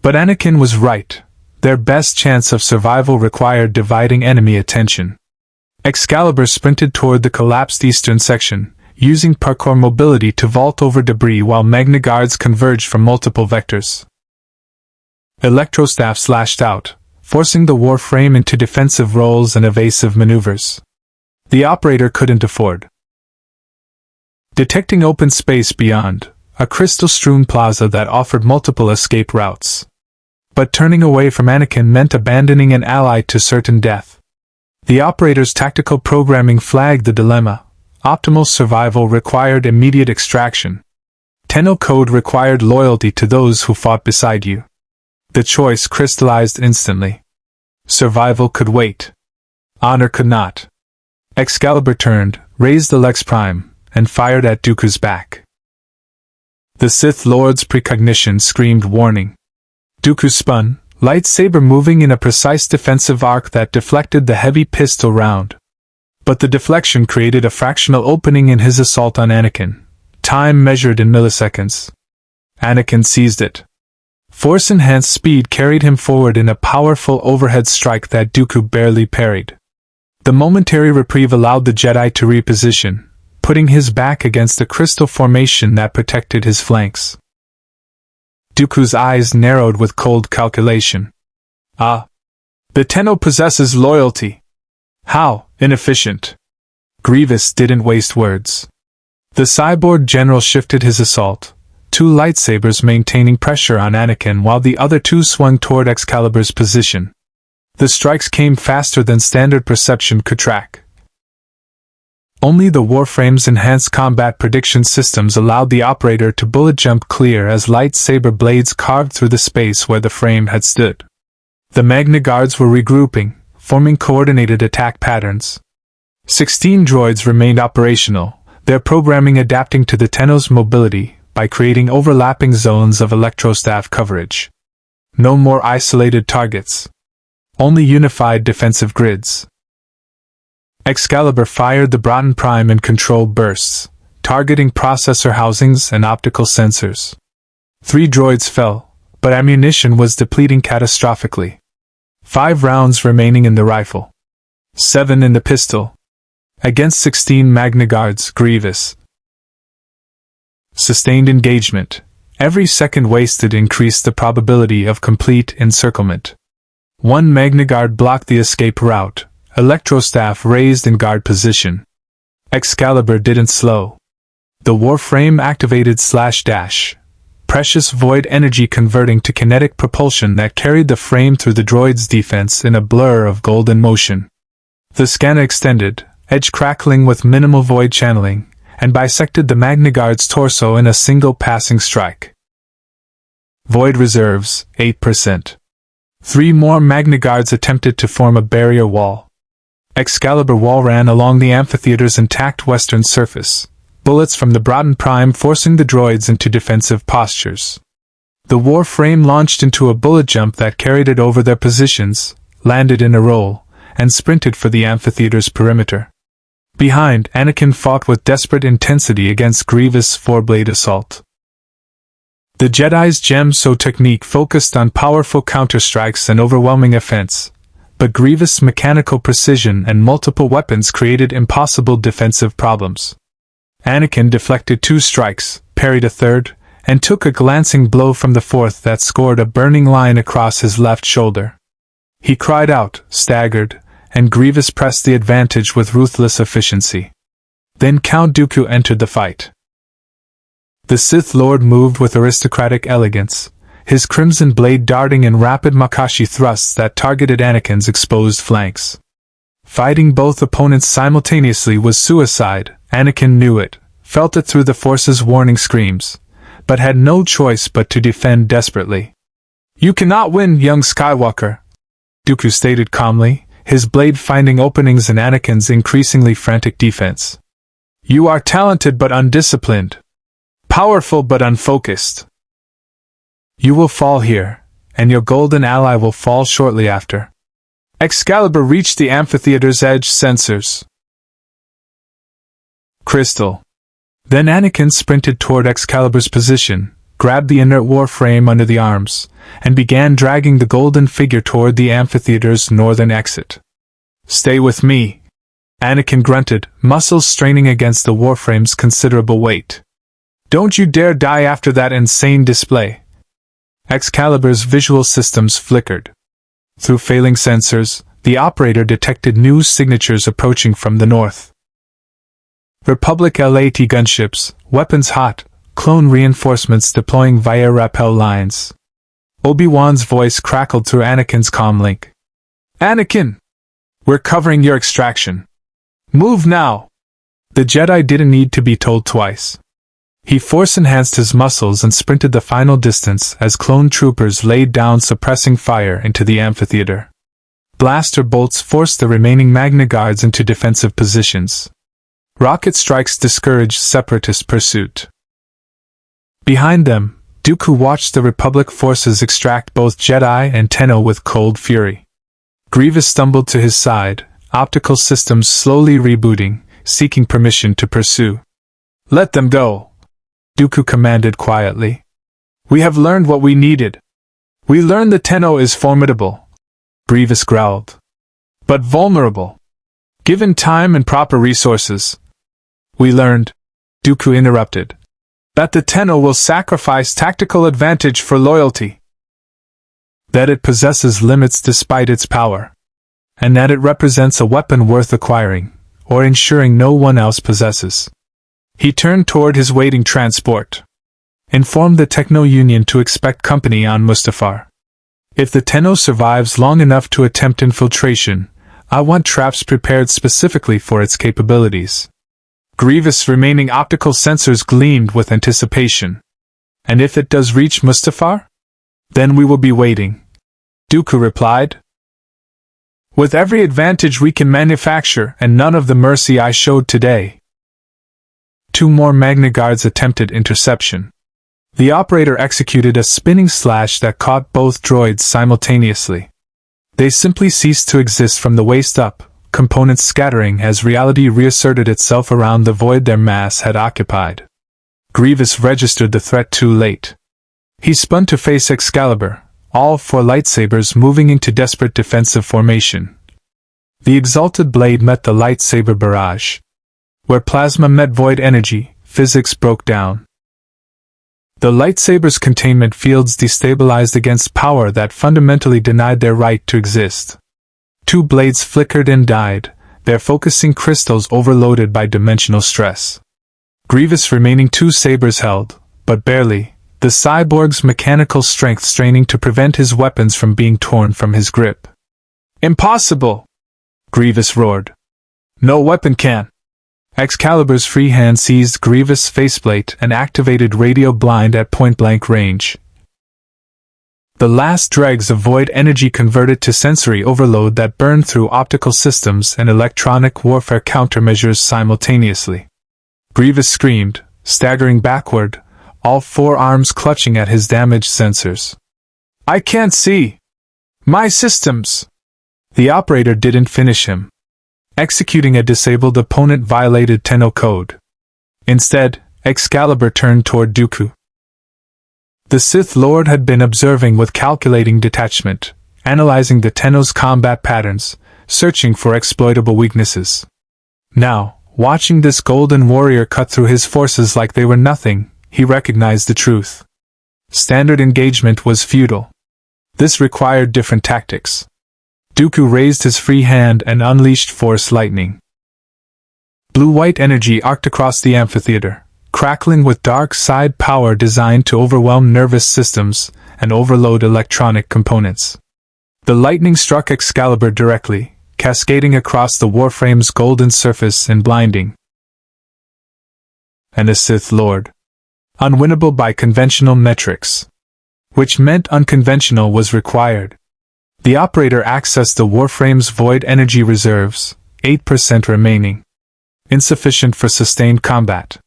But Anakin was right. Their best chance of survival required dividing enemy attention. Excalibur sprinted toward the collapsed eastern section, using parkour mobility to vault over debris while Magna Guards converged from multiple vectors. Electrostaff slashed out, forcing the Warframe into defensive roles and evasive maneuvers. The operator couldn't afford. Detecting open space beyond, a crystal-strewn plaza that offered multiple escape routes. But turning away from Anakin meant abandoning an ally to certain death. The operator's tactical programming flagged the dilemma. Optimal survival required immediate extraction. Tenno code required loyalty to those who fought beside you. The choice crystallized instantly. Survival could wait. Honor could not. Excalibur turned, raised the Lex Prime, and fired at Dooku's back. The Sith Lord's precognition screamed warning. Dooku spun, lightsaber moving in a precise defensive arc that deflected the heavy pistol round. But the deflection created a fractional opening in his assault on Anakin, time measured in milliseconds. Anakin seized it. Force-enhanced speed carried him forward in a powerful overhead strike that Dooku barely parried. The momentary reprieve allowed the Jedi to reposition, putting his back against the crystal formation that protected his flanks. Dooku's eyes narrowed with cold calculation. "Ah. The Tenno possesses loyalty. How inefficient." Grievous didn't waste words. The cyborg general shifted his assault, 2 lightsabers maintaining pressure on Anakin while the other 2 swung toward Excalibur's position. The strikes came faster than standard perception could track. Only the Warframe's enhanced combat prediction systems allowed the operator to bullet jump clear as lightsaber blades carved through the space where the frame had stood. The Magna Guards were regrouping, forming coordinated attack patterns. 16 droids remained operational, their programming adapting to the Tenno's mobility by creating overlapping zones of electrostaff coverage. No more isolated targets. Only unified defensive grids. Excalibur fired the Broughton Prime in controlled bursts, targeting processor housings and optical sensors. 3 droids fell, but ammunition was depleting catastrophically. 5 rounds remaining in the rifle. 7 in the pistol. Against 16 Magna Guards, Grievous. Sustained engagement. Every second wasted increased the probability of complete encirclement. 1 Magna Guard blocked the escape route, electrostaff raised in guard position. Excalibur didn't slow. The Warframe activated /dash, precious void energy converting to kinetic propulsion that carried the frame through the droid's defense in a blur of golden motion. The scanner extended, edge crackling with minimal void channeling, and bisected the Magna Guard's torso in a single passing strike. Void reserves, 8%. 3 more Magna Guards attempted to form a barrier wall. Excalibur wall ran along the amphitheater's intact western surface, bullets from the Broughton Prime forcing the droids into defensive postures. The Warframe launched into a bullet jump that carried it over their positions, landed in a roll, and sprinted for the amphitheater's perimeter. Behind, Anakin fought with desperate intensity against Grievous' 4-blade assault. The Jedi's Gem-So technique focused on powerful counterstrikes and overwhelming offense, but Grievous' mechanical precision and multiple weapons created impossible defensive problems. Anakin deflected 2 strikes, parried a third, and took a glancing blow from the 4th that scored a burning line across his left shoulder. He cried out, staggered, and Grievous pressed the advantage with ruthless efficiency. Then Count Dooku entered the fight. The Sith Lord moved with aristocratic elegance, his crimson blade darting in rapid Makashi thrusts that targeted Anakin's exposed flanks. Fighting both opponents simultaneously was suicide. Anakin knew it, felt it through the Force's warning screams, but had no choice but to defend desperately. "You cannot win, young Skywalker," Dooku stated calmly, his blade finding openings in Anakin's increasingly frantic defense. "You are talented but undisciplined. Powerful but unfocused. You will fall here, and your golden ally will fall shortly after." Excalibur reached the amphitheater's edge sensors. Crystal. Then Anakin sprinted toward Excalibur's position, grabbed the inert Warframe under the arms, and began dragging the golden figure toward the amphitheater's northern exit. "Stay with me," Anakin grunted, muscles straining against the Warframe's considerable weight. "Don't you dare die after that insane display." Excalibur's visual systems flickered. Through failing sensors, the operator detected new signatures approaching from the north. Republic LAT gunships, weapons hot, clone reinforcements deploying via rappel lines. Obi-Wan's voice crackled through Anakin's comlink. "Anakin! We're covering your extraction. Move now!" The Jedi didn't need to be told twice. He force-enhanced his muscles and sprinted the final distance as clone troopers laid down suppressing fire into the amphitheater. Blaster bolts forced the remaining Magna Guards into defensive positions. Rocket strikes discouraged separatist pursuit. Behind them, Dooku watched the Republic forces extract both Jedi and Tenno with cold fury. Grievous stumbled to his side, optical systems slowly rebooting, seeking permission to pursue. "Let them go," Dooku commanded quietly. "We have learned what we needed. We learned the Tenno is formidable," Grievous growled. "But vulnerable. Given time and proper resources. We learned," Dooku interrupted, "that the Tenno will sacrifice tactical advantage for loyalty. That it possesses limits despite its power. And that it represents a weapon worth acquiring, or ensuring no one else possesses." He turned toward his waiting transport. "Inform the Techno Union to expect company on Mustafar. If the Tenno survives long enough to attempt infiltration, I want traps prepared specifically for its capabilities." Grievous' remaining optical sensors gleamed with anticipation. "And if it does reach Mustafar? Then we will be waiting," Dooku replied. "With every advantage we can manufacture and none of the mercy I showed today." Two more Magna Guards attempted interception. The operator executed a spinning slash that caught both droids simultaneously. They simply ceased to exist from the waist up, components scattering as reality reasserted itself around the void their mass had occupied. Grievous registered the threat too late. He spun to face Excalibur, all four lightsabers moving into desperate defensive formation. The exalted blade met the lightsaber barrage. Where plasma met void energy, physics broke down. The lightsaber's containment fields destabilized against power that fundamentally denied their right to exist. Two blades flickered and died, their focusing crystals overloaded by dimensional stress. Grievous' remaining two sabers held, but barely, the cyborg's mechanical strength straining to prevent his weapons from being torn from his grip. "Impossible!" Grievous roared. "No weapon can." Excalibur's free hand seized Grievous' faceplate and activated radio blind at point-blank range. The last dregs of void energy converted to sensory overload that burned through optical systems and electronic warfare countermeasures simultaneously. Grievous screamed, staggering backward, all four arms clutching at his damaged sensors. "I can't see! My systems!" The operator didn't finish him. Executing a disabled opponent violated Tenno code. Instead, Excalibur turned toward Dooku. The Sith Lord had been observing with calculating detachment, analyzing the Tenno's combat patterns, searching for exploitable weaknesses. Now, watching this golden warrior cut through his forces like they were nothing, he recognized the truth. Standard engagement was futile. This required different tactics. Dooku raised his free hand and unleashed Force lightning. Blue-white energy arced across the amphitheater, crackling with dark side power designed to overwhelm nervous systems and overload electronic components. The lightning struck Excalibur directly, cascading across the Warframe's golden surface and blinding. And a Sith Lord. Unwinnable by conventional metrics. Which meant unconventional was required. The operator accessed the Warframe's void energy reserves, 8% remaining. Insufficient for sustained combat.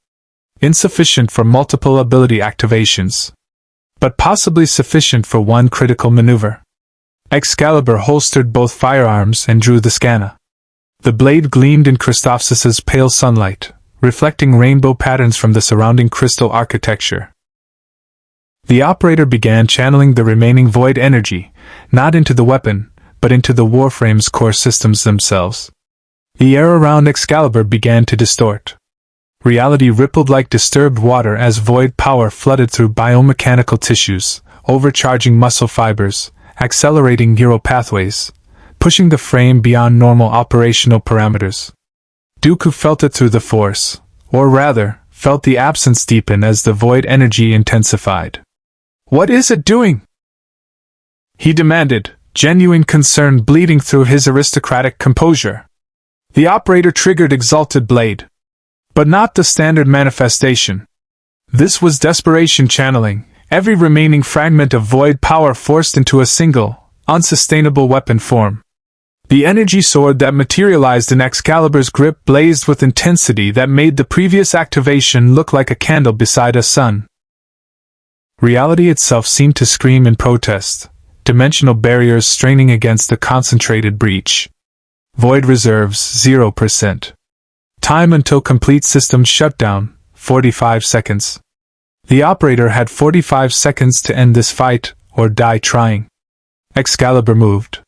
Insufficient for multiple ability activations. But possibly sufficient for one critical maneuver. Excalibur holstered both firearms and drew the scanner. The blade gleamed in Christophsis's pale sunlight, reflecting rainbow patterns from the surrounding crystal architecture. The operator began channeling the remaining void energy, not into the weapon, but into the Warframe's core systems themselves. The air around Excalibur began to distort. Reality rippled like disturbed water as void power flooded through biomechanical tissues, overcharging muscle fibers, accelerating neural pathways, pushing the frame beyond normal operational parameters. Dooku felt it through the Force, or rather, felt the absence deepen as the void energy intensified. "What is it doing?" he demanded, genuine concern bleeding through his aristocratic composure. The operator triggered Exalted Blade. But not the standard manifestation. This was desperation channeling, every remaining fragment of void power forced into a single, unsustainable weapon form. The energy sword that materialized in Excalibur's grip blazed with intensity that made the previous activation look like a candle beside a sun. Reality itself seemed to scream in protest, dimensional barriers straining against the concentrated breach. Void reserves, 0%. Time until complete system shutdown, 45 seconds. The operator had 45 seconds to end this fight, or die trying. Excalibur moved.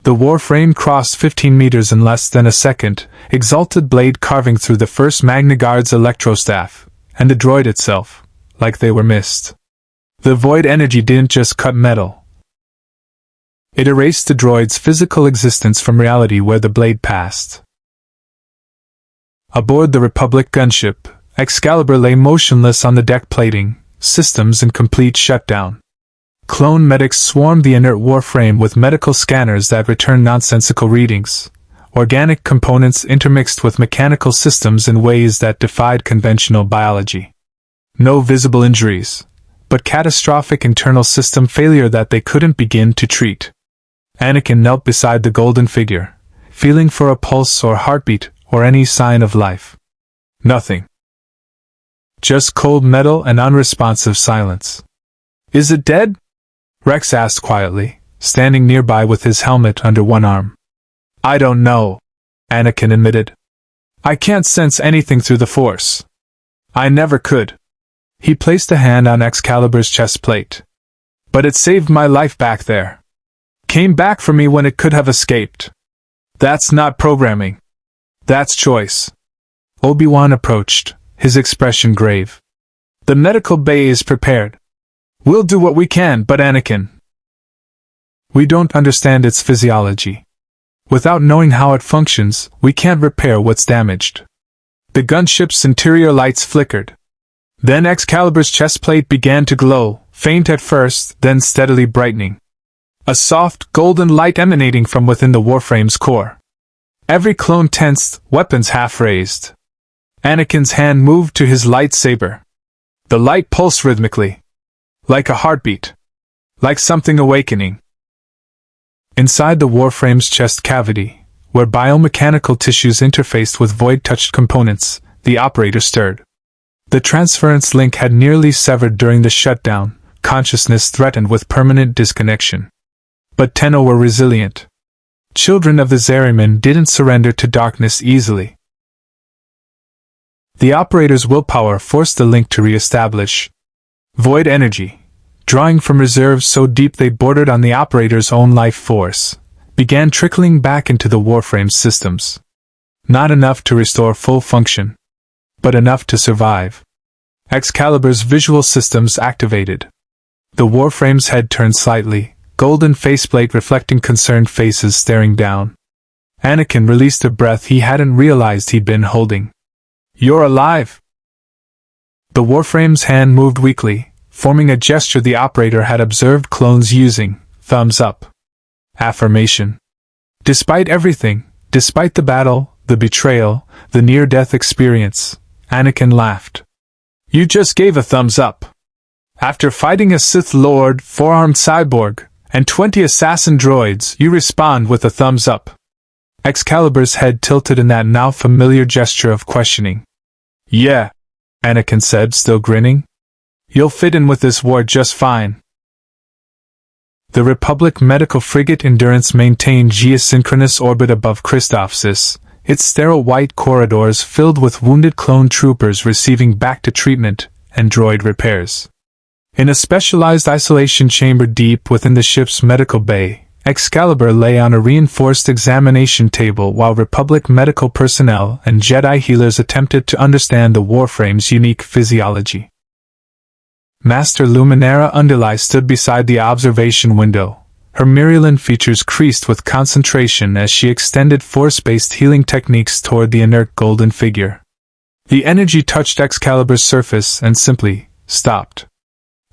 The Warframe crossed 15 meters in less than a second, Exalted Blade carving through the first Magna Guard's electrostaff, and the droid itself, like they were missed. The void energy didn't just cut metal. It erased the droid's physical existence from reality where the blade passed. Aboard the Republic gunship, Excalibur lay motionless on the deck plating, systems in complete shutdown. Clone medics swarmed the inert Warframe with medical scanners that returned nonsensical readings, organic components intermixed with mechanical systems in ways that defied conventional biology. No visible injuries, but catastrophic internal system failure that they couldn't begin to treat. Anakin knelt beside the golden figure, feeling for a pulse or heartbeat or any sign of life. Nothing. Just cold metal and unresponsive silence. "Is it dead?" Rex asked quietly, standing nearby with his helmet under one arm. "I don't know," Anakin admitted. "I can't sense anything through the Force. I never could." He placed a hand on Excalibur's chest plate. "But it saved my life back there. Came back for me when it could have escaped. That's not programming. That's choice." Obi-Wan approached, his expression grave. "The medical bay is prepared. We'll do what we can, but Anakin, we don't understand its physiology. Without knowing how it functions, we can't repair what's damaged." The gunship's interior lights flickered. Then Excalibur's chest plate began to glow, faint at first, then steadily brightening. A soft, golden light emanating from within the Warframe's core. Every clone tensed, weapons half raised. Anakin's hand moved to his lightsaber. The light pulsed rhythmically. Like a heartbeat. Like something awakening. Inside the Warframe's chest cavity, where biomechanical tissues interfaced with void-touched components, the operator stirred. The transference link had nearly severed during the shutdown, consciousness threatened with permanent disconnection. But Tenno were resilient. Children of the Zariman didn't surrender to darkness easily. The operator's willpower forced the link to re-establish. Void energy, drawing from reserves so deep they bordered on the operator's own life force, began trickling back into the Warframe systems. Not enough to restore full function, but enough to survive. Excalibur's visual systems activated. The Warframe's head turned slightly, golden faceplate reflecting concerned faces staring down. Anakin released a breath he hadn't realized he'd been holding. "You're alive!" The Warframe's hand moved weakly, forming a gesture the operator had observed clones using, thumbs up. Affirmation. Despite everything, despite the battle, the betrayal, the near-death experience, Anakin laughed. "You just gave a thumbs up. After fighting a Sith Lord, 4-armed cyborg, and 20 assassin droids, you respond with a thumbs up." Excalibur's head tilted in that now familiar gesture of questioning. "Yeah," Anakin said, still grinning. "You'll fit in with this war just fine." The Republic medical frigate Endurance maintained geosynchronous orbit above Christophsis, its sterile white corridors filled with wounded clone troopers receiving back-to-treatment and droid repairs. In a specialized isolation chamber deep within the ship's medical bay, Excalibur lay on a reinforced examination table while Republic medical personnel and Jedi healers attempted to understand the Warframe's unique physiology. Master Luminara Unduli stood beside the observation window, her Mirilan features creased with concentration as she extended force-based healing techniques toward the inert golden figure. The energy touched Excalibur's surface and simply stopped,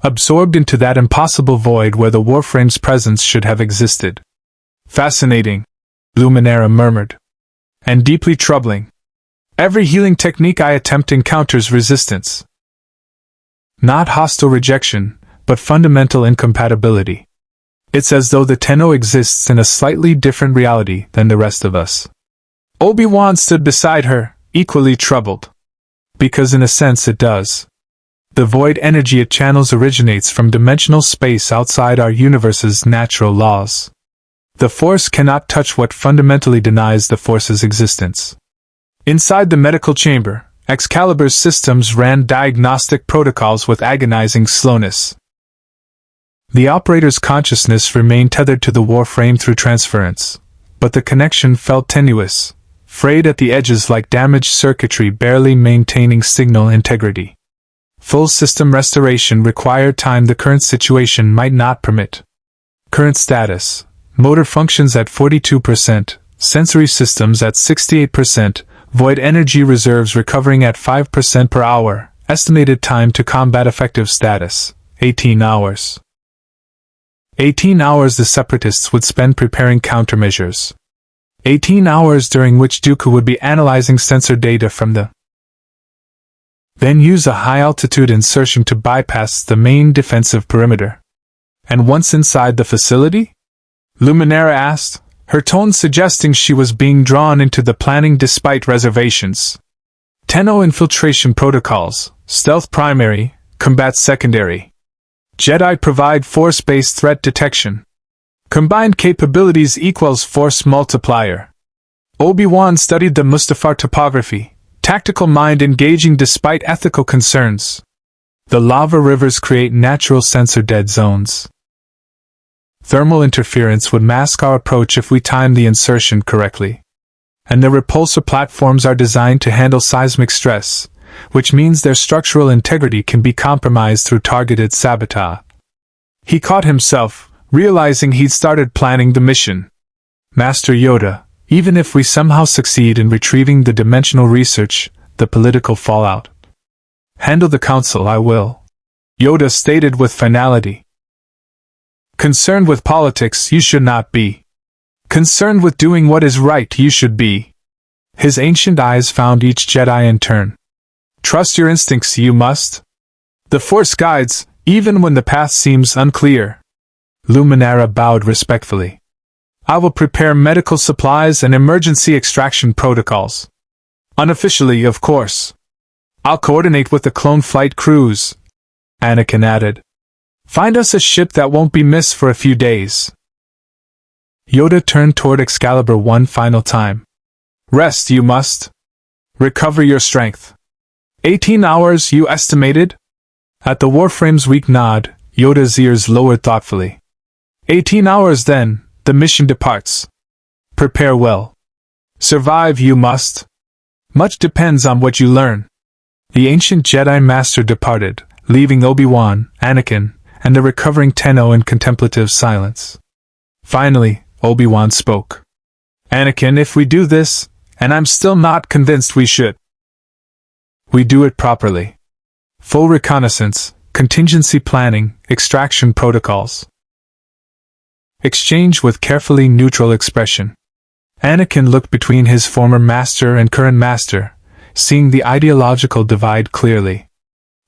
absorbed into that impossible void where the Warframe's presence should have existed. "Fascinating," Luminara murmured. "And deeply troubling. Every healing technique I attempt encounters resistance. Not hostile rejection, but fundamental incompatibility. It's as though the Tenno exists in a slightly different reality than the rest of us." Obi-Wan stood beside her, equally troubled. "Because in a sense it does. The void energy it channels originates from dimensional space outside our universe's natural laws. The Force cannot touch what fundamentally denies the Force's existence." Inside the medical chamber, Excalibur's systems ran diagnostic protocols with agonizing slowness. The operator's consciousness remained tethered to the Warframe through transference, but the connection felt tenuous, frayed at the edges like damaged circuitry barely maintaining signal integrity. Full system restoration required time the current situation might not permit. Current status: motor functions at 42%, sensory systems at 68%, void energy reserves recovering at 5% per hour, estimated time to combat effective status: 18 hours. 18 hours the Separatists would spend preparing countermeasures. 18 hours during which Dooku would be analyzing sensor data from the then use a high-altitude insertion to bypass the main defensive perimeter. "And once inside the facility?" Luminara asked, her tone suggesting she was being drawn into the planning despite reservations. "Tenno infiltration protocols, stealth primary, combat secondary. Jedi provide force-based threat detection. Combined capabilities equals force multiplier." Obi-Wan studied the Mustafar topography, tactical mind engaging despite ethical concerns. The lava rivers create natural sensor dead zones. Thermal interference would mask our approach if we time the insertion correctly. And the repulsor platforms are designed to handle seismic stress, which means their structural integrity can be compromised through targeted sabotage. He caught himself, realizing he'd started planning the mission. "Master Yoda, even if we somehow succeed in retrieving the dimensional research, the political fallout. Handle the council, I will," Yoda stated with finality. "Concerned with politics, you should not be. Concerned with doing what is right, you should be." His ancient eyes found each Jedi in turn. "Trust your instincts, you must. The Force guides, even when the path seems unclear." Luminara bowed respectfully. "I will prepare medical supplies and emergency extraction protocols. Unofficially, of course. I'll coordinate with the clone flight crews," Anakin added. "Find us a ship that won't be missed for a few days." Yoda turned toward Excalibur one final time. "Rest you must. Recover your strength. 18 hours, you estimated?" At the Warframe's weak nod, Yoda's ears lowered thoughtfully. 18 hours then, the mission departs. Prepare well. Survive you must. Much depends on what you learn." The ancient Jedi Master departed, leaving Obi-Wan, Anakin, and a recovering Tenno in contemplative silence. Finally, Obi-Wan spoke. Anakin, if we do this, and I'm still not convinced we should. We do it properly. Full reconnaissance, contingency planning, extraction protocols. Exchange with carefully neutral expression. Anakin looked between his former master and current master, seeing the ideological divide clearly.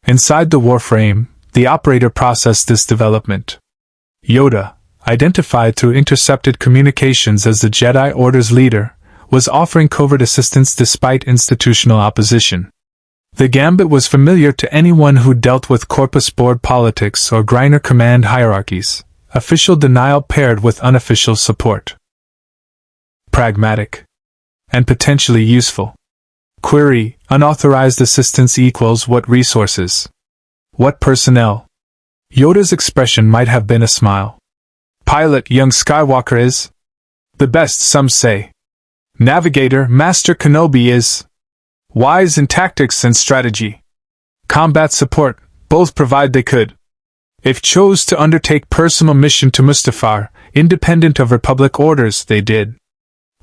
Inside the Warframe, the operator processed this development. Yoda, identified through intercepted communications as the Jedi Order's leader, was offering covert assistance despite institutional opposition. The gambit was familiar to anyone who dealt with corpus board politics or Griner command hierarchies, official denial paired with unofficial support. Pragmatic. And potentially useful. Query, unauthorized assistance equals what resources? What personnel? Yoda's expression might have been a smile. Pilot, young Skywalker is the best, some say. Navigator, Master Kenobi is wise in tactics and strategy. Combat support, both provide they could. If chose to undertake personal mission to Mustafar, independent of Republic orders, they did.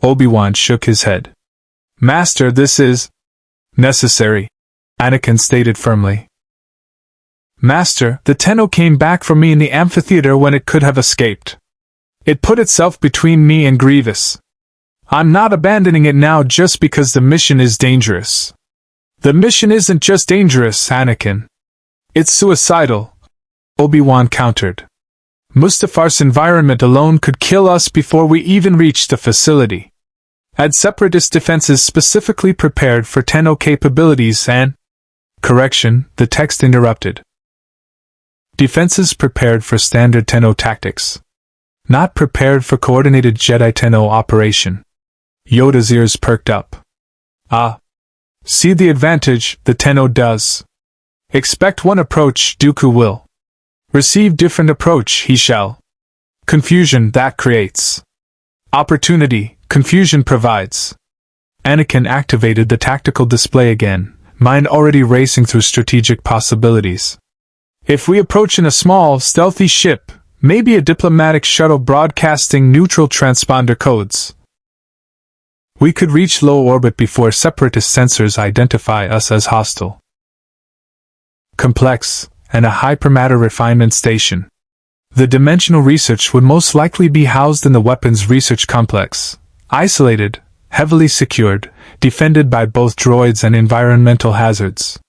Obi-Wan shook his head. Master, this is necessary, Anakin stated firmly. Master, the Tenno came back for me in the amphitheater when it could have escaped. It put itself between me and Grievous. I'm not abandoning it now just because the mission is dangerous. The mission isn't just dangerous, Anakin. It's suicidal, Obi-Wan countered. Mustafar's environment alone could kill us before we even reach the facility. Had Separatist defenses specifically prepared for Tenno capabilities and… Correction, the text interrupted. Defenses prepared for standard Tenno tactics. Not prepared for coordinated Jedi Tenno operation. Yoda's ears perked up. Ah. See the advantage, the Tenno does. Expect one approach, Dooku will. Receive different approach, he shall. Confusion, that creates. Opportunity, confusion provides. Anakin activated the tactical display again, mind already racing through strategic possibilities. If we approach in a small, stealthy ship, maybe a diplomatic shuttle broadcasting neutral transponder codes, we could reach low orbit before Separatist sensors identify us as hostile. Complex, and a hypermatter refinement station. The dimensional research would most likely be housed in the weapons research complex, isolated, heavily secured, defended by both droids and environmental hazards.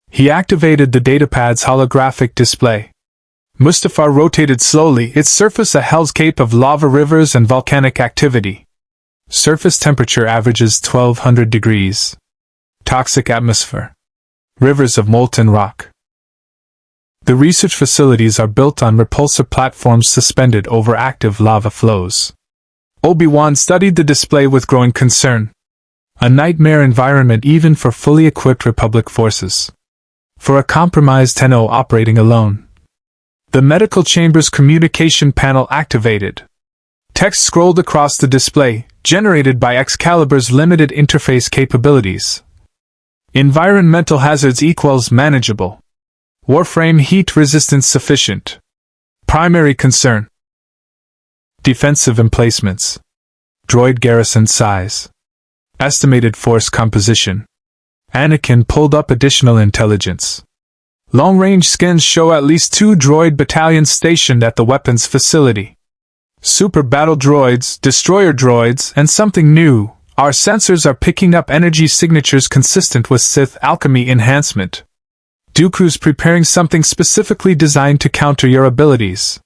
He activated the datapad's holographic display. Mustafar rotated slowly, its surface a hellscape of lava rivers and volcanic activity. Surface temperature averages 1200 degrees. Toxic atmosphere. Rivers of molten rock. The research facilities are built on repulsor platforms suspended over active lava flows. Obi-Wan studied the display with growing concern. A nightmare environment even for fully equipped Republic forces. For a compromised Tenno operating alone. The medical chamber's communication panel activated. Text scrolled across the display, generated by Excalibur's limited interface capabilities. Environmental hazards equals manageable. Warframe heat resistance sufficient. Primary concern. Defensive emplacements. Droid garrison size. Estimated force composition. Anakin pulled up additional intelligence. Long-range scans show at least 2 droid battalions stationed at the weapons facility. Super battle droids, destroyer droids, and something new, our sensors are picking up energy signatures consistent with Sith alchemy enhancement. Dooku's preparing something specifically designed to counter your abilities.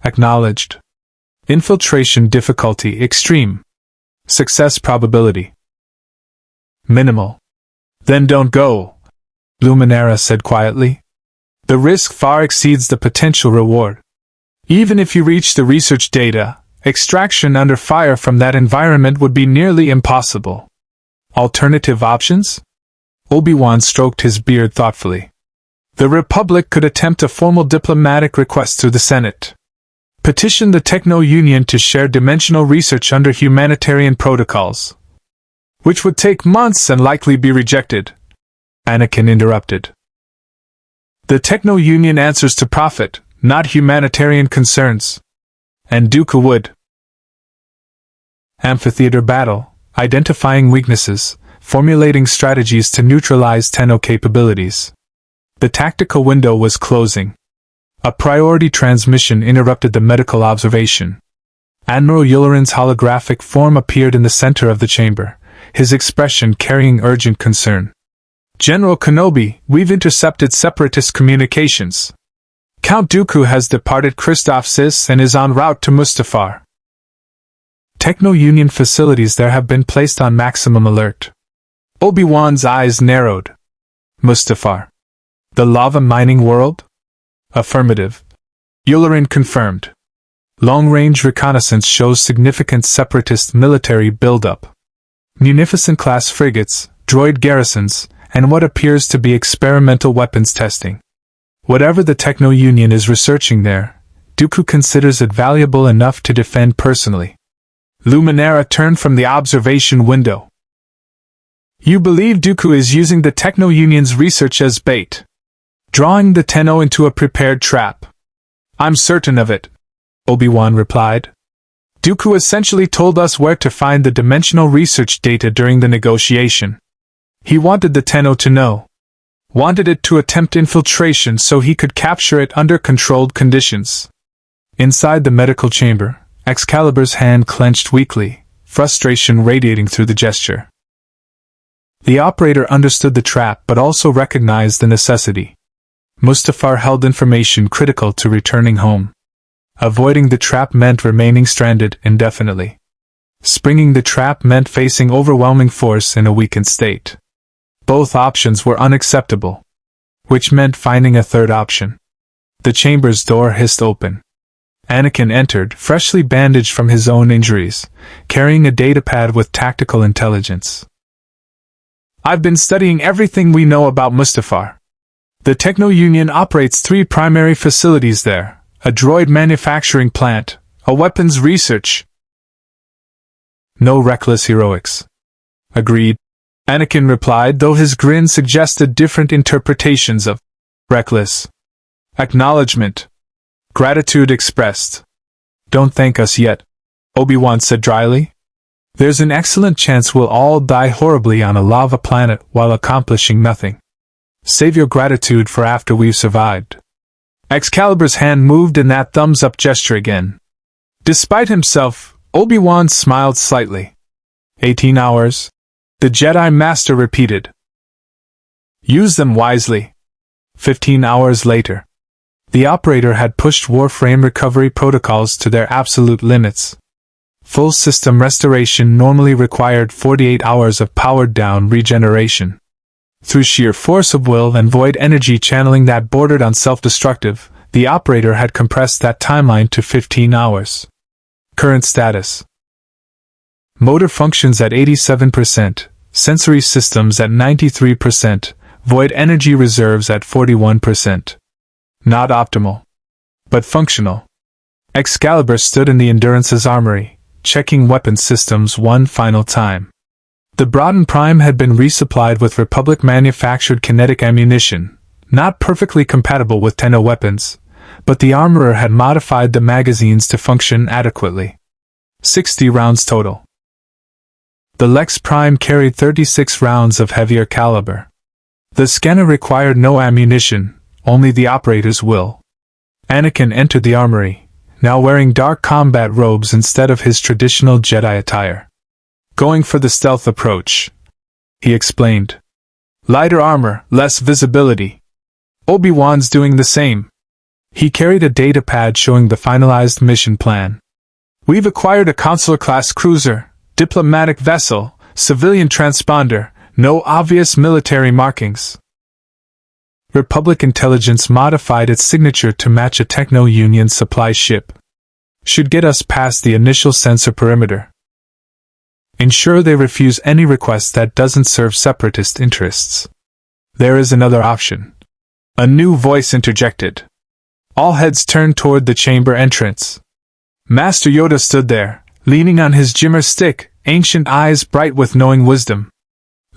Acknowledged. Infiltration difficulty extreme. Success probability minimal. Then don't go, Luminara said quietly. The risk far exceeds the potential reward. Even if you reach the research data, extraction under fire from that environment would be nearly impossible. Alternative options? Obi-Wan stroked his beard thoughtfully. The Republic could attempt a formal diplomatic request through the Senate. Petition the Techno-Union to share dimensional research under humanitarian protocols. Which would take months and likely be rejected. Anakin interrupted. The Techno-Union answers to profit, not humanitarian concerns. And Dooku would. Amphitheater battle, identifying weaknesses, formulating strategies to neutralize Tenno capabilities. The tactical window was closing. A priority transmission interrupted the medical observation. Admiral Yularin's holographic form appeared in the center of the chamber, his expression carrying urgent concern. General Kenobi, we've intercepted separatist communications. Count Dooku has departed Christoph Sis and is en route to Mustafar. Techno-Union facilities there have been placed on maximum alert. Obi-Wan's eyes narrowed. Mustafar. The lava mining world? Affirmative. Yularin confirmed. Long-range reconnaissance shows significant separatist military buildup. Munificent-class frigates, droid garrisons, and what appears to be experimental weapons testing. Whatever the Techno-Union is researching there, Dooku considers it valuable enough to defend personally. Luminara turned from the observation window. You believe Dooku is using the Techno-Union's research as bait, drawing the Tenno into a prepared trap? I'm certain of it, Obi-Wan replied. Dooku essentially told us where to find the dimensional research data during the negotiation. He wanted the Tenno to know. Wanted it to attempt infiltration so he could capture it under controlled conditions. Inside the medical chamber, Excalibur's hand clenched weakly, frustration radiating through the gesture. The operator understood the trap but also recognized the necessity. Mustafar held information critical to returning home. Avoiding the trap meant remaining stranded indefinitely. Springing the trap meant facing overwhelming force in a weakened state. Both options were unacceptable. Which meant finding a third option. The chamber's door hissed open. Anakin entered, freshly bandaged from his own injuries, carrying a datapad with tactical intelligence. I've been studying everything we know about Mustafar. The Techno-Union operates 3 primary facilities there, a droid manufacturing plant, a weapons research. No reckless heroics. Agreed, Anakin replied, though his grin suggested different interpretations of reckless. Acknowledgement. Gratitude expressed. Don't thank us yet, Obi-Wan said dryly. There's an excellent chance we'll all die horribly on a lava planet while accomplishing nothing. Save your gratitude for after we've survived. Excalibur's hand moved in that thumbs-up gesture again. Despite himself, Obi-Wan smiled slightly. 18 hours? The Jedi Master repeated. Use them wisely. 15 hours later. The operator had pushed Warframe recovery protocols to their absolute limits. Full system restoration normally required 48 hours of powered-down regeneration. Through sheer force of will and void energy channeling that bordered on self-destructive, the operator had compressed that timeline to 15 hours. Current status. Motor functions at 87%, sensory systems at 93%, void energy reserves at 41%. Not optimal, but functional. Excalibur stood in the Endurance's armory, checking weapon systems one final time. The Broughton Prime had been resupplied with Republic-manufactured kinetic ammunition, not perfectly compatible with Tenno weapons, but the armorer had modified the magazines to function adequately. 60 rounds total. The Lex Prime carried 36 rounds of heavier caliber. The scanner required no ammunition, only the operator's will. Anakin entered the armory, now wearing dark combat robes instead of his traditional Jedi attire. Going for the stealth approach, he explained. Lighter armor, less visibility. Obi-Wan's doing the same. He carried a datapad showing the finalized mission plan. We've acquired a consular-class cruiser, diplomatic vessel, civilian transponder, no obvious military markings. Republic intelligence modified its signature to match a Techno-Union supply ship. Should get us past the initial sensor perimeter. Ensure they refuse any request that doesn't serve separatist interests. There is another option. A new voice interjected. All heads turned toward the chamber entrance. Master Yoda stood there, leaning on his Jimmer stick, ancient eyes bright with knowing wisdom.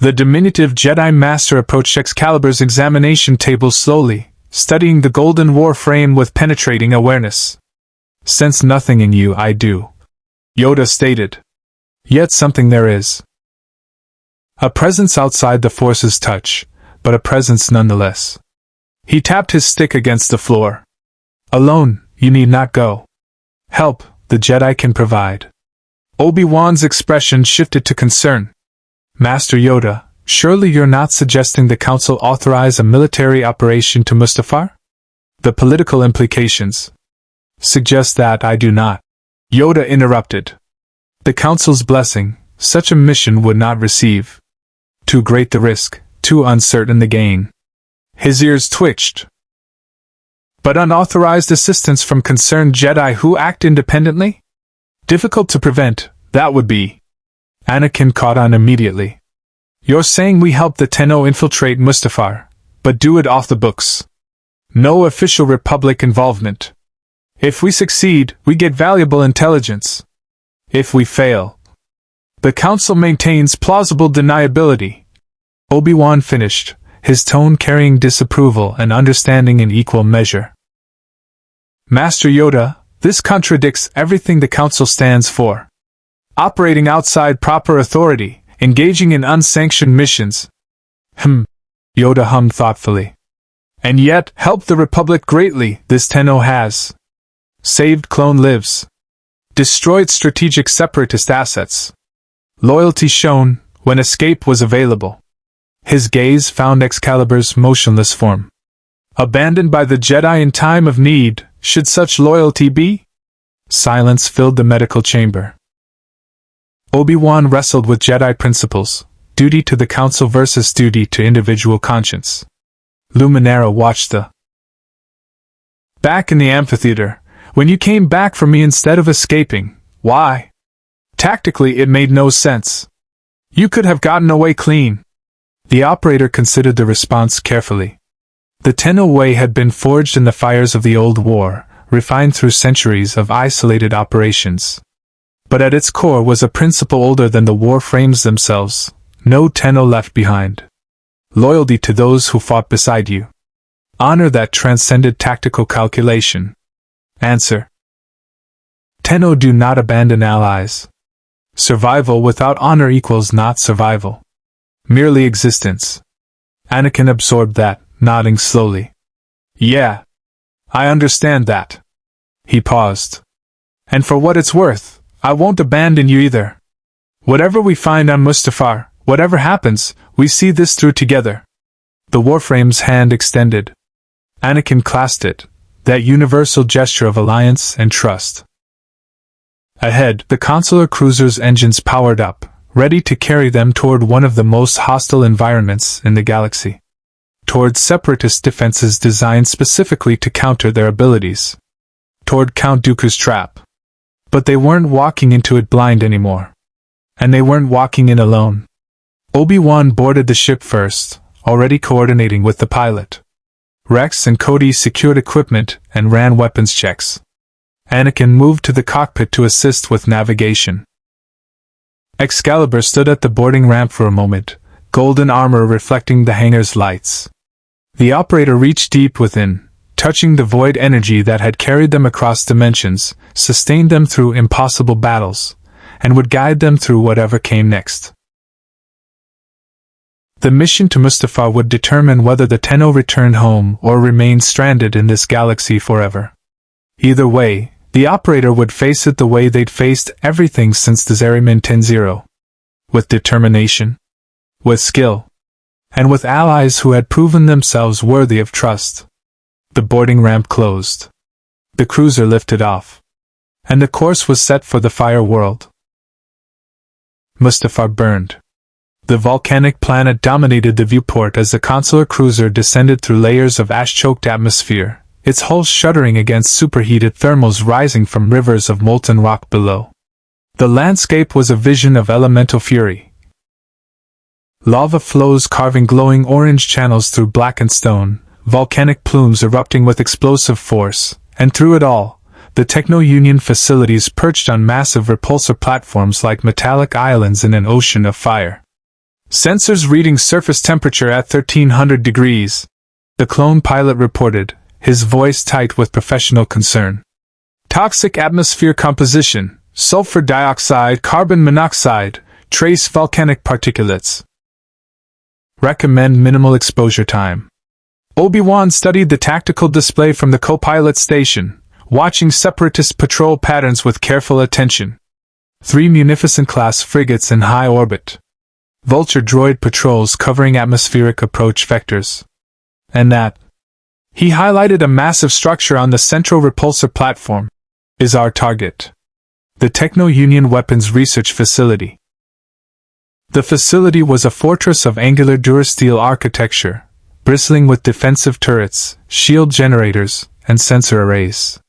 The diminutive Jedi Master approached Excalibur's examination table slowly, studying the golden Warframe with penetrating awareness. Sense nothing in you, I do, Yoda stated. Yet something there is. A presence outside the Force's touch, but a presence nonetheless. He tapped his stick against the floor. Alone, you need not go. Help, the Jedi can provide. Obi-Wan's expression shifted to concern. Master Yoda, surely you're not suggesting the Council authorize a military operation to Mustafar? The political implications suggest that I do not. Yoda interrupted. The Council's blessing, such a mission would not receive. Too great the risk, too uncertain the gain. His ears twitched. But unauthorized assistance from concerned Jedi who act independently? Difficult to prevent, that would be. Anakin caught on immediately. You're saying we help the Tenno infiltrate Mustafar, but do it off the books. No official Republic involvement. If we succeed, we get valuable intelligence. If we fail, the Council maintains plausible deniability. Obi-Wan finished, his tone carrying disapproval and understanding in equal measure. Master Yoda, this contradicts everything the Council stands for. Operating outside proper authority, engaging in unsanctioned missions. Yoda hummed thoughtfully. And yet, helped the Republic greatly, this Tenno has. Saved clone lives. Destroyed strategic separatist assets. Loyalty shown, when escape was available. His gaze found Excalibur's motionless form. Abandoned by the Jedi in time of need, should such loyalty be? Silence filled the medical chamber. Obi-Wan wrestled with Jedi principles, duty to the Council versus duty to individual conscience. Luminara watched the back in the amphitheater. When you came back for me instead of escaping, why? Tactically it made no sense. You could have gotten away clean. The operator considered the response carefully. The Tenno way had been forged in the fires of the old war, refined through centuries of isolated operations. But at its core was a principle older than the Warframes themselves: no Tenno left behind. Loyalty to those who fought beside you. Honor that transcended tactical calculation. Answer. Tenno do not abandon allies. Survival without honor equals not survival. Merely existence. Anakin absorbed that, nodding slowly. Yeah. I understand that. He paused. And for what it's worth, I won't abandon you either. Whatever we find on Mustafar, whatever happens, we see this through together. The Warframe's hand extended. Anakin clasped it, that universal gesture of alliance and trust. Ahead, the consular cruiser's engines powered up, ready to carry them toward one of the most hostile environments in the galaxy. Toward separatist defenses designed specifically to counter their abilities. Toward Count Dooku's trap. But they weren't walking into it blind anymore. And they weren't walking in alone. Obi-Wan boarded the ship first, already coordinating with the pilot. Rex and Cody secured equipment and ran weapons checks. Anakin moved to the cockpit to assist with navigation. Excalibur stood at the boarding ramp for a moment, golden armor reflecting the hangar's lights. The operator reached deep within, touching the void energy that had carried them across dimensions, sustained them through impossible battles, and would guide them through whatever came next. The mission to Mustafar would determine whether the Tenno returned home or remained stranded in this galaxy forever. Either way, the operator would face it the way they'd faced everything since the Zariman 10-0. With determination, with skill, and with allies who had proven themselves worthy of trust. The boarding ramp closed. The cruiser lifted off. And the course was set for the Fire World. Mustafar burned. The volcanic planet dominated the viewport as the consular cruiser descended through layers of ash-choked atmosphere, its hull shuddering against superheated thermals rising from rivers of molten rock below. The landscape was a vision of elemental fury. Lava flows carving glowing orange channels through blackened stone, volcanic plumes erupting with explosive force, and through it all, the Techno-Union facilities perched on massive repulsor platforms like metallic islands in an ocean of fire. Sensors reading surface temperature at 1300 degrees. the clone pilot reported, his voice tight with professional concern. Toxic atmosphere composition, sulfur dioxide, carbon monoxide, trace volcanic particulates. Recommend minimal exposure time. Obi-Wan studied the tactical display from the co-pilot station, watching separatist patrol patterns with careful attention. 3 munificent-class frigates in high orbit. Vulture droid patrols covering atmospheric approach vectors. And that. He highlighted a massive structure on the central repulsor platform. Is our target. The Techno-Union Weapons Research Facility. The facility was a fortress of angular durasteel architecture, bristling with defensive turrets, shield generators, and sensor arrays.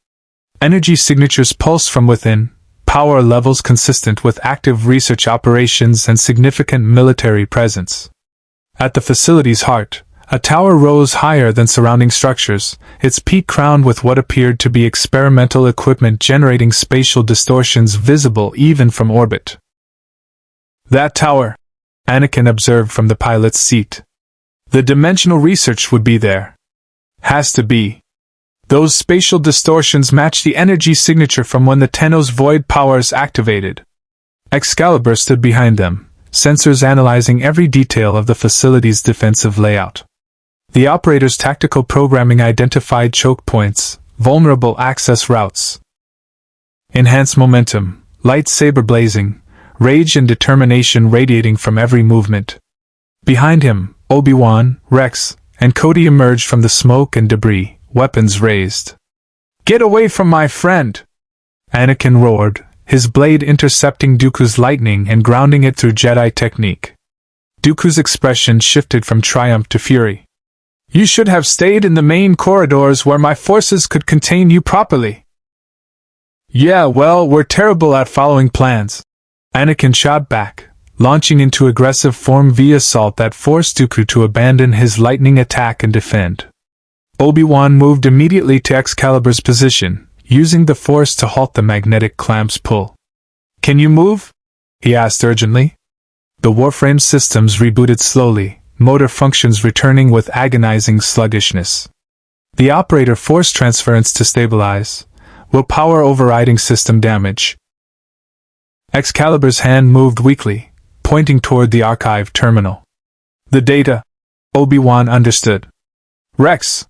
Energy signatures pulsed from within, power levels consistent with active research operations and significant military presence. At the facility's heart, a tower rose higher than surrounding structures, its peak crowned with what appeared to be experimental equipment generating spatial distortions visible even from orbit. That tower, Anakin observed from the pilot's seat. The dimensional research would be there. Has to be. Those spatial distortions match the energy signature from when the Tenno's void powers activated. Excalibur stood behind them, sensors analyzing every detail of the facility's defensive layout. The operator's tactical programming identified choke points, vulnerable access routes. Enhanced momentum, lightsaber blazing, rage and determination radiating from every movement. Behind him, Obi-Wan, Rex, and Cody emerged from the smoke and debris, weapons raised. "Get away from my friend!" Anakin roared, his blade intercepting Dooku's lightning and grounding it through Jedi technique. Dooku's expression shifted from triumph to fury. "You should have stayed in the main corridors where my forces could contain you properly." "Yeah, well, we're terrible at following plans," Anakin shot back, launching into aggressive form via assault that forced Dooku to abandon his lightning attack and defend. Obi-Wan moved immediately to Excalibur's position, using the Force to halt the magnetic clamp's pull. "Can you move?" he asked urgently. The Warframe systems rebooted slowly, motor functions returning with agonizing sluggishness. The operator forced transference to stabilize, willpower overriding system damage. Excalibur's hand moved weakly, pointing toward the archive terminal. "The data," Obi-Wan understood. "Rex,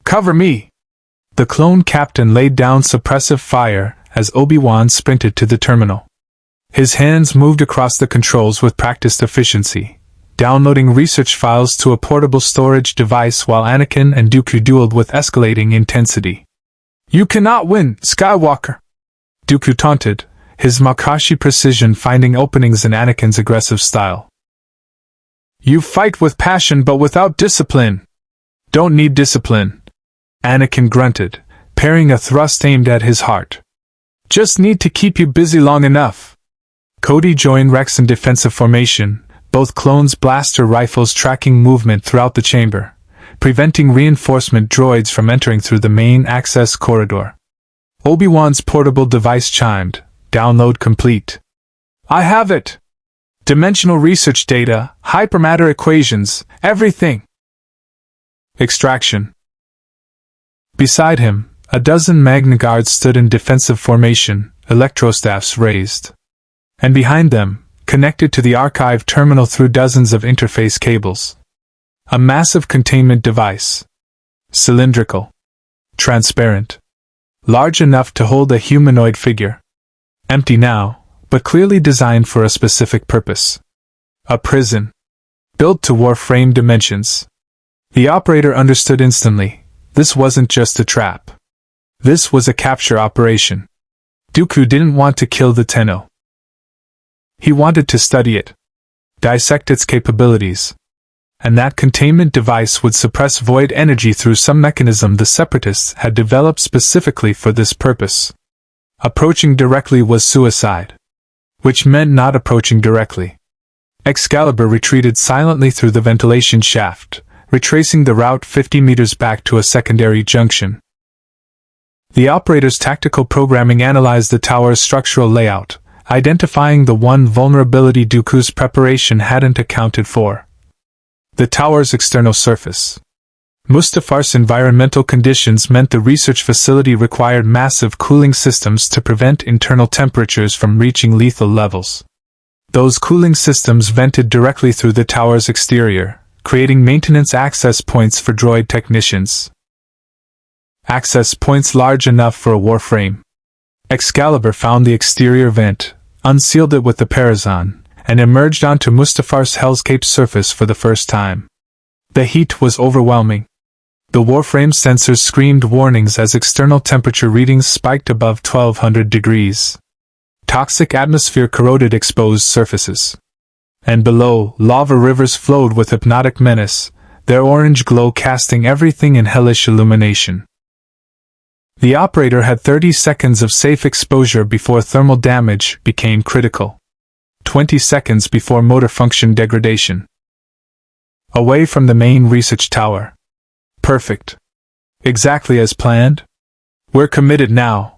cover me!" The clone captain laid down suppressive fire as Obi-Wan sprinted to the terminal. His hands moved across the controls with practiced efficiency, downloading research files to a portable storage device while Anakin and Dooku dueled with escalating intensity. "You cannot win, Skywalker!" Dooku taunted, his Makashi precision finding openings in Anakin's aggressive style. "You fight with passion but without discipline." "Don't need discipline," Anakin grunted, parrying a thrust aimed at his heart. "Just need to keep you busy long enough." Cody joined Rex in defensive formation, both clones' blaster rifles tracking movement throughout the chamber, preventing reinforcement droids from entering through the main access corridor. Obi-Wan's portable device chimed, "Download complete." "I have it! Dimensional research data, hypermatter equations, everything." Extraction. Beside him, a dozen Magna Guards stood in defensive formation, electrostaffs raised. And behind them, connected to the archive terminal through dozens of interface cables, a massive containment device. Cylindrical. Transparent. Large enough to hold a humanoid figure. Empty now, but clearly designed for a specific purpose. A prison. Built to Warframe dimensions. The operator understood instantly. This wasn't just a trap. This was a capture operation. Dooku didn't want to kill the Tenno. He wanted to study it. Dissect its capabilities. And that containment device would suppress void energy through some mechanism the Separatists had developed specifically for this purpose. Approaching directly was suicide. Which meant not approaching directly. Excalibur retreated silently through the ventilation shaft, retracing the route 50 meters back to a secondary junction. The operator's tactical programming analyzed the tower's structural layout, identifying the one vulnerability Dooku's preparation hadn't accounted for. The tower's external surface. Mustafar's environmental conditions meant the research facility required massive cooling systems to prevent internal temperatures from reaching lethal levels. Those cooling systems vented directly through the tower's exterior, creating maintenance access points for droid technicians. Access points large enough for a warframe. Excalibur found the exterior vent, unsealed it with the Parazon, and emerged onto Mustafar's hellscape surface for the first time. The heat was overwhelming. The Warframe sensors screamed warnings as external temperature readings spiked above 1200 degrees. Toxic atmosphere corroded exposed surfaces. And below, lava rivers flowed with hypnotic menace, their orange glow casting everything in hellish illumination. The operator had 30 seconds of safe exposure before thermal damage became critical. 20 seconds before motor function degradation. Away from the main research tower. Perfect. Exactly as planned? We're committed now.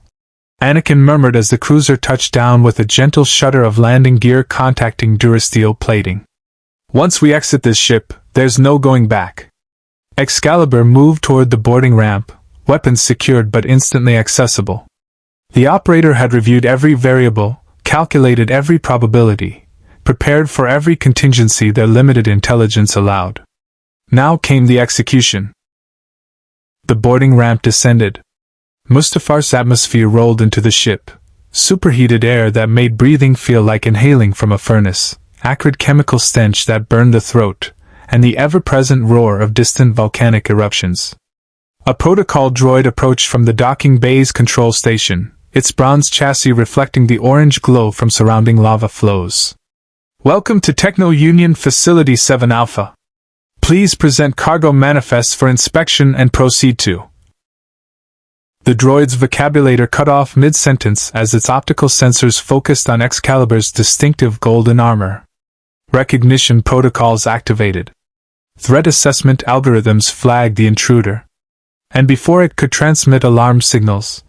Anakin murmured as the cruiser touched down with a gentle shudder of landing gear contacting durasteel plating. Once we exit this ship, there's no going back. Excalibur moved toward the boarding ramp, weapons secured but instantly accessible. The operator had reviewed every variable, calculated every probability, prepared for every contingency their limited intelligence allowed. Now came the execution. The boarding ramp descended. Mustafar's atmosphere rolled into the ship, superheated air that made breathing feel like inhaling from a furnace, acrid chemical stench that burned the throat, and the ever-present roar of distant volcanic eruptions. A protocol droid approached from the docking bay's control station, its bronze chassis reflecting the orange glow from surrounding lava flows. Welcome to Techno Union Facility 7 Alpha. Please present cargo manifests for inspection and proceed to. The droid's vocabulator cut off mid-sentence as its optical sensors focused on Excalibur's distinctive golden armor. Recognition protocols activated. Threat assessment algorithms flagged the intruder. And before it could transmit alarm signals,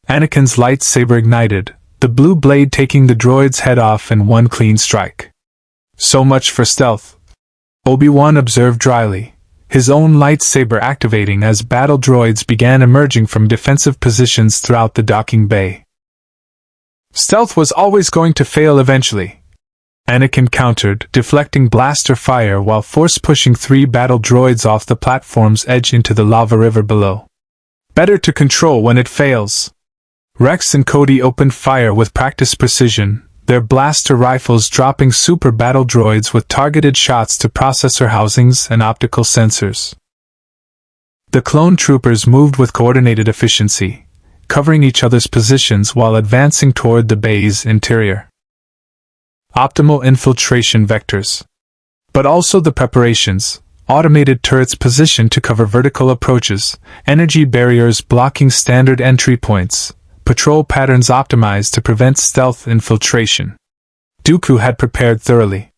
Anakin's lightsaber ignited, the blue blade taking the droid's head off in one clean strike. So much for stealth. Obi-Wan observed dryly, his own lightsaber activating as battle droids began emerging from defensive positions throughout the docking bay. Stealth was always going to fail eventually. Anakin countered, deflecting blaster fire while force-pushing 3 battle droids off the platform's edge into the lava river below. Better to control when it fails. Rex and Cody opened fire with practiced precision, their blaster rifles dropping super battle droids with targeted shots to processor housings and optical sensors. The clone troopers moved with coordinated efficiency, covering each other's positions while advancing toward the bay's interior. Optimal infiltration vectors. But also the preparations, automated turrets positioned to cover vertical approaches, energy barriers blocking standard entry points, patrol patterns optimized to prevent stealth infiltration. Dooku had prepared thoroughly.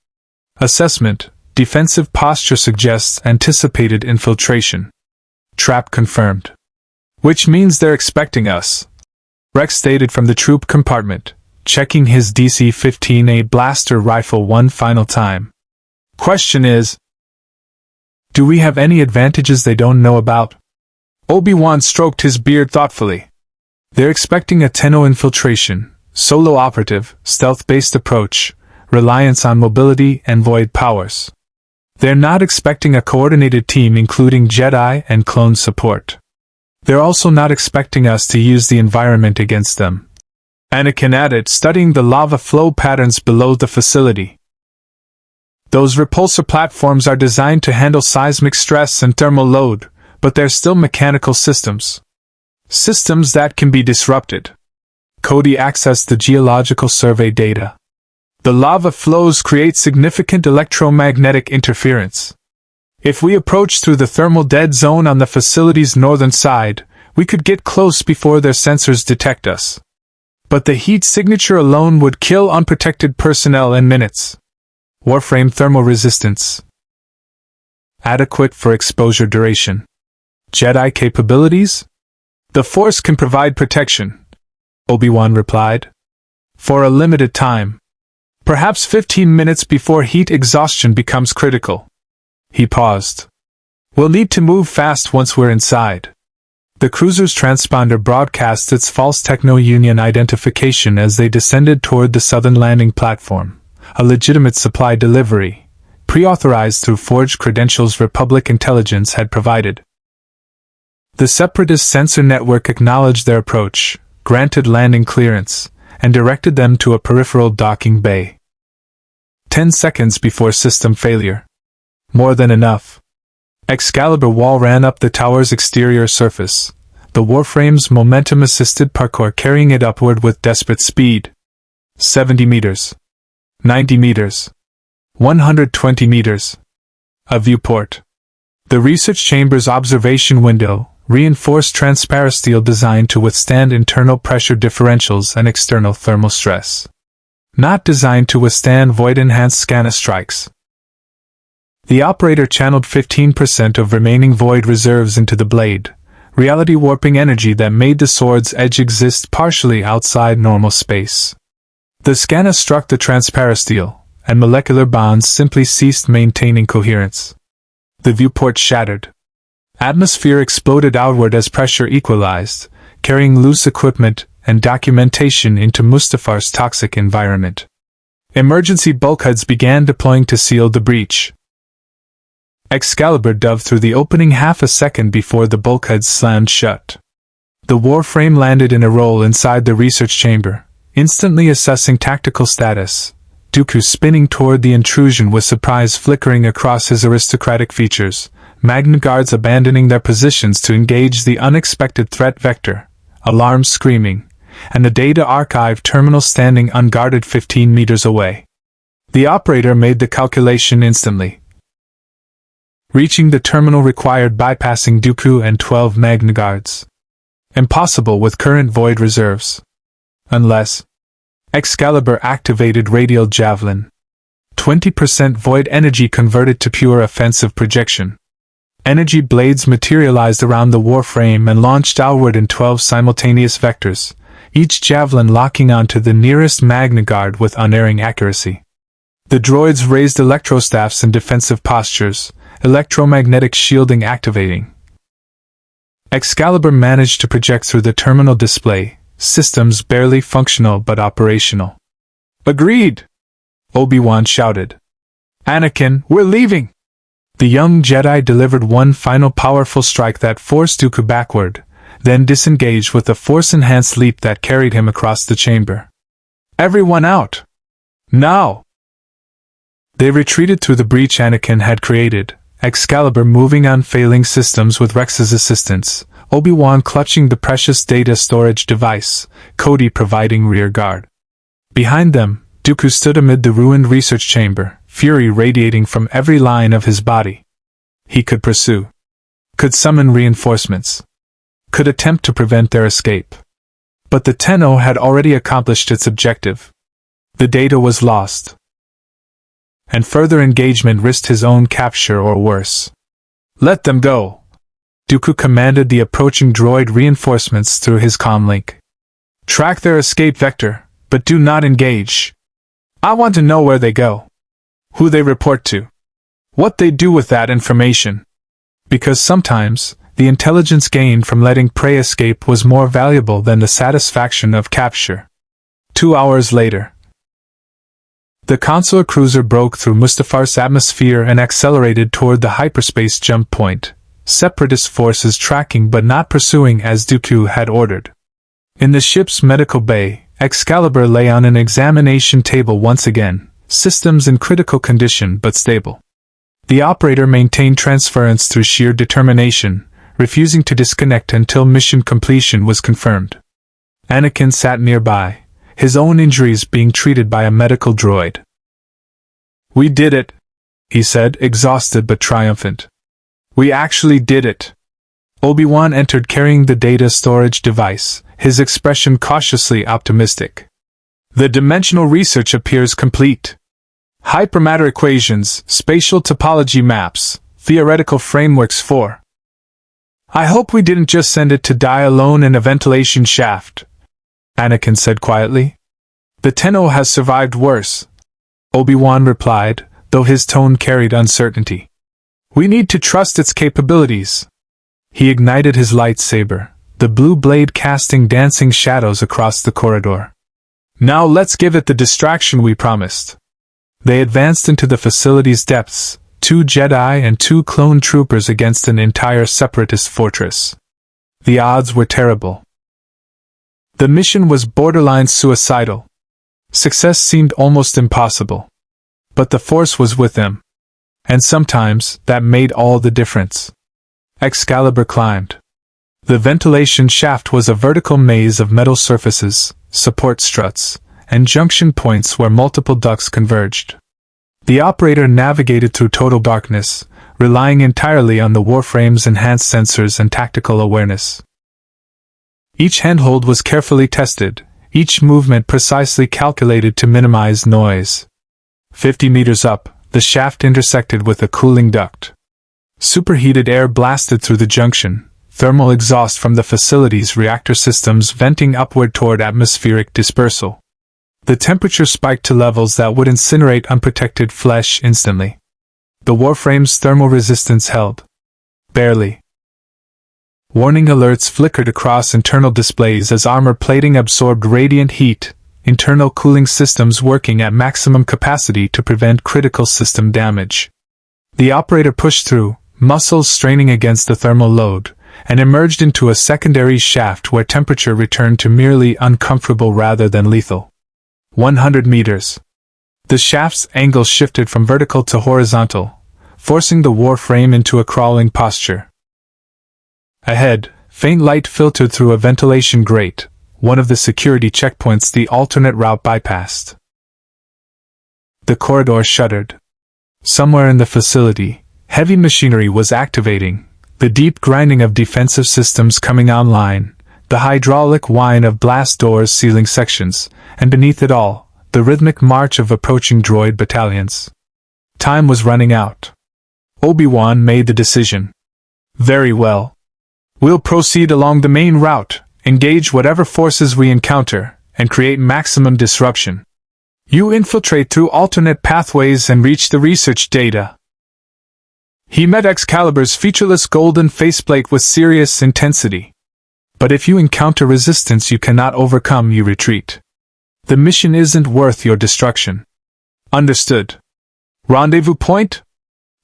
Assessment: defensive posture suggests anticipated infiltration. Trap confirmed. Which means they're expecting us. Rex stated from the troop compartment, checking his DC-15A blaster rifle one final time. Question is, do we have any advantages they don't know about? Obi-Wan stroked his beard thoughtfully. They're expecting a Tenno infiltration, solo operative, stealth-based approach, reliance on mobility and void powers. They're not expecting a coordinated team including Jedi and clone support. They're also not expecting us to use the environment against them. Anakin added, studying the lava flow patterns below the facility. Those repulsor platforms are designed to handle seismic stress and thermal load, but they're still mechanical systems. Systems that can be disrupted. Cody accessed the geological survey data. The lava flows create significant electromagnetic interference. If we approach through the thermal dead zone on the facility's northern side, we could get close before their sensors detect us. But the heat signature alone would kill unprotected personnel in minutes. Warframe thermal resistance. Adequate for exposure duration. Jedi capabilities? The Force can provide protection, Obi-Wan replied. For a limited time. Perhaps 15 minutes before heat exhaustion becomes critical. He paused. We'll need to move fast once we're inside. The cruiser's transponder broadcast its false Techno-Union identification as they descended toward the southern landing platform, a legitimate supply delivery, pre-authorized through forged credentials Republic intelligence had provided. The Separatist sensor network acknowledged their approach, granted landing clearance, and directed them to a peripheral docking bay. 10 seconds before system failure. More than enough. Excalibur wall ran up the tower's exterior surface, the Warframe's momentum-assisted parkour carrying it upward with desperate speed. 70 meters. 90 meters. 120 meters. A viewport. The research chamber's observation window, reinforced transparent steel designed to withstand internal pressure differentials and external thermal stress. Not designed to withstand void-enhanced scanner strikes. The operator channeled 15% of remaining void reserves into the blade, reality warping energy that made the sword's edge exist partially outside normal space. The scanner struck the transparent steel, and molecular bonds simply ceased maintaining coherence. The viewport shattered. Atmosphere exploded outward as pressure equalized, carrying loose equipment and documentation into Mustafar's toxic environment. Emergency bulkheads began deploying to seal the breach. Excalibur dove through the opening half a second before the bulkheads slammed shut. The Warframe landed in a roll inside the research chamber, instantly assessing tactical status, Dooku spinning toward the intrusion with surprise flickering across his aristocratic features, Magna Guards abandoning their positions to engage the unexpected threat vector, alarms screaming, and the data archive terminal standing unguarded 15 meters away. The operator made the calculation instantly. Reaching the terminal required bypassing Dooku and 12 Magna Guards. Impossible with current void reserves. Unless Excalibur activated radial javelin. 20% void energy converted to pure offensive projection. Energy blades materialized around the Warframe and launched outward in 12 simultaneous vectors, each javelin locking onto the nearest Magna Guard with unerring accuracy. The droids raised electrostaffs in defensive postures, electromagnetic shielding activating. Excalibur managed to project through the terminal display, systems barely functional but operational. Agreed! Obi-Wan shouted. Anakin, we're leaving! The young Jedi delivered one final powerful strike that forced Dooku backward, then disengaged with a force-enhanced leap that carried him across the chamber. Everyone out! Now! They retreated through the breach Anakin had created, Excalibur moving on failing systems with Rex's assistance, Obi-Wan clutching the precious data storage device, Cody providing rear guard. Behind them, Dooku stood amid the ruined research chamber, fury radiating from every line of his body. He could pursue. Could summon reinforcements. Could attempt to prevent their escape. But the Tenno had already accomplished its objective. The data was lost. And further engagement risked his own capture or worse. Let them go! Dooku commanded the approaching droid reinforcements through his comlink. Track their escape vector, but do not engage. I want to know where they go. Who they report to. What they do with that information. Because sometimes, the intelligence gained from letting prey escape was more valuable than the satisfaction of capture. 2 hours later. The consular cruiser broke through Mustafar's atmosphere and accelerated toward the hyperspace jump point, Separatist forces tracking but not pursuing as Dooku had ordered. In the ship's medical bay, Excalibur lay on an examination table once again, systems in critical condition but stable. The operator maintained transference through sheer determination, refusing to disconnect until mission completion was confirmed. Anakin sat nearby, his own injuries being treated by a medical droid. We did it, he said, exhausted but triumphant. We actually did it. Obi-Wan entered carrying the data storage device, his expression cautiously optimistic. The dimensional research appears complete. Hypermatter equations, spatial topology maps, theoretical frameworks for. I hope we didn't just send it to die alone in a ventilation shaft, Anakin said quietly. The Tenno has survived worse, Obi-Wan replied, though his tone carried uncertainty. We need to trust its capabilities. He ignited his lightsaber, the blue blade casting dancing shadows across the corridor. Now let's give it the distraction we promised. They advanced into the facility's depths, 2 Jedi and 2 clone troopers against an entire separatist fortress. The odds were terrible. The mission was borderline suicidal. Success seemed almost impossible. But the Force was with them. And sometimes, that made all the difference. Excalibur climbed. The ventilation shaft was a vertical maze of metal surfaces, support struts, and junction points where multiple ducts converged. The operator navigated through total darkness, relying entirely on the Warframe's enhanced sensors and tactical awareness. Each handhold was carefully tested, each movement precisely calculated to minimize noise. 50 meters up, the shaft intersected with a cooling duct. Superheated air blasted through the junction, thermal exhaust from the facility's reactor systems venting upward toward atmospheric dispersal. The temperature spiked to levels that would incinerate unprotected flesh instantly. The Warframe's thermal resistance held. Barely. Warning alerts flickered across internal displays as armor plating absorbed radiant heat, internal cooling systems working at maximum capacity to prevent critical system damage. The operator pushed through, muscles straining against the thermal load, and emerged into a secondary shaft where temperature returned to merely uncomfortable rather than lethal. 100 meters. The shaft's angle shifted from vertical to horizontal, forcing the Warframe into a crawling posture. Ahead, faint light filtered through a ventilation grate, one of the security checkpoints the alternate route bypassed. The corridor shuddered. Somewhere in the facility, heavy machinery was activating, the deep grinding of defensive systems coming online, the hydraulic whine of blast doors sealing sections, and beneath it all, the rhythmic march of approaching droid battalions. Time was running out. Obi-Wan made the decision. Very well. We'll proceed along the main route, engage whatever forces we encounter, and create maximum disruption. You infiltrate through alternate pathways and reach the research data. He met Excalibur's featureless golden faceplate with serious intensity. But if you encounter resistance you cannot overcome, you retreat. The mission isn't worth your destruction. Understood. Rendezvous point?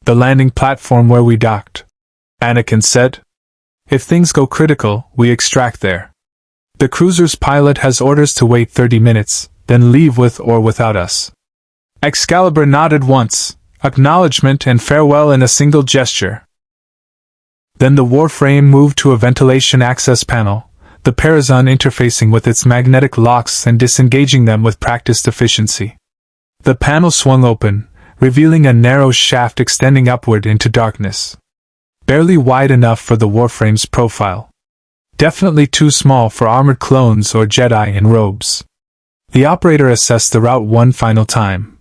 The landing platform where we docked. Anakin said. If things go critical, we extract there. The cruiser's pilot has orders to wait 30 minutes, then leave with or without us. Excalibur nodded once, acknowledgement and farewell in a single gesture. Then the Warframe moved to a ventilation access panel, the Parazon interfacing with its magnetic locks and disengaging them with practiced efficiency. The panel swung open, revealing a narrow shaft extending upward into darkness. Barely wide enough for the Warframe's profile. Definitely too small for armored clones or Jedi in robes. The operator assessed the route one final time.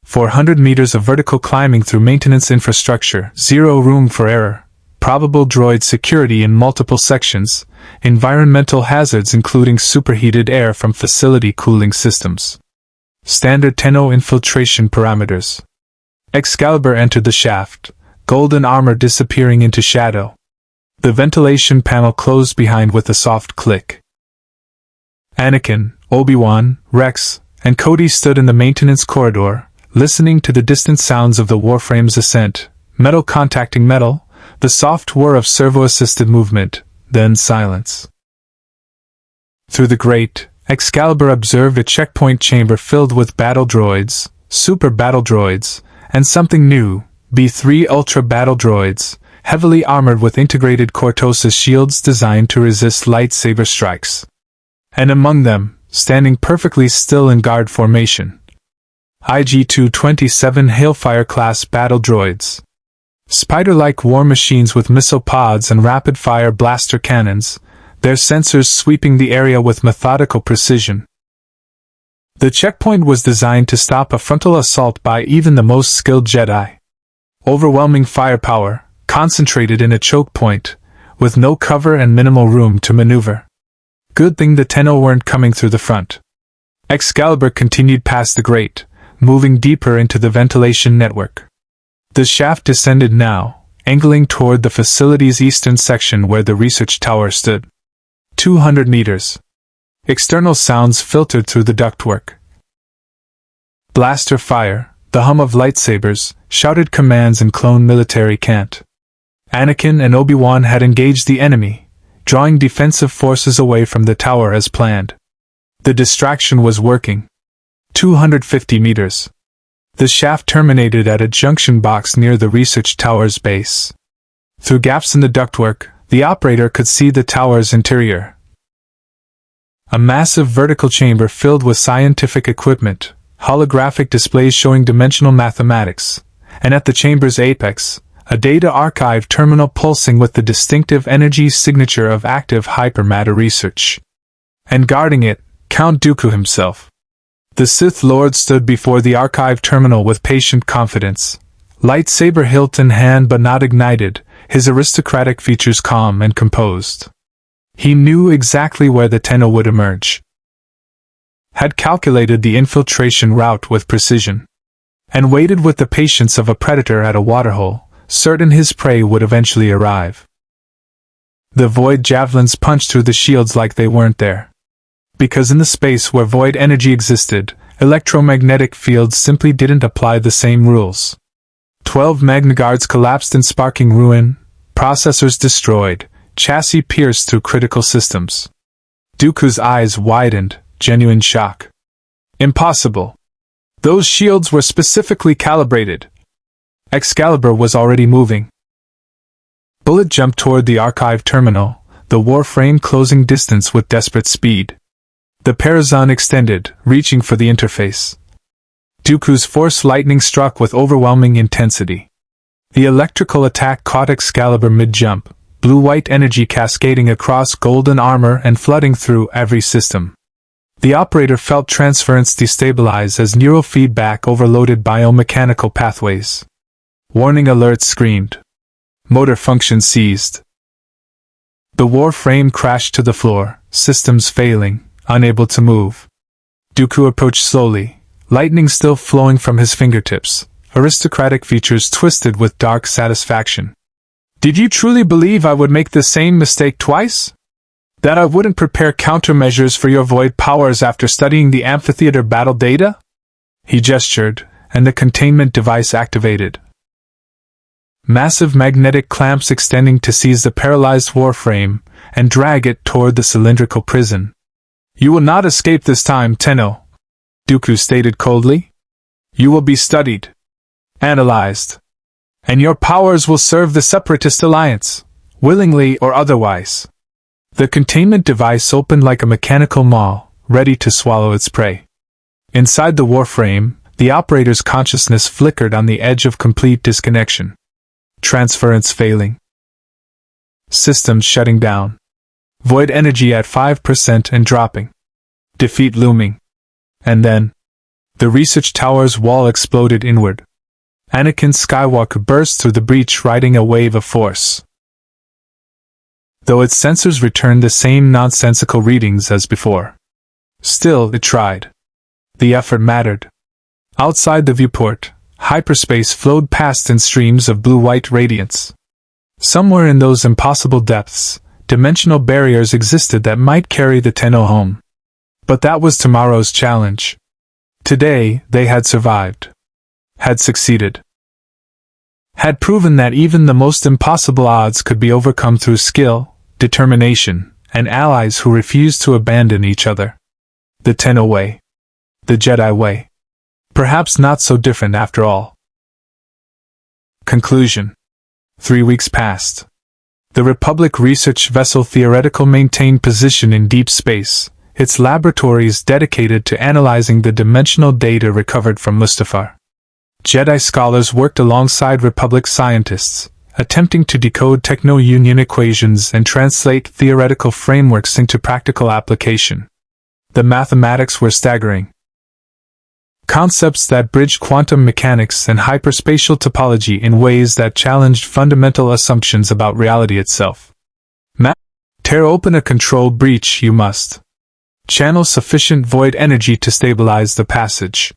400 meters of vertical climbing through maintenance infrastructure, zero room for error, probable droid security in multiple sections, environmental hazards including superheated air from facility cooling systems. Standard Tenno infiltration parameters. Excalibur entered the shaft, golden armor disappearing into shadow. The ventilation panel closed behind with a soft click. Anakin, Obi-Wan, Rex, and Cody stood in the maintenance corridor, listening to the distant sounds of the Warframe's ascent, metal contacting metal, the soft whir of servo-assisted movement, then silence. Through the grate, Excalibur observed a checkpoint chamber filled with battle droids, super battle droids, and something new, B3 Ultra battle droids, heavily armored with integrated Cortosis shields designed to resist lightsaber strikes. And among them, standing perfectly still in guard formation, IG-227 Hailfire-class battle droids. Spider-like war machines with missile pods and rapid-fire blaster cannons, their sensors sweeping the area with methodical precision. The checkpoint was designed to stop a frontal assault by even the most skilled Jedi. Overwhelming firepower, concentrated in a choke point, with no cover and minimal room to maneuver. Good thing the Tenno weren't coming through the front. Excalibur continued past the grate, moving deeper into the ventilation network. The shaft descended now, angling toward the facility's eastern section where the research tower stood. 200 meters. External sounds filtered through the ductwork. Blaster fire, the hum of lightsabers, shouted commands in clone military cant. Anakin and Obi-Wan had engaged the enemy, drawing defensive forces away from the tower as planned. The distraction was working. 250 meters. The shaft terminated at a junction box near the research tower's base. Through gaps in the ductwork, the operator could see the tower's interior. A massive vertical chamber filled with scientific equipment, holographic displays showing dimensional mathematics, and at the chamber's apex, a data archive terminal pulsing with the distinctive energy signature of active hypermatter research. And guarding it, Count Dooku himself. The Sith Lord stood before the archive terminal with patient confidence, lightsaber hilt in hand but not ignited, his aristocratic features calm and composed. He knew exactly where the Tenno would emerge. Had calculated the infiltration route with precision, and waited with the patience of a predator at a waterhole, certain his prey would eventually arrive. The void javelins punched through the shields like they weren't there. Because in the space where void energy existed, electromagnetic fields simply didn't apply the same rules. 12 magnaguards collapsed in sparking ruin, processors destroyed, chassis pierced through critical systems. Dooku's eyes widened, genuine shock. Impossible. Those shields were specifically calibrated. Excalibur was already moving. Bullet jumped toward the archive terminal, the Warframe closing distance with desperate speed. The Parazon extended, reaching for the interface. Dooku's force lightning struck with overwhelming intensity. The electrical attack caught Excalibur mid-jump, blue-white energy cascading across golden armor and flooding through every system. The operator felt transference destabilize as neurofeedback overloaded biomechanical pathways. Warning alerts screamed. Motor function seized. The Warframe crashed to the floor, systems failing, unable to move. Dooku approached slowly, lightning still flowing from his fingertips, aristocratic features twisted with dark satisfaction. Did you truly believe I would make the same mistake twice? That I wouldn't prepare countermeasures for your void powers after studying the amphitheater battle data? He gestured, and the containment device activated. Massive magnetic clamps extending to seize the paralyzed Warframe and drag it toward the cylindrical prison. You will not escape this time, Tenno, Dooku stated coldly. You will be studied, analyzed, and your powers will serve the Separatist Alliance, willingly or otherwise. The containment device opened like a mechanical maw, ready to swallow its prey. Inside the Warframe, the operator's consciousness flickered on the edge of complete disconnection. Transference failing. Systems shutting down. Void energy at 5% and dropping. Defeat looming. And then, the research tower's wall exploded inward. Anakin Skywalker burst through the breach riding a wave of force. Though its sensors returned the same nonsensical readings as before. Still, it tried. The effort mattered. Outside the viewport, hyperspace flowed past in streams of blue-white radiance. Somewhere in those impossible depths, dimensional barriers existed that might carry the Tenno home. But that was tomorrow's challenge. Today, they had survived. Had succeeded. Had proven that even the most impossible odds could be overcome through skill, determination, and allies who refused to abandon each other. The Tenno way. The Jedi way. Perhaps not so different after all. Conclusion. 3 weeks passed. The Republic research vessel Theoretical maintained position in deep space, its laboratories dedicated to analyzing the dimensional data recovered from Mustafar. Jedi scholars worked alongside Republic scientists, attempting to decode techno-union equations and translate theoretical frameworks into practical application. The mathematics were staggering. Concepts that bridged quantum mechanics and hyperspatial topology in ways that challenged fundamental assumptions about reality itself. Tear open a control breach you must. Channel sufficient void energy to stabilize the passage.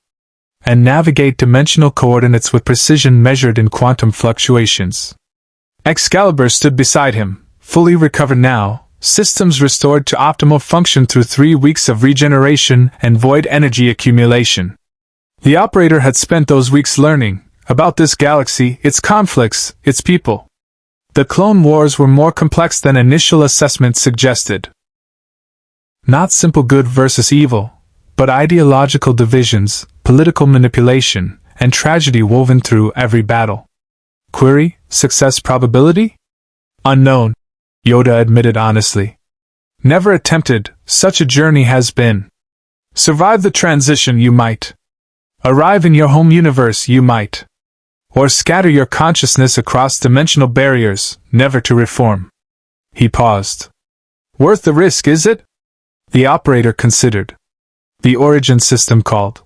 and navigate dimensional coordinates with precision measured in quantum fluctuations. Excalibur stood beside him, fully recovered now, systems restored to optimal function through 3 weeks of regeneration and void energy accumulation. The operator had spent those weeks learning about this galaxy, its conflicts, its people. The Clone Wars were more complex than initial assessment suggested. Not simple good versus evil, but ideological divisions, political manipulation, and tragedy woven through every battle. Query: success probability? Unknown, Yoda admitted honestly. Never attempted, such a journey has been. Survive the transition you might. Arrive in your home universe you might. Or scatter your consciousness across dimensional barriers, never to reform. He paused. Worth the risk, is it? The operator considered. The origin system called.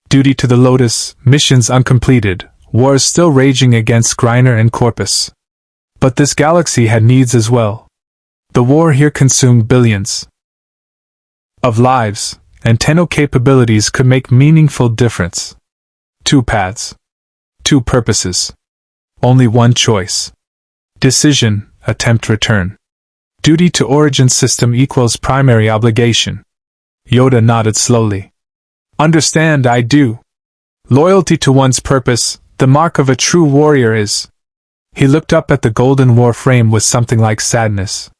Duty to the Lotus, missions uncompleted, wars still raging against Griner and Corpus. But this galaxy had needs as well. The war here consumed billions of lives, and Tenno capabilities could make meaningful difference. 2 paths. 2 purposes. Only one choice. Decision, attempt return. Duty to origin system equals primary obligation. Yoda nodded slowly. Understand, I do. Loyalty to one's purpose, the mark of a true warrior is. He looked up at the golden Warframe with something like sadness.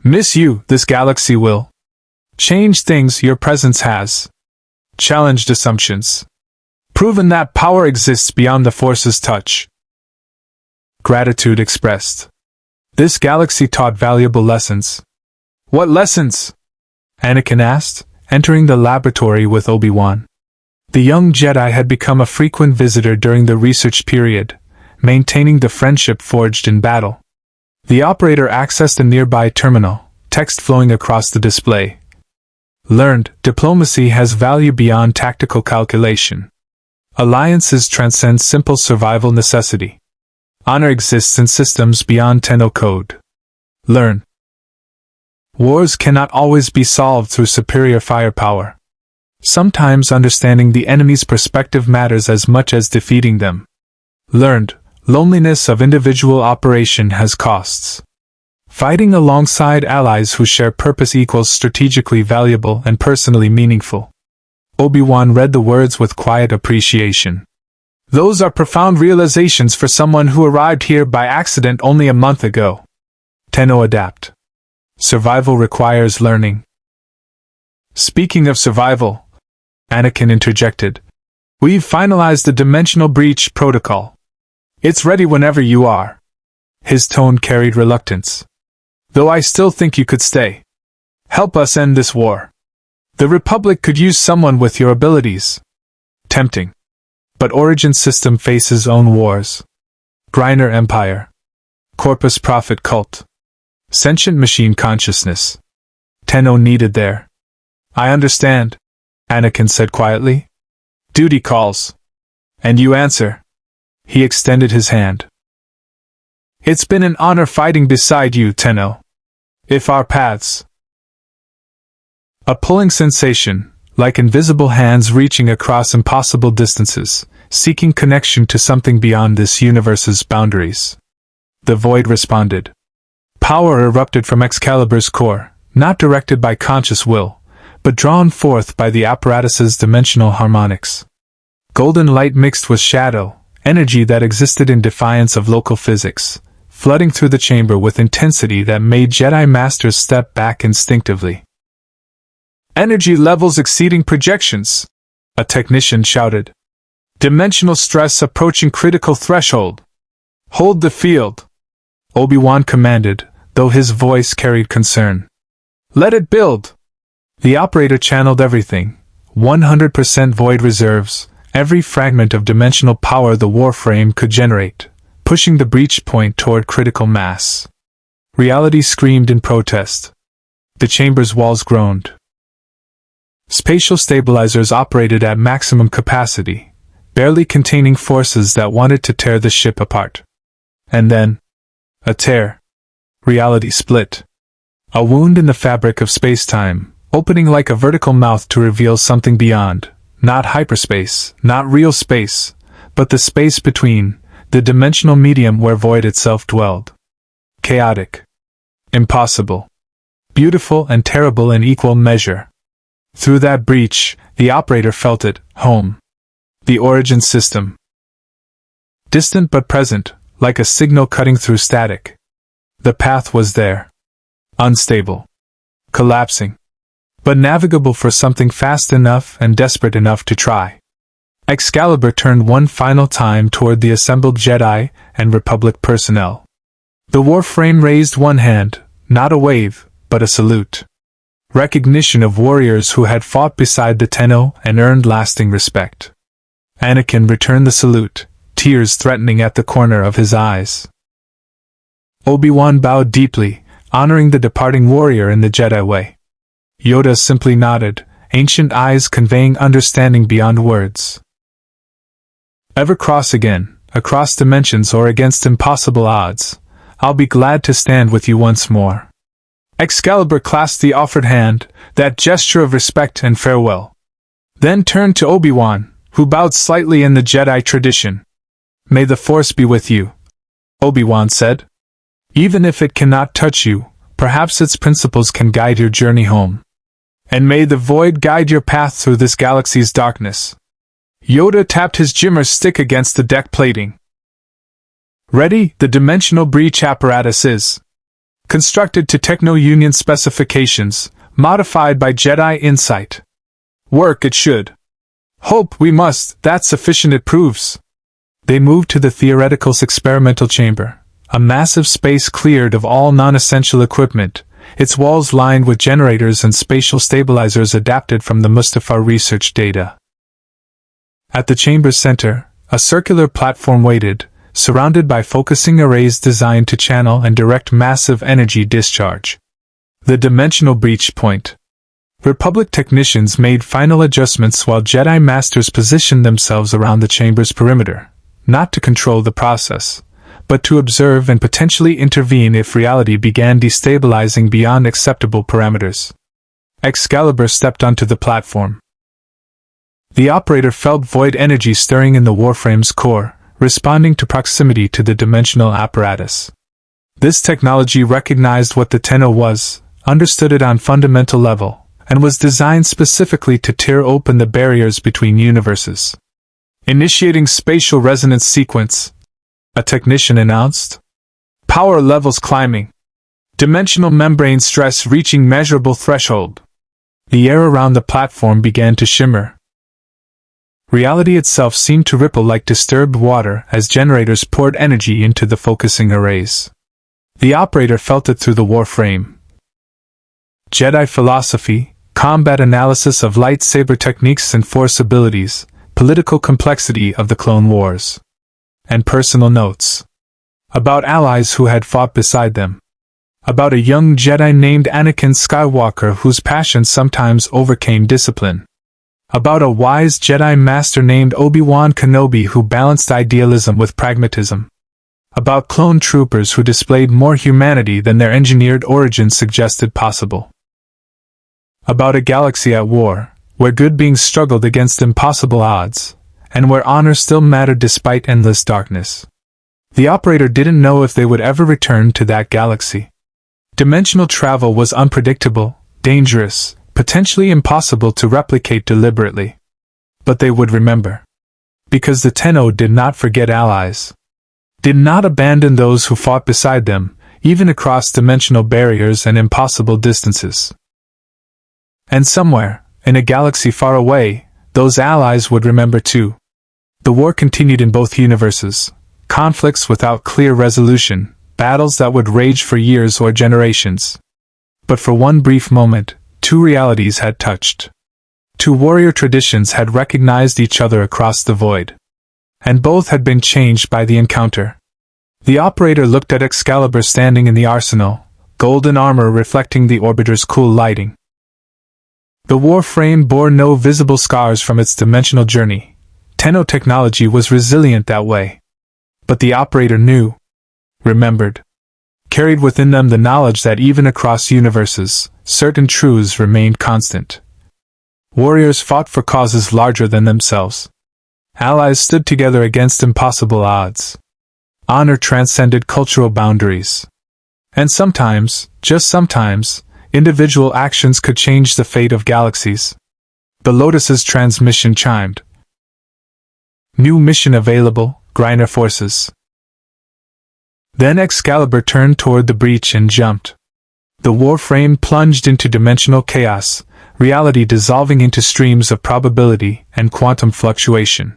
Miss you, this galaxy will. Change things your presence has. Challenged assumptions. Proven that power exists beyond the Force's touch. Gratitude expressed. This galaxy taught valuable lessons. What lessons? Anakin asked, entering the laboratory with Obi-Wan. The young Jedi had become a frequent visitor during the research period, maintaining the friendship forged in battle. The operator accessed a nearby terminal, text flowing across the display. Learned, diplomacy has value beyond tactical calculation. Alliances transcend simple survival necessity. Honor exists in systems beyond Tenno code. Learn. Wars cannot always be solved through superior firepower. Sometimes understanding the enemy's perspective matters as much as defeating them. Learned, loneliness of individual operation has costs. Fighting alongside allies who share purpose equals strategically valuable and personally meaningful. Obi-Wan read the words with quiet appreciation. Those are profound realizations for someone who arrived here by accident only a month ago. Tenno adapt. Survival requires learning. Speaking of survival, Anakin interjected. We've finalized the Dimensional Breach Protocol. It's ready whenever you are. His tone carried reluctance. Though I still think you could stay. Help us end this war. The Republic could use someone with your abilities. Tempting. But Origin System faces own wars. Griner Empire. Corpus Prophet Cult. Sentient machine consciousness. Tenno needed there. I understand, Anakin said quietly. Duty calls. And you answer. He extended his hand. It's been an honor fighting beside you, Tenno. If our paths. A pulling sensation, like invisible hands reaching across impossible distances, seeking connection to something beyond this universe's boundaries. The void responded. Power erupted from Excalibur's core, not directed by conscious will, but drawn forth by the apparatus's dimensional harmonics. Golden light mixed with shadow, energy that existed in defiance of local physics, flooding through the chamber with intensity that made Jedi Masters step back instinctively. Energy levels exceeding projections, a technician shouted. Dimensional stress approaching critical threshold. Hold the field, Obi-Wan commanded, though his voice carried concern. Let it build. The operator channeled everything, 100% void reserves, every fragment of dimensional power the Warframe could generate, pushing the breach point toward critical mass. Reality screamed in protest. The chamber's walls groaned. Spatial stabilizers operated at maximum capacity, barely containing forces that wanted to tear the ship apart. And then, a tear. Reality split. A wound in the fabric of space-time, opening like a vertical mouth to reveal something beyond, Not hyperspace, not real space, but the space between, the dimensional medium where void itself dwelled. Chaotic. Impossible. Beautiful and terrible in equal measure. Through that breach, the operator felt it, home. The origin system. Distant but present, like a signal cutting through static. The path was there. Unstable. Collapsing. But navigable for something fast enough and desperate enough to try. Excalibur turned one final time toward the assembled Jedi and Republic personnel. The Warframe raised one hand, not a wave, but a salute. Recognition of warriors who had fought beside the Tenno and earned lasting respect. Anakin returned the salute, tears threatening at the corner of his eyes. Obi-Wan bowed deeply, honoring the departing warrior in the Jedi way. Yoda simply nodded, ancient eyes conveying understanding beyond words. Ever cross again, across dimensions or against impossible odds, I'll be glad to stand with you once more. Excalibur clasped the offered hand, that gesture of respect and farewell. Then turned to Obi-Wan, who bowed slightly in the Jedi tradition. May the Force be with you, Obi-Wan said. Even if it cannot touch you, perhaps its principles can guide your journey home. And may the void guide your path through this galaxy's darkness. Yoda tapped his Jimmer stick against the deck plating. Ready, the dimensional breach apparatus is. Constructed to Techno-Union specifications, modified by Jedi insight. Work it should. Hope we must, that's sufficient it proves. They moved to the Theoretical's experimental chamber, a massive space cleared of all non-essential equipment, its walls lined with generators and spatial stabilizers adapted from the Mustafar research data. At the chamber's center, a circular platform waited, surrounded by focusing arrays designed to channel and direct massive energy discharge. The dimensional breach point. Republic technicians made final adjustments while Jedi Masters positioned themselves around the chamber's perimeter, not to control the process, but to observe and potentially intervene if reality began destabilizing beyond acceptable parameters. Excalibur stepped onto the platform. The operator felt void energy stirring in the Warframe's core, responding to proximity to the dimensional apparatus. This technology recognized what the Tenno was, understood it on fundamental level, and was designed specifically to tear open the barriers between universes. Initiating spatial resonance sequence, a technician announced. Power levels climbing. Dimensional membrane stress reaching measurable threshold. The air around the platform began to shimmer. Reality itself seemed to ripple like disturbed water as generators poured energy into the focusing arrays. The operator felt it through the Warframe. Jedi philosophy, combat analysis of lightsaber techniques and force abilities, political complexity of the Clone Wars. And personal notes. About allies who had fought beside them. About a young Jedi named Anakin Skywalker whose passion sometimes overcame discipline. About a wise Jedi Master named Obi-Wan Kenobi who balanced idealism with pragmatism. About clone troopers who displayed more humanity than their engineered origins suggested possible. About a galaxy at war, where good beings struggled against impossible odds, and where honor still mattered despite endless darkness. The operator didn't know if they would ever return to that galaxy. Dimensional travel was unpredictable, dangerous, potentially impossible to replicate deliberately. But they would remember. Because the Tenno did not forget allies. Did not abandon those who fought beside them, even across dimensional barriers and impossible distances. And somewhere, in a galaxy far away, those allies would remember too. The war continued in both universes, conflicts without clear resolution, battles that would rage for years or generations. But for one brief moment, two realities had touched. Two warrior traditions had recognized each other across the void. And both had been changed by the encounter. The operator looked at Excalibur standing in the arsenal, golden armor reflecting the orbiter's cool lighting. The Warframe bore no visible scars from its dimensional journey. Tenno technology was resilient that way. But the operator knew, remembered, carried within them the knowledge that even across universes, certain truths remained constant. Warriors fought for causes larger than themselves. Allies stood together against impossible odds. Honor transcended cultural boundaries. And sometimes, just sometimes, individual actions could change the fate of galaxies. The Lotus's transmission chimed. New mission available, Griner forces. Then Excalibur turned toward the breach and jumped. The Warframe plunged into dimensional chaos, reality dissolving into streams of probability and quantum fluctuation.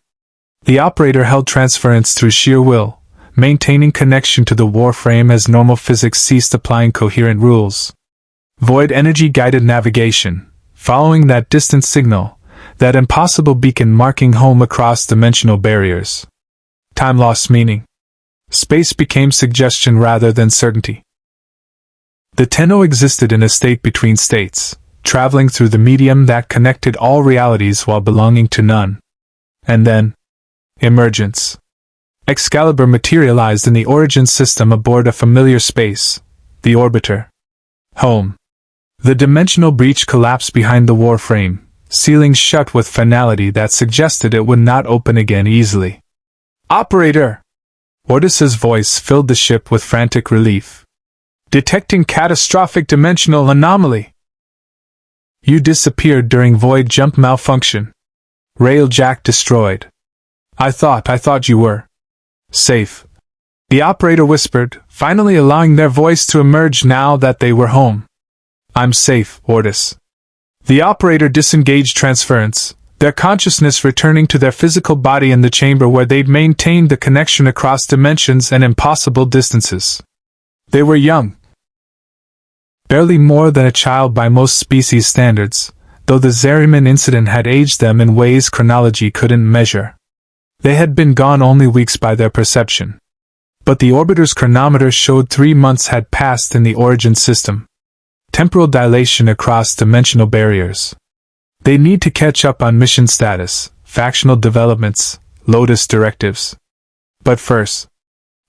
The operator held transference through sheer will, maintaining connection to the Warframe as normal physics ceased applying coherent rules. Void energy-guided navigation, following that distant signal, that impossible beacon marking home across dimensional barriers. Time lost meaning. Space became suggestion rather than certainty. The Tenno existed in a state between states, traveling through the medium that connected all realities while belonging to none. And then, emergence. Excalibur materialized in the origin system aboard a familiar space, the orbiter. Home. The dimensional breach collapsed behind the Warframe, sealing shut with finality that suggested it would not open again easily. Operator! Ordis's voice filled the ship with frantic relief. Detecting catastrophic dimensional anomaly. You disappeared during void jump malfunction. Railjack destroyed. I thought you were safe. The operator whispered, finally allowing their voice to emerge now that they were home. I'm safe, Ordis. The operator disengaged transference, their consciousness returning to their physical body in the chamber where they'd maintained the connection across dimensions and impossible distances. They were young. Barely more than a child by most species standards, though the Zariman incident had aged them in ways chronology couldn't measure. They had been gone only weeks by their perception. But the orbiter's chronometer showed 3 months had passed in the origin system. Temporal dilation across dimensional barriers. They need to catch up on mission status, factional developments, Lotus directives. But first,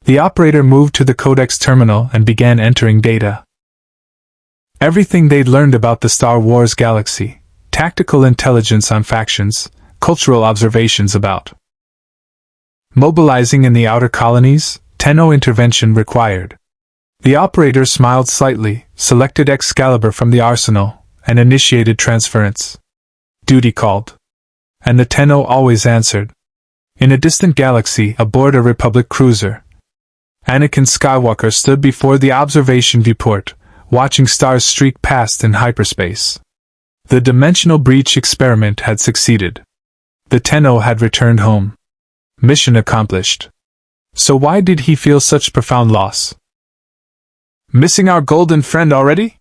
the operator moved to the Codex terminal and began entering data. Everything they'd learned about the Star Wars galaxy, tactical intelligence on factions, cultural observations about mobilizing in the outer colonies, Tenno intervention required. The operator smiled slightly, selected Excalibur from the arsenal, and initiated transference. Duty called. And the Tenno always answered. In a distant galaxy aboard a Republic cruiser, Anakin Skywalker stood before the observation viewport, watching stars streak past in hyperspace. The dimensional breach experiment had succeeded. The Tenno had returned home. Mission accomplished. So why did he feel such profound loss? Missing our golden friend already?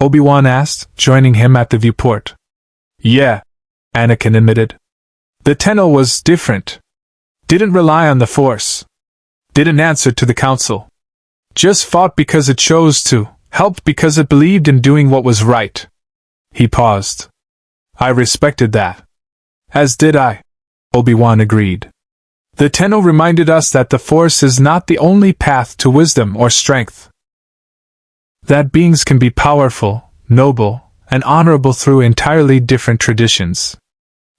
Obi-Wan asked, joining him at the viewport. Yeah, Anakin admitted. The Tenno was different. Didn't rely on the Force. Didn't answer to the Council. Just fought because it chose to, helped because it believed in doing what was right. He paused. I respected that. As did I. Obi-Wan agreed. The Tenno reminded us that the Force is not the only path to wisdom or strength. That beings can be powerful, noble, and honorable through entirely different traditions.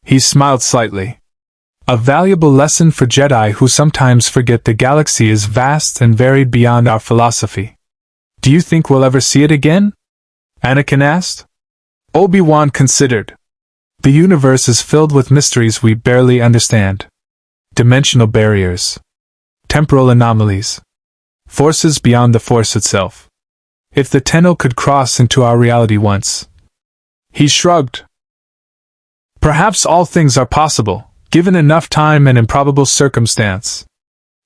He smiled slightly. A valuable lesson for Jedi who sometimes forget the galaxy is vast and varied beyond our philosophy. Do you think we'll ever see it again? Anakin asked. Obi-Wan considered. The universe is filled with mysteries we barely understand. Dimensional barriers. Temporal anomalies. Forces beyond the Force itself. If the Tenno could cross into our reality once. He shrugged. Perhaps all things are possible, given enough time and improbable circumstance.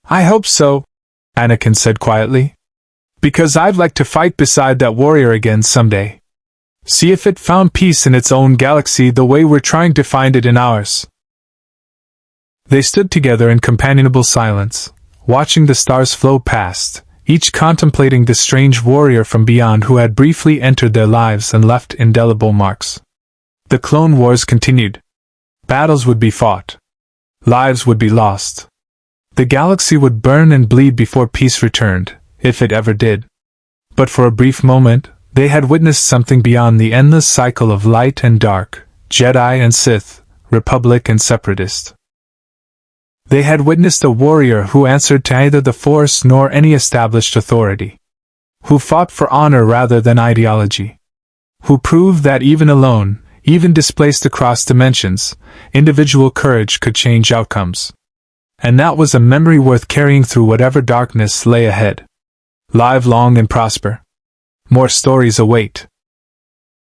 I hope so, Anakin said quietly. Because I'd like to fight beside that warrior again someday. See if it found peace in its own galaxy the way we're trying to find it in ours. They stood together in companionable silence, watching the stars flow past, each contemplating the strange warrior from beyond who had briefly entered their lives and left indelible marks. The Clone Wars continued. Battles would be fought. Lives would be lost. The galaxy would burn and bleed before peace returned, if it ever did. But for a brief moment, they had witnessed something beyond the endless cycle of light and dark, Jedi and Sith, Republic and Separatist. They had witnessed a warrior who answered to neither the Force nor any established authority, who fought for honor rather than ideology, who proved that even alone, even displaced across dimensions, individual courage could change outcomes. And that was a memory worth carrying through whatever darkness lay ahead. Live long and prosper. More stories await.